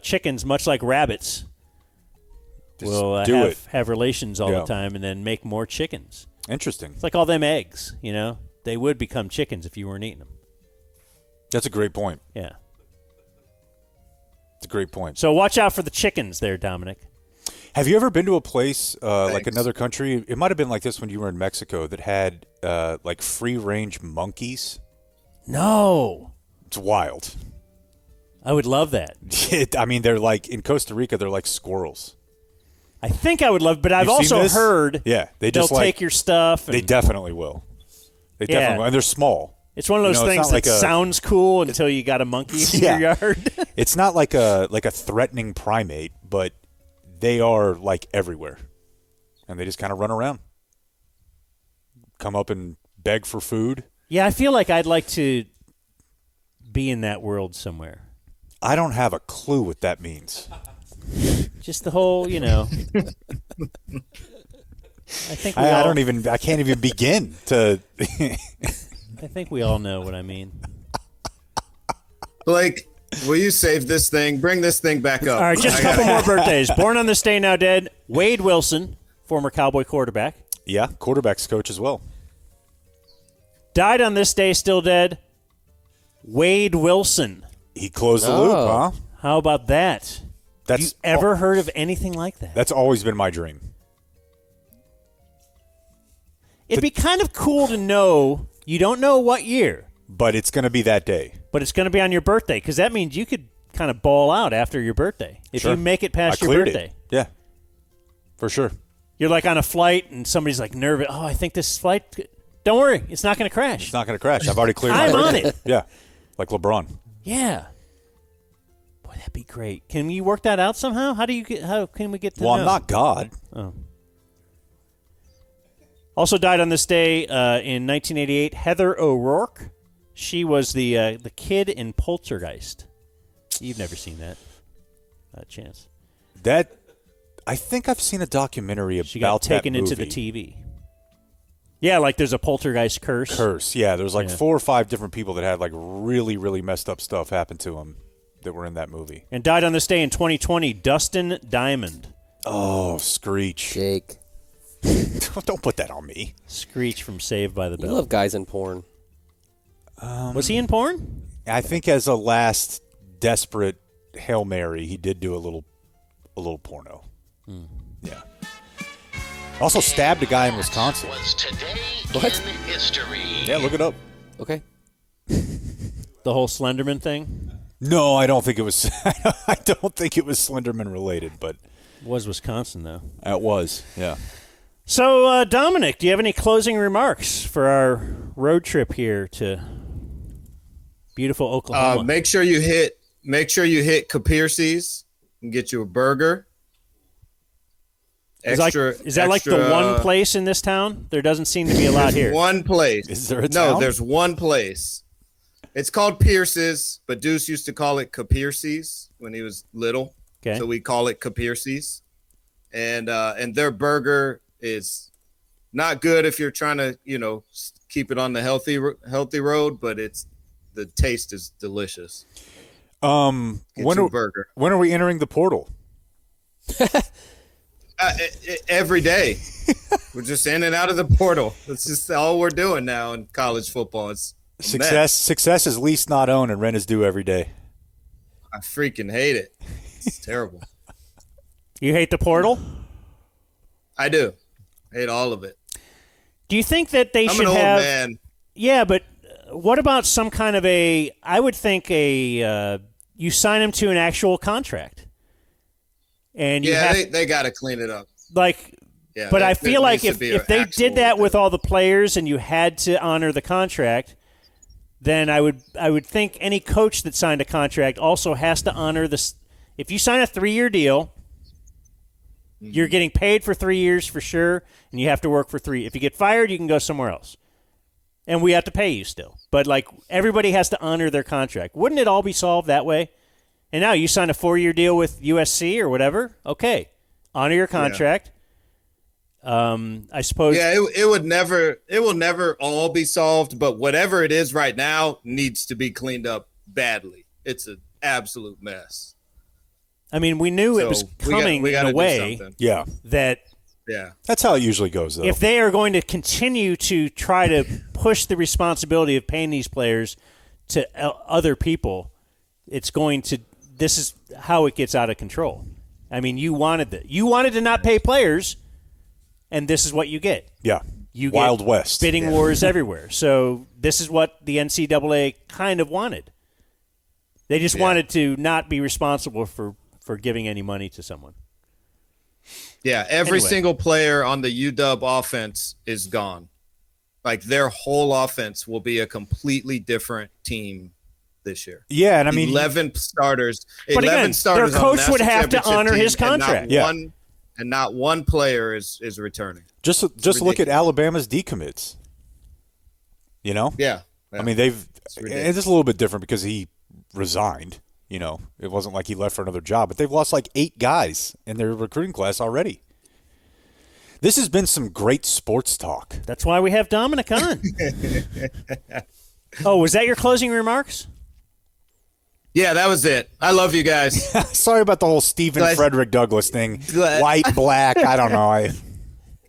C: chickens, much like rabbits, will have relations all the time and then make more chickens.
E: Interesting.
C: It's like all them eggs, They would become chickens if you weren't eating them.
E: That's a great point.
C: Yeah.
E: It's a great point.
C: So watch out for the chickens there, Dominic.
E: Have you ever been to a place like another country? It might have been like this when you were in Mexico that had like free-range monkeys.
C: No.
E: It's wild.
C: I would love that.
E: They're like, in Costa Rica, they're like squirrels.
C: I think I would love, but I've also heard
E: they'll
C: take your stuff.
E: They definitely will. They definitely will. And they're small.
C: It's one of those things that sounds cool until you got a monkey in your yard.
E: It's not like a threatening primate, but they are like everywhere. And they just kind of run around. Come up and beg for food.
C: Yeah, I feel like I'd like to be in that world somewhere.
E: I don't have a clue what that means.
C: Just the whole, I think
E: I can't even begin to.
C: I think we all know what I mean.
R: Blake, will you save this thing? Bring this thing back up.
C: All right, just a couple more birthdays. Born on this day, now dead, Wade Wilson, former Cowboy quarterback.
E: Yeah, quarterback's coach as well.
C: Died on this day, still dead, Wade Wilson.
E: He closed the loop, huh?
C: How about that? Have you ever heard of anything like that?
E: That's always been my dream.
C: It'd be kind of cool to know. You don't know what year.
E: But it's going to be that day.
C: But it's going to be on your birthday, because that means you could kind of ball out after your birthday. If you make it past your birthday.
E: Yeah, for sure.
C: You're like on a flight, and somebody's like nervous. Oh, I think this flight... Don't worry. It's not going to crash.
E: It's not going to crash. I've already cleared my
C: I'm
E: birthday.
C: on it.
E: Yeah, like LeBron.
C: Yeah. Boy, that'd be great. Can you work that out somehow? How can we get to know?
E: Well, I'm not God.
C: Oh. Also died on this day in 1988, Heather O'Rourke. She was the kid in Poltergeist. You've never seen that. Not a chance.
E: I think I've seen a documentary about
C: she got taken
E: that movie.
C: into the TV. Yeah, like there's a poltergeist curse.
E: Yeah. There's like 4 or 5 different people that had like really, really messed up stuff happen to them that were in that movie.
C: And died on this day in 2020, Dustin Diamond.
E: Oh, Screech.
D: Jake.
E: Don't put that on me.
C: Screech from Saved by the Bell.
D: You love guys in porn.
C: Was he in porn?
E: I think as a last desperate Hail Mary, he did do a little porno. Yeah. Also stabbed a guy in Wisconsin.
P: Was today
D: What?
P: in history?
E: Yeah, look it up.
D: Okay.
C: The whole Slenderman thing?
E: No, I don't think it was. I don't think it was Slenderman related, but
C: It was Wisconsin, though.
E: it was. Yeah.
C: So, Dominic, do you have any closing remarks for our road trip here to beautiful Oklahoma?
R: Make sure you hit Capierce's and get you a burger.
C: Is that like the one place in this town? There doesn't seem to be a lot here.
R: One place.
E: Is there a
R: No,
E: town?
R: there's one place. It's called Pierce's, but Deuce used to call it Capierce's when he was little.
C: Okay.
R: So we call it Capierce's. And their burger is not good if you're trying to, keep it on the healthy road, but the taste is delicious.
E: When are we entering the portal?
R: Every day. We're just in and out of the portal. That's just all we're doing now in college football. It's
E: Success is lease not own, and rent is due every day.
R: I freaking hate it. It's terrible.
C: You hate the portal?
R: I do. I hate all of it.
C: Do you think that they
R: I'm
C: should
R: an old
C: have?
R: man.
C: Yeah, but what about some kind of I would think you sign them to an actual contract, and
R: they got to clean it up.
C: Yeah, but I feel like if they did that with all the players and you had to honor the contract, then I would think any coach that signed a contract also has to honor this. If you sign a 3-year deal, you're getting paid for 3 years for sure, and you have to work for 3. If you get fired, you can go somewhere else, and we have to pay you still. But everybody has to honor their contract. Wouldn't it all be solved that way? And now you sign a 4-year deal with USC or whatever. Okay, honor your contract. I suppose.
R: Yeah, it will never all be solved, but whatever it is right now needs to be cleaned up badly. It's an absolute mess.
C: I mean, we knew it was coming in a way.
E: Yeah. That's how it usually goes, though.
C: If they are going to continue to try to push the responsibility of paying these players to other people, this is how it gets out of control. I mean, you wanted to not pay players, and this is what you get.
E: Yeah.
C: You
E: Wild
C: get
E: West.
C: bidding wars everywhere. So this is what the NCAA kind of wanted. They just wanted to not be responsible for giving any money to someone.
R: Yeah, every single player on the UW offense is gone. Their whole offense will be a completely different team this year.
E: Yeah, and I mean
R: 11 starters.
C: But
R: 11
C: again,
R: starters
C: their
R: on the
C: coach would
R: national
C: have to
R: championship
C: honor
R: team,
C: his contract.
R: And not one player is returning.
E: Just look at Alabama's decommits.
R: Yeah.
E: I mean, it's a little bit different because he resigned. It wasn't like he left for another job, but they've lost 8 guys in their recruiting class already. This has been some great sports talk.
C: That's why we have Dominic on. Oh, was that your closing remarks?
R: Yeah, that was it. I love you guys.
E: Sorry about the whole Stephen Frederick Douglass thing. White, black, I don't know. I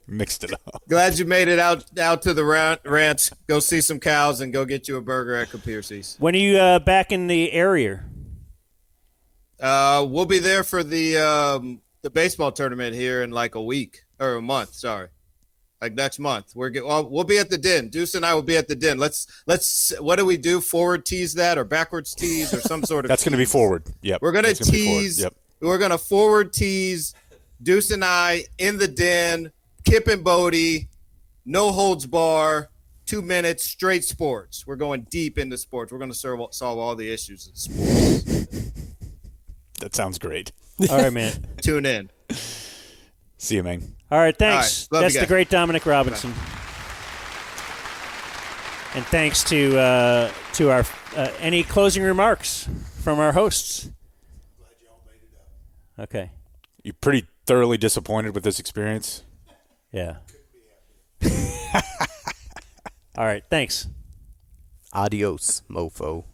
E: mixed it up.
R: Glad you made it out to the ranch. Go see some cows and go get you a burger at Capierce's.
C: When are you back in the area?
R: We'll be there for the baseball tournament here in a week or a month. Sorry, next month. We'll be at the Den. Deuce and I will be at the Den. Let's. What do we do? Forward tease that or backwards tease or some sort of.
E: That's going to be forward. Yep.
R: We're going to tease. Yep. We're going to forward tease Deuce and I in the Den. Kip and Bodie, no holds bar, 2 minutes straight sports. We're going deep into sports. We're going to solve all the issues in sports.
E: That sounds great.
C: All right, man.
R: Tune in.
E: See you, man.
C: All right, thanks.
R: All right, love
C: That's
R: you
C: the
R: guys.
C: great Dominic Robinson. And thanks to our any closing remarks from our hosts. Okay.
E: You pretty thoroughly disappointed with this experience?
C: Yeah. All right, thanks.
O: Adios, mofo.